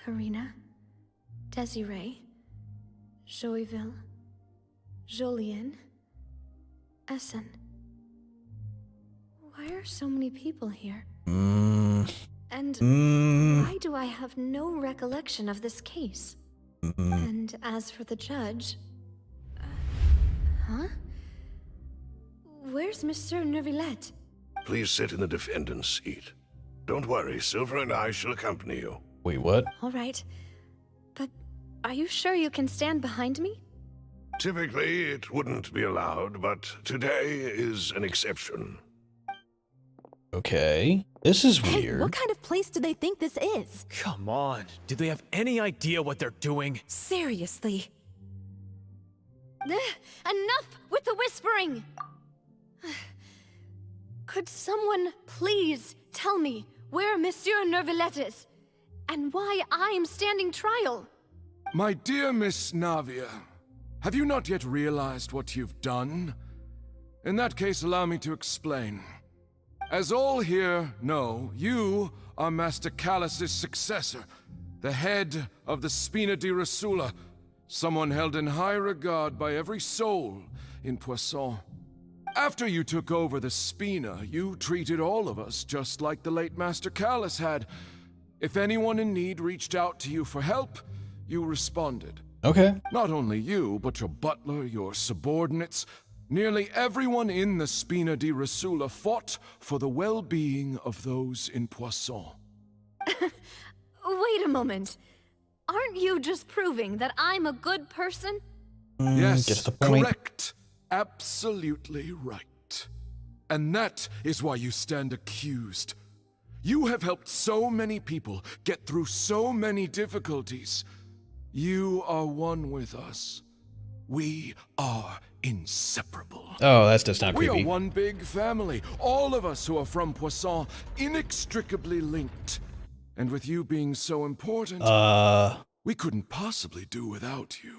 Karina, Desiree, Joyville, Jolien, Essen. Why are so many people here? And why do I have no recollection of this case? And as for the judge... huh? Where's Monsieur Neuvillette? Please sit in the defendant's seat. Don't worry, Silver and I shall accompany you. Wait, what? All right. But are you sure you can stand behind me? Typically, it wouldn't be allowed, but today is an exception. Okay. This is Hey, weird. what kind of place do they think this is? Come on. Do they have any idea what they're doing? Seriously. Enough with the whispering! Could someone please tell me where Monsieur Neuvillette is? And why I'm standing trial? My dear Miss Navia, have you not yet realized what you've done? In that case, allow me to explain. As all here know, you are Master Callus's successor, the head of the Spina di Rosula, someone held in high regard by every soul in Poisson. After you took over the Spina, you treated all of us just like the late Master Callus had. If anyone in need reached out to you for help, you responded. Okay. Not only you, but your butler, your subordinates, nearly everyone in the Spina di Rosula fought for the well-being of those in Poisson. Wait a moment. Aren't you just proving that I'm a good person? Yes, get to the point. correct. Absolutely right. And that is why you stand accused. You have helped so many people get through so many difficulties. You are one with us. We are inseparable. Oh, that's just not We creepy. are one big family. All of us who are from Poisson, inextricably linked. And with you being so important, we couldn't possibly do without you.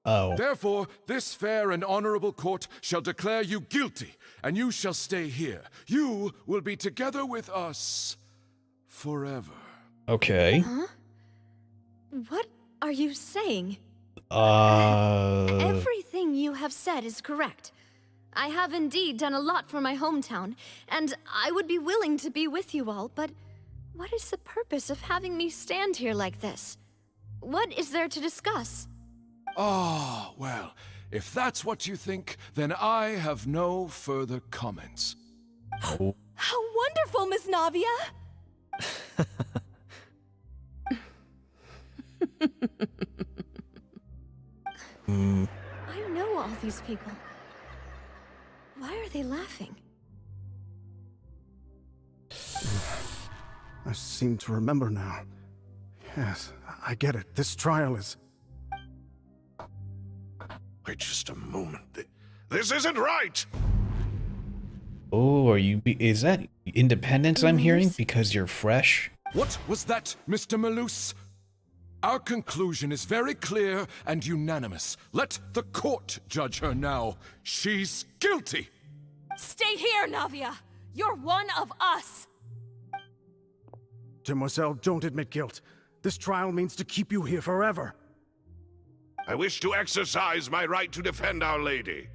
Oh. Therefore, this fair and honorable court shall declare you guilty, and you shall stay here. You will be together with us forever. Okay. Huh? What are you saying? Everything you have said is correct. I have indeed done a lot for my hometown, and I would be willing to be with you all, but what is the purpose of having me stand here like this? What is there to discuss? Ah, well, if that's what you think, then I have no further comments. How wonderful, Miss Navia! I know all these people. Why are they laughing? I seem to remember now. Yes, I get it. This trial is... Wait just a moment. This isn't right! Oh, is that independence I'm hearing? Because you're fresh? What was that, Mr. Malus? Our conclusion is very clear and unanimous. Let the court judge her now. She's guilty! Stay here, Navia! You're one of us! Demoiselle, don't admit guilt. This trial means to keep you here forever. I wish to exercise my right to defend Our Lady.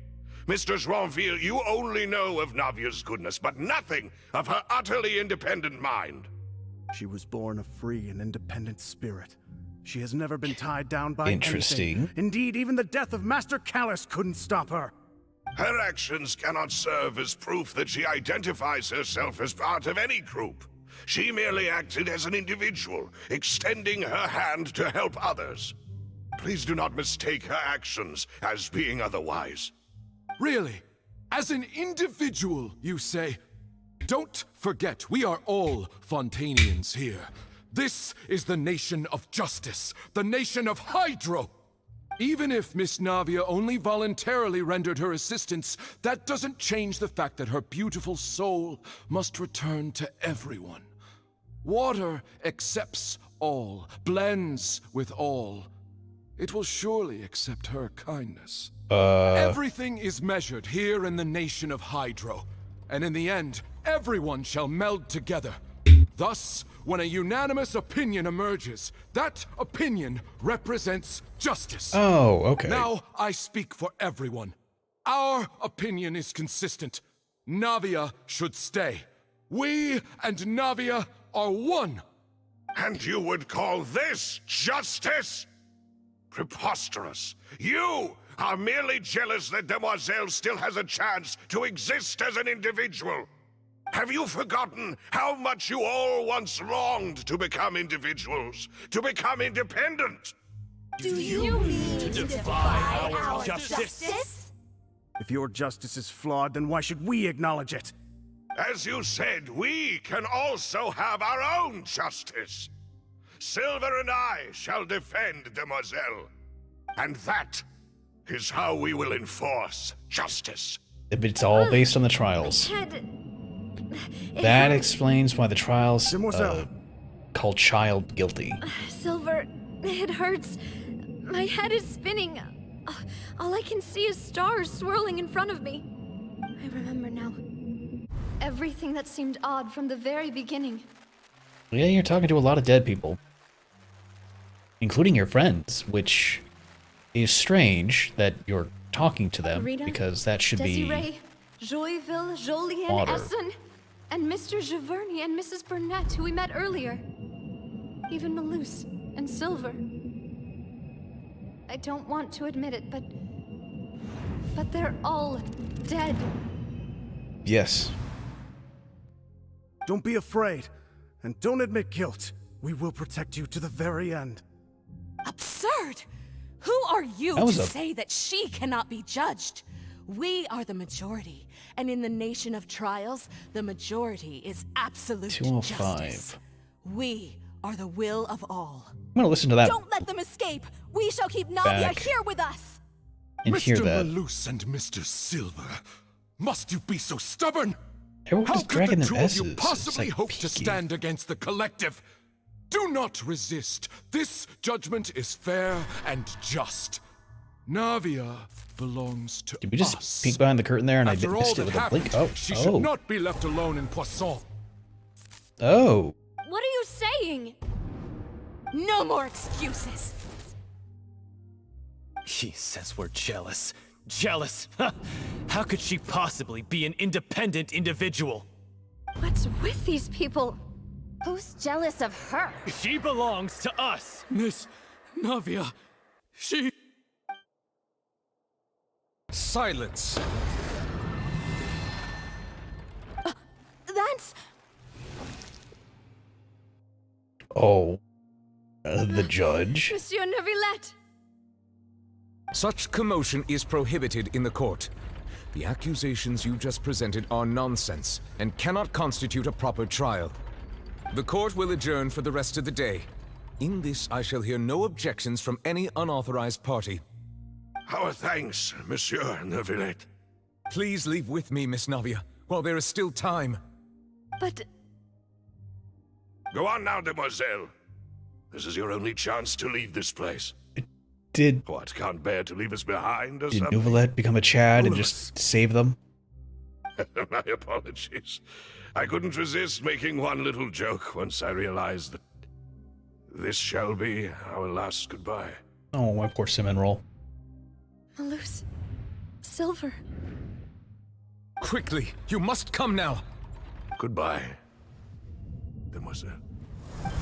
Mr. Joinville, you only know of Navia's goodness, but nothing of her utterly independent mind. She was born a free and independent spirit. She has never been tied down by Interesting. anything. Indeed, even the death of Master Callus couldn't stop her. Her actions cannot serve as proof that she identifies herself as part of any group. She merely acted as an individual, extending her hand to help others. Please do not mistake her actions as being otherwise. Really? As an individual, you say? Don't forget, we are all Fontanians here. This is the nation of justice, the nation of Hydro. Even if Miss Navia only voluntarily rendered her assistance, that doesn't change the fact that her beautiful soul must return to everyone. Water accepts all, blends with all. It will surely accept her kindness. Everything is measured here in the nation of Hydro, and in the end, everyone shall meld together. Thus, when a unanimous opinion emerges, that opinion represents justice. Oh, okay. Now I speak for everyone. Our opinion is consistent. Navia should stay. We and Navia are one. And you would call this justice? Preposterous. You are merely jealous that Demoiselle still has a chance to exist as an individual. Have you forgotten how much you all once longed to become individuals, to become independent? Do you mean to defy our justice? If your justice is flawed, then why should we acknowledge it? As you said, we can also have our own justice. Silver and I shall defend Demoiselle. And that is how we will enforce justice. It's all based on the trials. That explains why the trials call child guilty. Silver, it hurts. My head is spinning. All I can see is stars swirling in front of me. I remember now. Everything that seemed odd from the very beginning. Yeah, you're talking to a lot of dead people. Including your friends, which is strange that you're talking to them, Rita, because that should Desiree, Joyville, Jolien, water. Essen, and Mr. Giverny and Mrs. Burnett, who we met earlier. Even Malus and Silver. I don't want to admit it, but they're all dead. Yes. Don't be afraid, and don't admit guilt. We will protect you to the very end. Absurd! Who are you That to was a- say that she cannot be judged? We are the majority, and in the nation of trials, the majority is absolute 205. justice. We are the will of all. I'm gonna listen to that Don't let them escape! We shall keep Navia back. here with us! and hear Mr. that. Malus and Mr. Silver, must you be so stubborn? Everyone How is could dragging the them two of S's. you It's possibly like hope to peaky. stand against the collective? Do not resist. This judgment is fair and just. Navia belongs to Did we just us. peek behind the curtain there and I After all missed it that with a blink? happened, Oh, she oh, should not be left alone in Poisson. oh. What are you saying? No more excuses! He says we're jealous. Jealous? How could she possibly be an independent individual? What's with these people? Who's jealous of her? She belongs to us. Miss Navia, she... Silence! That's... Oh. The judge? Monsieur Neuvillette! Such commotion is prohibited in the court. The accusations you just presented are nonsense and cannot constitute a proper trial. The court will adjourn for the rest of the day. In this, I shall hear no objections from any unauthorized party. Our thanks, Monsieur Neuvillette. Please leave with me, Miss Navia, while there is still time. But Go on now, Demoiselle. This is your only chance to leave this place. Did What, can't bear to leave us behind or did something? Neuvillette become a Chad and just save them? My apologies. I couldn't resist making one little joke once I realized that this shall be our last goodbye. Oh, my poor cinnamon roll. Malus, Silver. Quickly, you must come now. Goodbye, Demoiselle.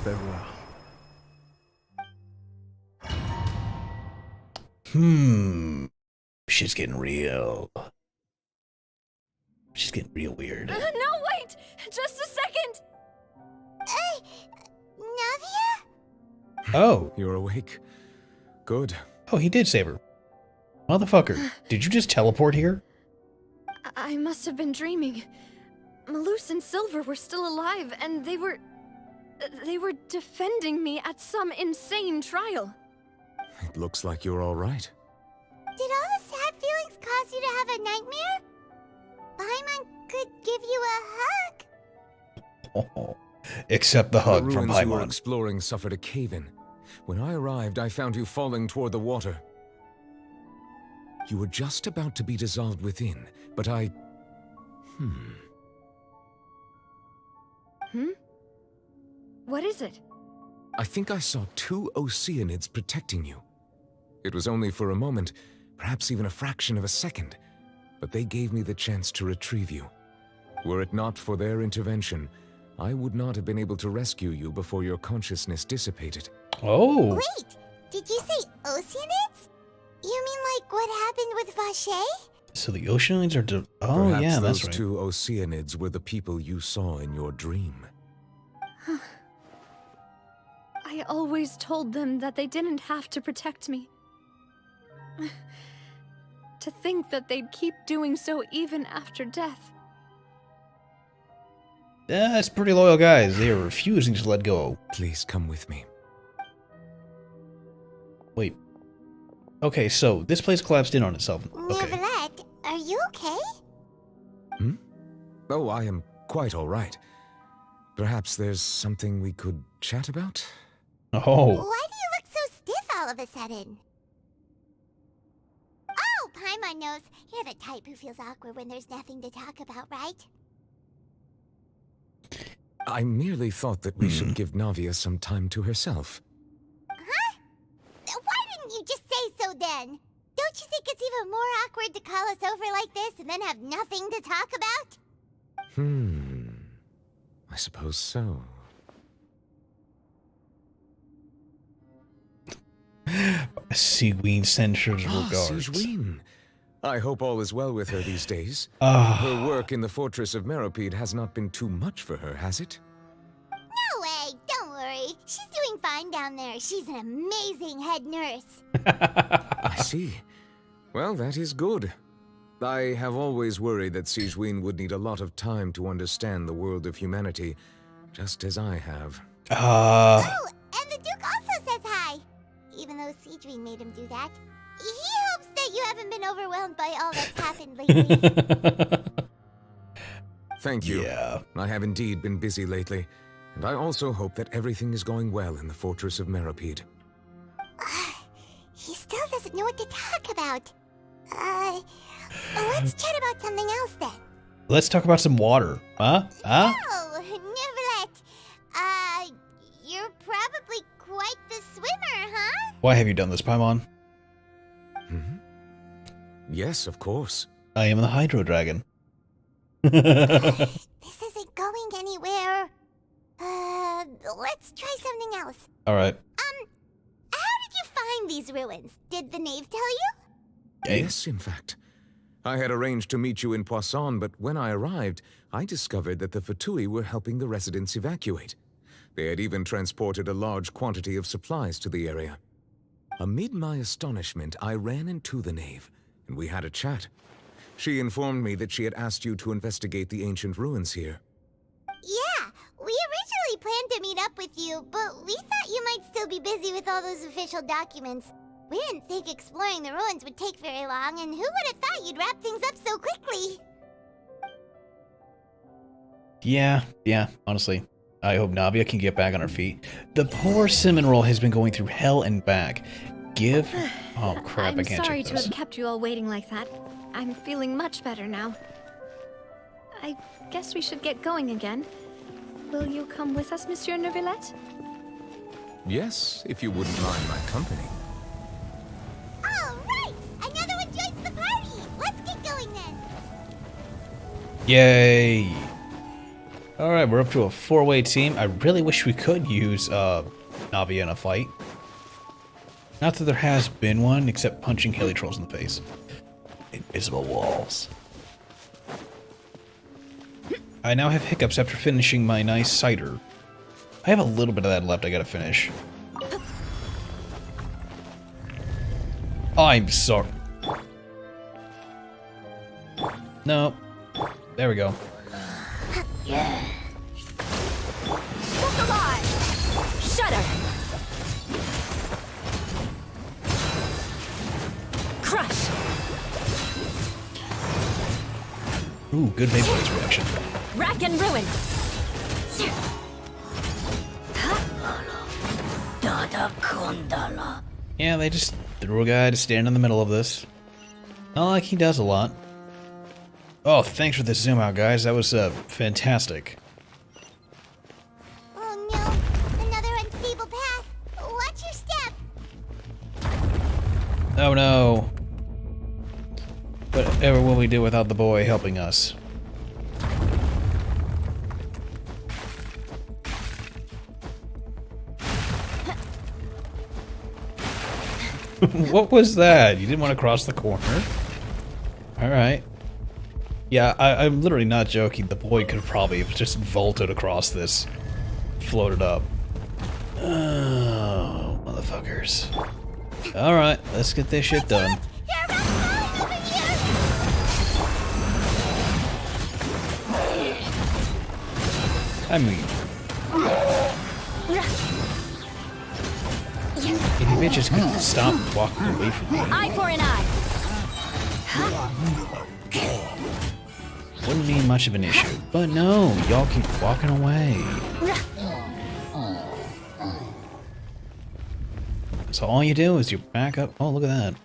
Farewell. She's getting real. She's getting real weird. No, wait! Just a second! Navia? Oh. You're awake. Good. Oh, he did save her. Motherfucker, did you just teleport here? I must have been dreaming. Malus and Silver were still alive, and they were defending me at some insane trial. It looks like you're all right. Did all the sad feelings cause you to have a nightmare? Paimon could give you a hug. Oh, Except the hug the from ruins you were Paimon. exploring suffered a cave-in. When I arrived, I found you falling toward the water. You were just about to be dissolved within, but I... What is it? I think I saw 2 Oceanids protecting you. It was only for a moment, perhaps even a fraction of a second, but they gave me the chance to retrieve you. Were it not for their intervention, I would not have been able to rescue you before your consciousness dissipated. Oh. Wait, did you say Oceanids? You mean like what happened with Vache? So the Oceanids are... Oh, Perhaps yeah, that's those right. 2 Oceanids were the people you saw in your dream. I always told them that they didn't have to protect me. To think that they'd keep doing so even after death. Yeah, that's pretty loyal guys. They are refusing to let go. Please come with me. Wait. Okay, so this place collapsed in on itself. Okay. Neverlet, are you okay? Oh, I am quite all right. Perhaps there's something we could chat about? Oh. Why do you look so stiff all of a sudden? Oh, Paimon knows. You're the type who feels awkward when there's nothing to talk about, right? I merely thought that we should give Navia some time to herself. Huh? Why didn't you just say so then? Don't you think it's even more awkward to call us over like this and then have nothing to talk about? I suppose so. Sigewinne censures regards. Sigewinne. I hope all is well with her these days. Ah. Her work in the Fortress of Meropide has not been too much for her, has it? No way, don't worry. She's doing fine down there. She's an amazing head nurse. I see. Well, that is good. I have always worried that Sigewinne would need a lot of time to understand the world of humanity, just as I have. Oh, and the Duke also says hi. Even though Sigewinne made him do that. He hopes that you haven't been overwhelmed by all that's happened lately. Thank you. Yeah. I have indeed been busy lately, and I also hope that everything is going well in the Fortress of Meropide. He still doesn't know what to talk about. Let's chat about something else then. Let's talk about some water. Huh? Huh? Oh, Neverlet. You're probably quite the swimmer, huh? Why have you done this, Paimon? Yes, of course. I am the Hydro Dragon. This isn't going anywhere. Let's try something else. Alright. How did you find these ruins? Did the knave tell you? Yes, in fact. I had arranged to meet you in Poisson, but when I arrived, I discovered that the Fatui were helping the residents evacuate. They had even transported a large quantity of supplies to the area. Amid my astonishment, I ran into the knave, and we had a chat. She informed me that she had asked you to investigate the ancient ruins here. Yeah, we originally planned to meet up with you, but we thought you might still be busy with all those official documents. We didn't think exploring the ruins would take very long, and who would have thought you'd wrap things up so quickly? Yeah, honestly. I hope Navia can get back on her feet. The poor cinnamon roll has been going through hell and back. Oh crap, I can't sorry check to this. have kept you all waiting like that. I'm feeling much better now. I guess we should get going again. Will you come with us, Monsieur Neuvillette? Yes, if you wouldn't mind my company. All right! Another one joins the party! Let's get going then! Yay! Alright, we're up to a 4-way team. I really wish we could use Navia in a fight. Not that there has been one, except punching hilly trolls in the face. Invisible walls. I now have hiccups after finishing my nice cider. I have a little bit of that left I gotta finish. I'm sorry. No. There we go. Yeah. Look alive! Shudder! Crush! Ooh, good Beyblades reaction. Rack and ruin! Yeah, they just threw a guy to stand in the middle of this. Not like he does a lot. Oh, thanks for the zoom out, guys. That was fantastic. Oh no, another unstable path. Watch your step. Oh no. Whatever will we do without the boy helping us? What was that? You didn't want to cross the corner? Alright. Yeah, I'm literally not joking. The boy could probably have just vaulted across this. Floated up. Oh, motherfuckers. Alright, let's get this shit done. I mean... if you bitches could stop walking away from me. Eye for an eye. Wouldn't be much of an issue. But no, y'all keep walking away. So all you do is you back up. Oh, look at that.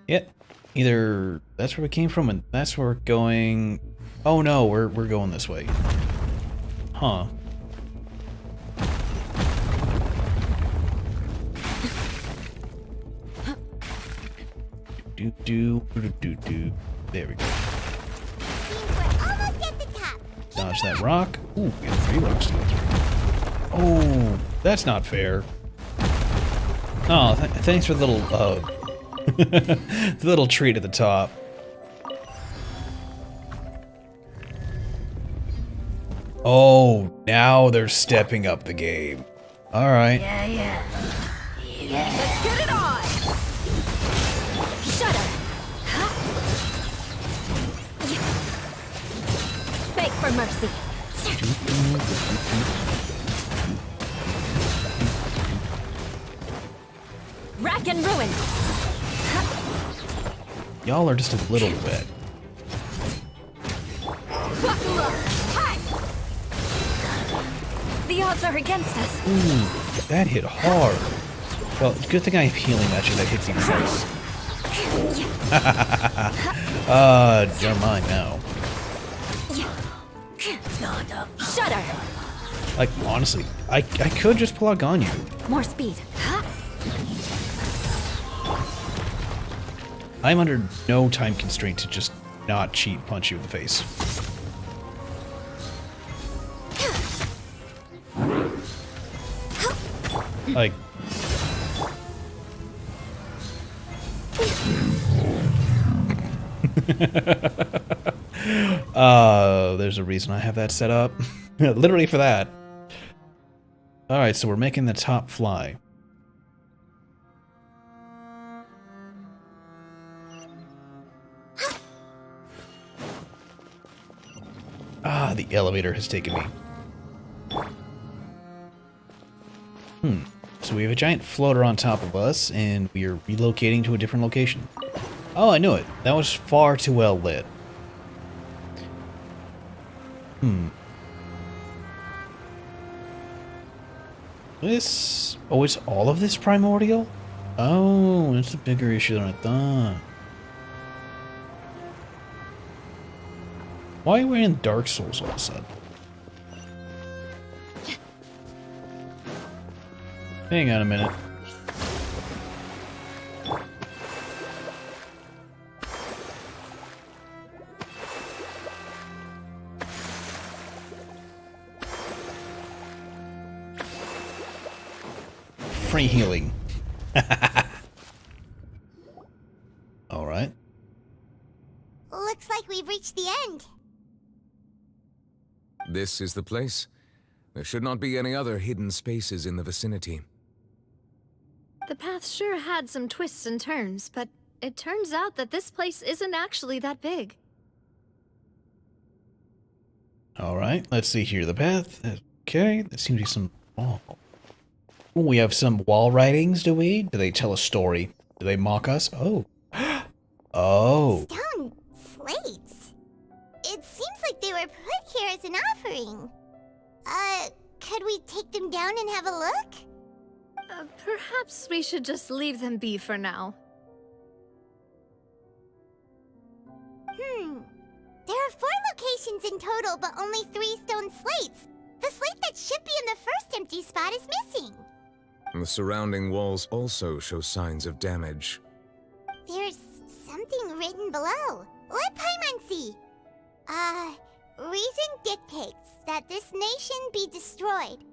Yep. Either that's where we came from and that's where we're going. Oh no, we're going this way. Huh. Do. There we go. Dodge that rock. Ooh, we have 3 rocks to go through. Oh, that's not fair. Oh, thanks for the little, the little treat at the top. Oh, now they're stepping up the game. All right. Yeah. Let's get it on. Shut up. Beg for mercy. Rack and ruin. Y'all are just a little wet. Buckle up. Hi. The odds are against us. Ooh, that hit hard. Well, good thing I have healing magic that hits even worse. Never mind now. Shut her. Like, honestly, I could just plug on you. More speed. I'm under no time constraint to just not cheat punch you in the face. Like... there's a reason I have that set up. Literally for that. Alright, so we're making the top fly. Ah, the elevator has taken me. So we have a giant floater on top of us, and we are relocating to a different location. Oh, I knew it. That was far too well lit. This... oh, is all of this primordial? Oh, it's a bigger issue than I thought. Why are we in Dark Souls all of a sudden? Hang on a minute. Free healing. All right. Looks like we've reached the end. This is the place. There should not be any other hidden spaces in the vicinity. The path sure had some twists and turns, but it turns out that this place isn't actually that big. Alright, let's see here. The path. Okay, there seems to be some... oh. Ooh, we have some wall writings, do we? Do they tell a story? Do they mock us? Oh. Oh. Stone slates. It seems like they were put here as an offering. Could we take them down and have a look? Perhaps we should just leave them be for now. There are 4 locations in total, but only 3 stone slates. The slate that should be in the first empty spot is missing. The surrounding walls also show signs of damage. There's something written below. Let Paimon see. Reason dictates that this nation be destroyed.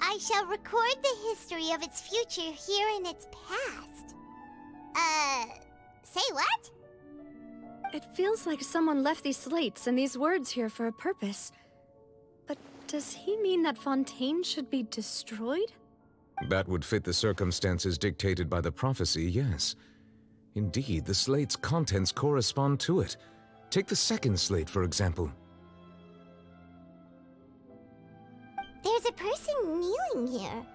I shall record the history of its future here in its past. Say what? It feels like someone left these slates and these words here for a purpose. But does he mean that Fontaine should be destroyed? That would fit the circumstances dictated by the prophecy, yes. Indeed, the slate's contents correspond to it. Take the second slate, for example. There's a person kneeling here.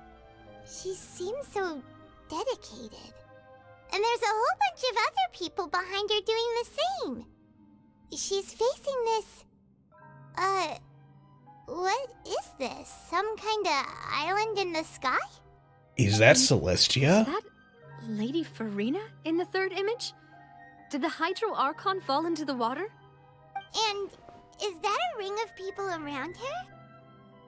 She seems so dedicated. And there's a whole bunch of other people behind her doing the same. She's facing this... what is this? Some kind of island in the sky? Is that Celestia? Is that Lady Farina in the third image? Did the Hydro Archon fall into the water? And is that a ring of people around her?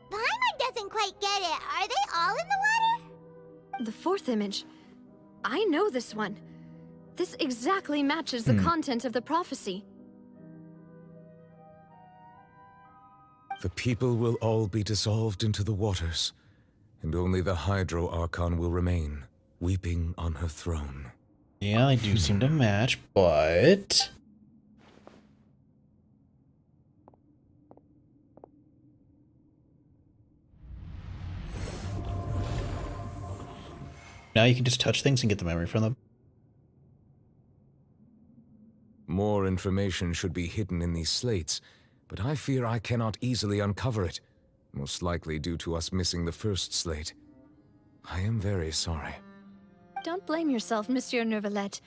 Paimon doesn't quite get it. Are they all in the water? The fourth image. I know this one. This exactly matches the content of the prophecy. The people will all be dissolved into the waters, and only the Hydro Archon will remain, weeping on her throne. Yeah, they do seem to match, but... Now you can just touch things and get the memory from them. More information should be hidden in these slates, but I fear I cannot easily uncover it, most likely due to us missing the first slate. I am very sorry. Don't blame yourself, Monsieur Neuvillette.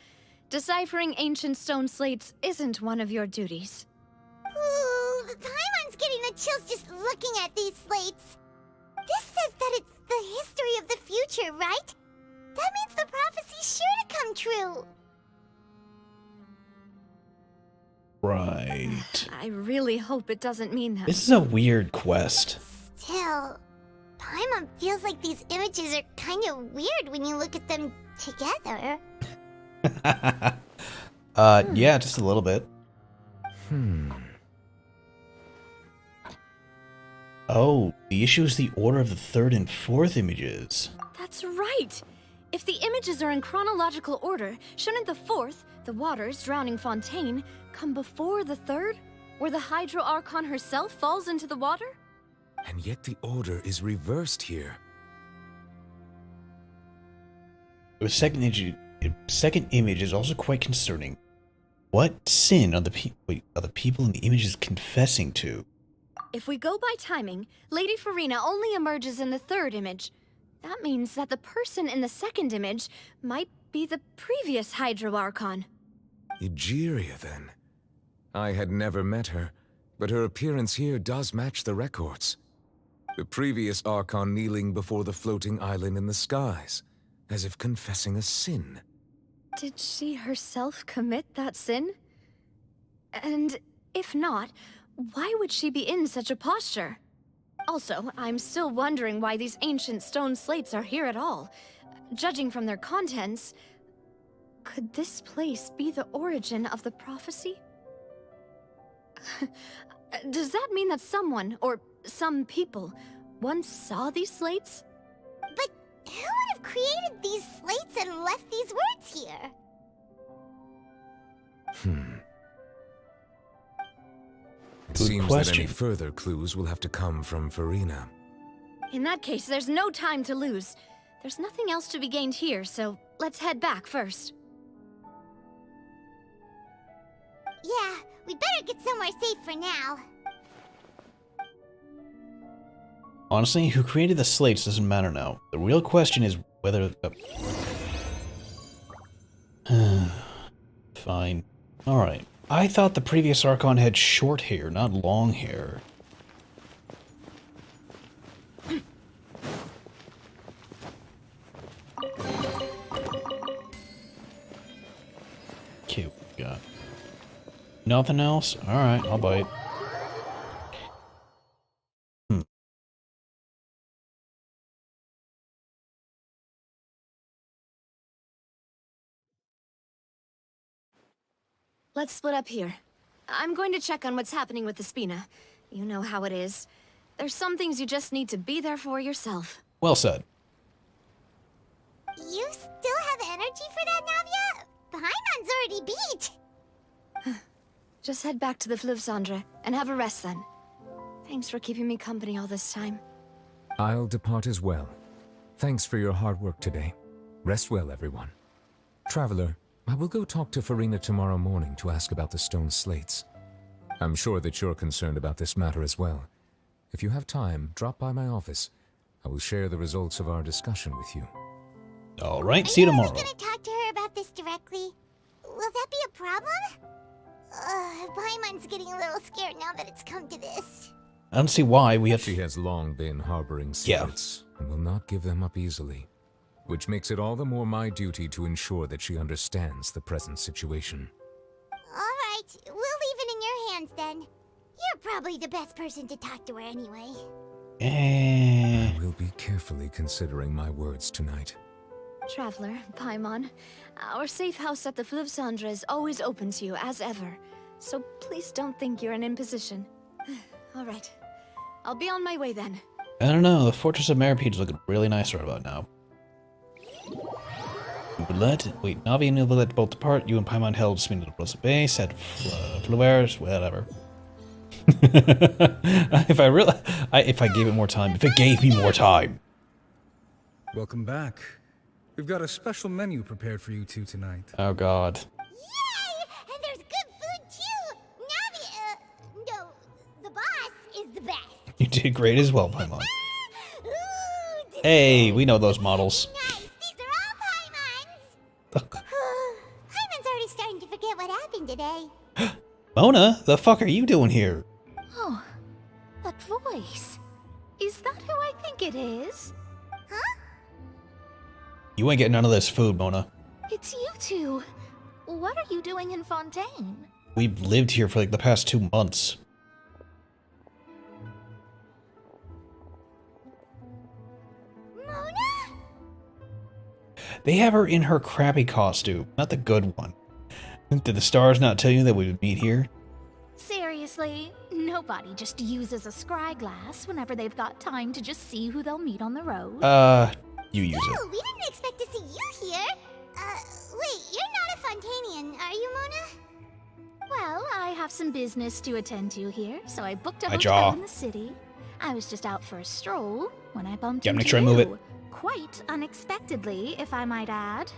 Deciphering ancient stone slates isn't one of your duties. Ooh, Paimon's getting the chills just looking at these slates. This says that it's the history of the future, right? That means the prophecy's sure to come true. Right. I really hope it doesn't mean that. This is a weird quest. Still, Paimon feels like these images are kind of weird when you look at them together. Yeah, just a little bit. Oh, the issue is the order of the third and fourth images. That's right! If the images are in chronological order, shouldn't the fourth, the waters drowning Fontaine, come before the third, where the Hydro Archon herself falls into the water? And yet the order is reversed here. The second image is also quite concerning. What sin are the people in the images confessing to? If we go by timing, Lady Farina only emerges in the third image. That means that the person in the second image might be the previous Hydro Archon. Egeria, then. I had never met her, but her appearance here does match the records. The previous Archon kneeling before the floating island in the skies, as if confessing a sin. Did she herself commit that sin? And if not, why would she be in such a posture? Also, I'm still wondering why these ancient stone slates are here at all. Judging from their contents, could this place be the origin of the prophecy? Does that mean that someone, or some people, once saw these slates? But who would have created these slates and left these words here? It seems that any further clues will have to come from Farina. In that case, there's no time to lose. There's nothing else to be gained here, so let's head back first. Yeah, we better get somewhere safe for now. Honestly, who created the slates doesn't matter now. The real question is whether... Fine. Alright. I thought the previous Archon had short hair, not long hair. got? Nothing else? Alright, I'll bite. Let's split up here. I'm going to check on what's happening with the Spina. You know how it is. There's some things you just need to be there for yourself. Well said. You still have energy for that, Navia? Paimon's already beat. Just head back to the Fluvsandre and have a rest then. Thanks for keeping me company all this time. I'll depart as well. Thanks for your hard work today. Rest well, everyone. Traveler, I will go talk to Farina tomorrow morning to ask about the stone slates. I'm sure that you're concerned about this matter as well. If you have time, drop by my office. I will share the results of our discussion with you. Alright, see you tomorrow. Are you gonna talk to her about this directly? Will that be a problem? Paimon's getting a little scared now that it's come to this. I don't see why we have. She has long been harboring secrets and will not give them up easily, which makes it all the more my duty to ensure that she understands the present situation. Alright, we'll leave it in your hands then. You're probably the best person to talk to her anyway. I will be carefully considering my words tonight. Traveler, Paimon, our safe house at the Fluvsandre is always open to you as ever. So please don't think you're an imposition. Alright, I'll be on my way then. I don't know, the Fortress of Maripede's looking really nice right about now. Wait, Navi and Nilvalet both depart. You and Paimon held Spina to Blessed Base, had Fluvares, whatever. If I gave it more time, if it gave me more time. Welcome back. We've got a special menu prepared for you two tonight. Oh god. Yay! And there's good food too! Navi, no, the boss is the best. You did great as well, Paimon. Hey, we know those models. Nice, these are all Paimon's! Paimon's already starting to forget what happened today. Mona, the fuck are you doing here? Oh, that voice. Is that who I think it is? Huh? You ain't getting none of this food, Mona. It's you two. What are you doing in Fontaine? We've lived here for like the past 2 months. Mona? They have her in her crappy costume, not the good one. Did the stars not tell you that we would meet here? Seriously, nobody just uses a scry glass whenever they've got time to just see who they'll meet on the road. You use it. Oh, we didn't expect to see you here. Wait, you're not a Fontanian, are you, Mona? Well, I have some business to attend to here, so I booked a My hotel jaw. in the city. I was just out for a stroll when I bumped Yeah, I'm gonna into try and move it. Quite unexpectedly, if I might add.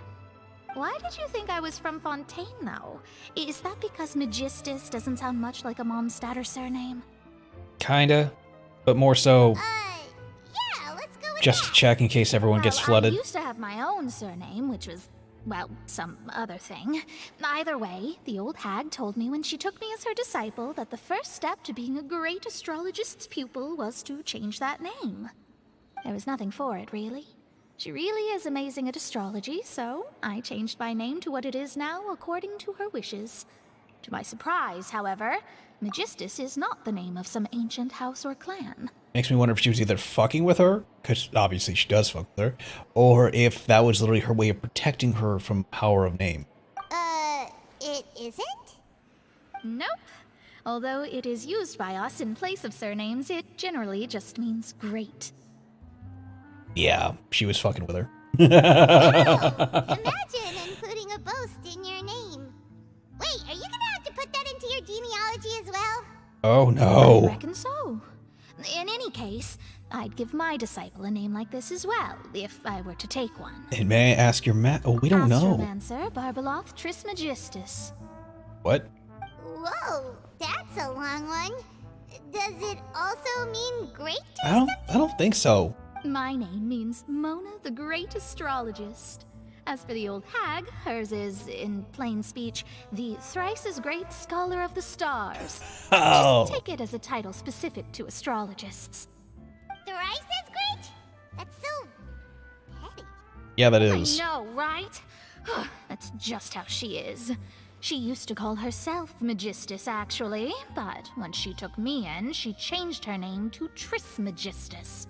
Why did you think I was from Fontaine, though? Is that because Magistus doesn't sound much like a Mondstatter surname? Kinda, but more so Yeah, let's go with just to check in case everyone gets Well, flooded. I used to have my own surname, which was, well, some other thing. Either way, the old hag told me when she took me as her disciple that the first step to being a great astrologist's pupil was to change that name. There was nothing for it, really. She really is amazing at astrology, so I changed my name to what it is now according to her wishes. To my surprise, however, Magistus is not the name of some ancient house or clan. Makes me wonder if she was either fucking with her, because obviously she does fuck with her, or if that was literally her way of protecting her from power of name. It isn't? Nope. Although it is used by us in place of surnames, it generally just means great. Yeah, she was fucking with her. Imagine including a boast in your name. Wait, are you gonna have to put that into your genealogy as well? Oh I no. reckon so. In any case, I'd give my disciple a name like this as well, if I were to take one. And may I ask your Oh, we don't know. Astromancer Barbaloth Trismegistus. What? Whoa, that's a long one. Does it also mean great? I don't think so. My name means Mona the Great Astrologist. As for the old hag, hers is, in plain speech, the thrice as great Scholar of the Stars. Oh. Just take it as a title specific to astrologists. Thrice as great? That's so petty. Yeah, that is. I know, right? That's just how she is. She used to call herself Magistus, actually, but when she took me in, she changed her name to Trismegistus.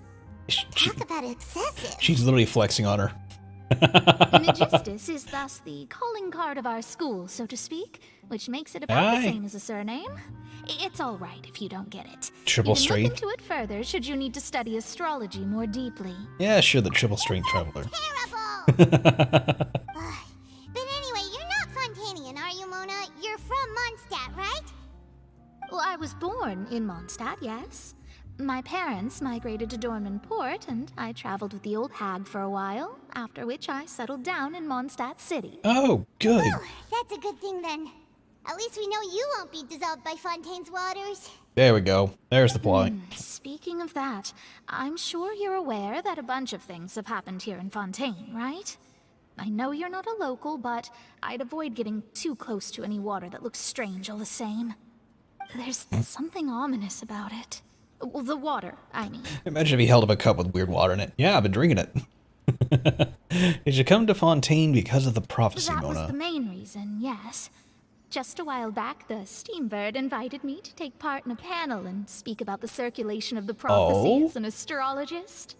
Talk about excessive. She's literally flexing on her. Magistus is thus the calling card of our school, so to speak, which makes it about the same as a surname. It's all right if you don't get it. Triple you can strength. look into it further should you need to study astrology more deeply. Yeah, sure, the triple strength traveler. But anyway, you're not Fontanian, are you, Mona? You're from Mondstadt, right? Well, I was born in Mondstadt, yes. My parents migrated to Dornman Port, and I traveled with the old hag for a while, after which I settled down in Mondstadt City. Oh, good. Oh, that's a good thing then. At least we know you won't be dissolved by Fontaine's waters. There we go. There's the plot. Speaking of that, I'm sure you're aware that a bunch of things have happened here in Fontaine, right? I know you're not a local, but I'd avoid getting too close to any water that looks strange all the same. There's something ominous about it. Well, the water, I mean. Imagine if he held up a cup with weird water in it. Yeah, I've been drinking it. Did you come to Fontaine because of the prophecy, That Mona? was the main reason, yes. Just a while back, the Steambird invited me to take part in a panel and speak about the circulation of the prophecy as an astrologist.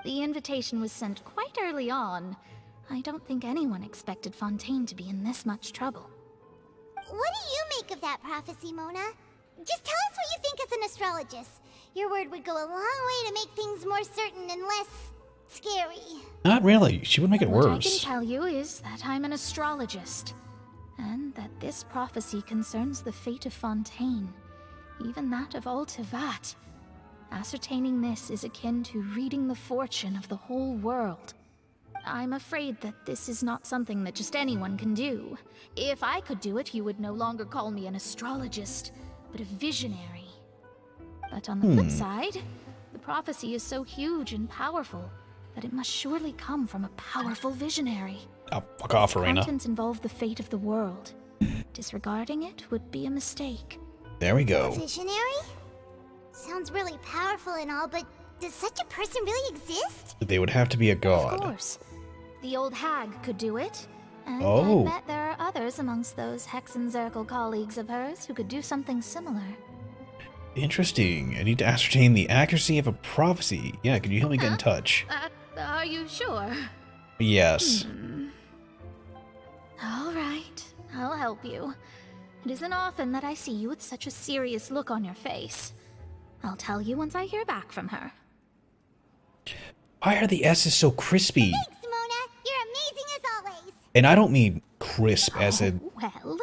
The invitation was sent quite early on. I don't think anyone expected Fontaine to be in this much trouble. What do you make of that prophecy, Mona? Just tell us what you think as an astrologist. Your word would go a long way to make things more certain and less scary. Not really. She would make it What I can worse. tell you is that I'm an astrologist, and that this prophecy concerns the fate of Fontaine, even that of Altivat. Ascertaining this is akin to reading the fortune of the whole world. I'm afraid that this is not something that just anyone can do. If I could do it, you would no longer call me an astrologist, but a visionary. But on the flip side, the prophecy is so huge and powerful that it must surely come from a powerful visionary. Oh, fuck off, Arena. Contents involve the fate of the world. Disregarding it would be a mistake. There we go. Visionary? Sounds really powerful and all, but does such a person really exist? They would have to be a Of god. course. The old hag could do it. And Oh. I bet there are others amongst those Hexenzirkel colleagues of hers who could do something similar. Interesting. I need to ascertain the accuracy of a prophecy. Yeah, could you help me get in touch? Are you sure? Yes. All right, I'll help you. It isn't often that I see you with such a serious look on your face. I'll tell you once I hear back from her. Why are the S's so crispy? Thanks, Mona. You're amazing as always. And I don't mean crisp as in Well,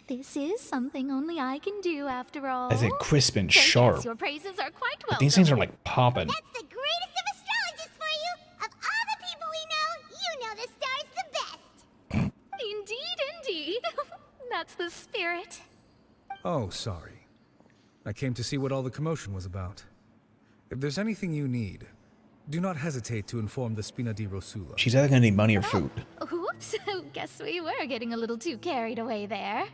this is something only I can do after all. crisp and So yes, sharp. your praises are quite But welcome. these things are like popping. That's the greatest of astrologists for you. Of all the people we know, you know the star's the best. Indeed. That's the spirit. Oh, sorry. I came to see what all the commotion was about. If there's anything you need, do not hesitate to inform the Spina di Rosula. She's either gonna need money or food. Oops, guess we were getting a little too carried away there.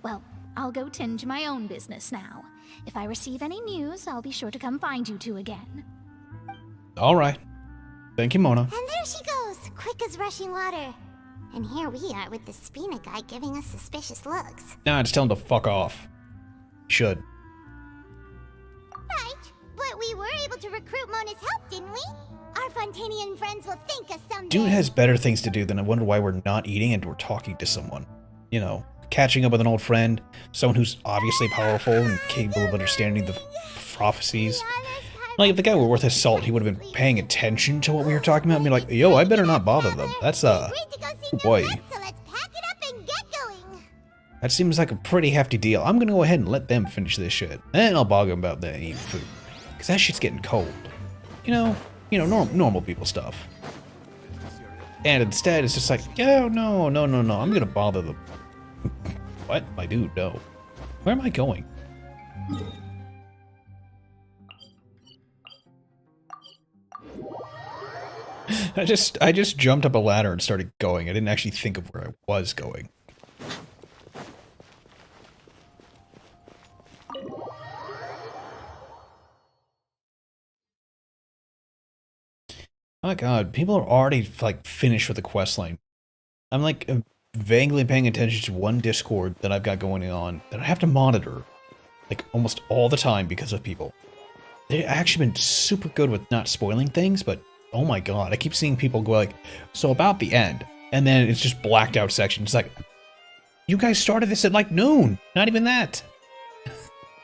Well, I'll go tend to my own business now. If I receive any news, I'll be sure to come find you two again. Alright. Thank you, Mona. And there she goes, quick as rushing water. And here we are with the Spina guy giving us suspicious looks. Nah, just tell him to fuck off. Should. Right, but we were able to recruit Mona's help, didn't we? Our Fontanian friends will thank us someday. Dude has better things to do than I wonder why we're not eating and we're talking to someone. You know, catching up with an old friend, someone who's obviously powerful and capable of understanding the prophecies. Like, if the guy were worth his salt, he would have been paying attention to what we were talking about and be like, yo, I better not bother them. That's, oh boy. So let's pack it up and get going. That seems like a pretty hefty deal. I'm gonna go ahead and let them finish this shit. And I'll bog them about the eating food. Because that shit's getting cold. You know, normal people stuff. And instead, it's just like, oh, no, I'm gonna bother them. What? My dude, no. Where am I going? I just jumped up a ladder and started going. I didn't actually think of where I was going. Oh my god, people are already like finished with the quest line. I'm like vaguely paying attention to one Discord that I've got going on that I have to monitor, like, almost all the time because of people. They've actually been super good with not spoiling things, but oh my god, I keep seeing people go like, so about the end, and then it's just blacked out section. It's like, you guys started this at like noon, not even that.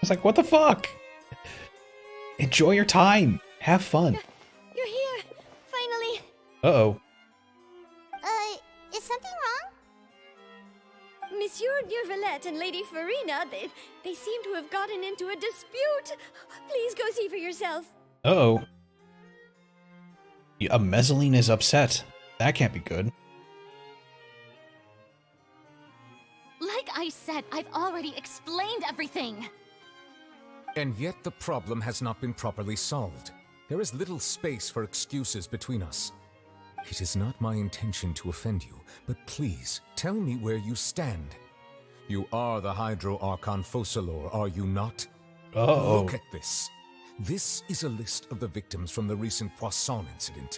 It's like, what the fuck? Enjoy your time. Have fun. You're here, finally. Uh-oh. Is something wrong? Monsieur Neuvillette and Lady Farina, they seem to have gotten into a dispute. Please go see for yourself. Uh-oh. A Mezzaline is upset. That can't be good. Like I said, I've already explained everything. And yet the problem has not been properly solved. There is little space for excuses between us. It is not my intention to offend you, but please, tell me where you stand. You are the Hydro Archon Focalor, are you not? Uh-oh. Look at this. This is a list of the victims from the recent Poisson incident.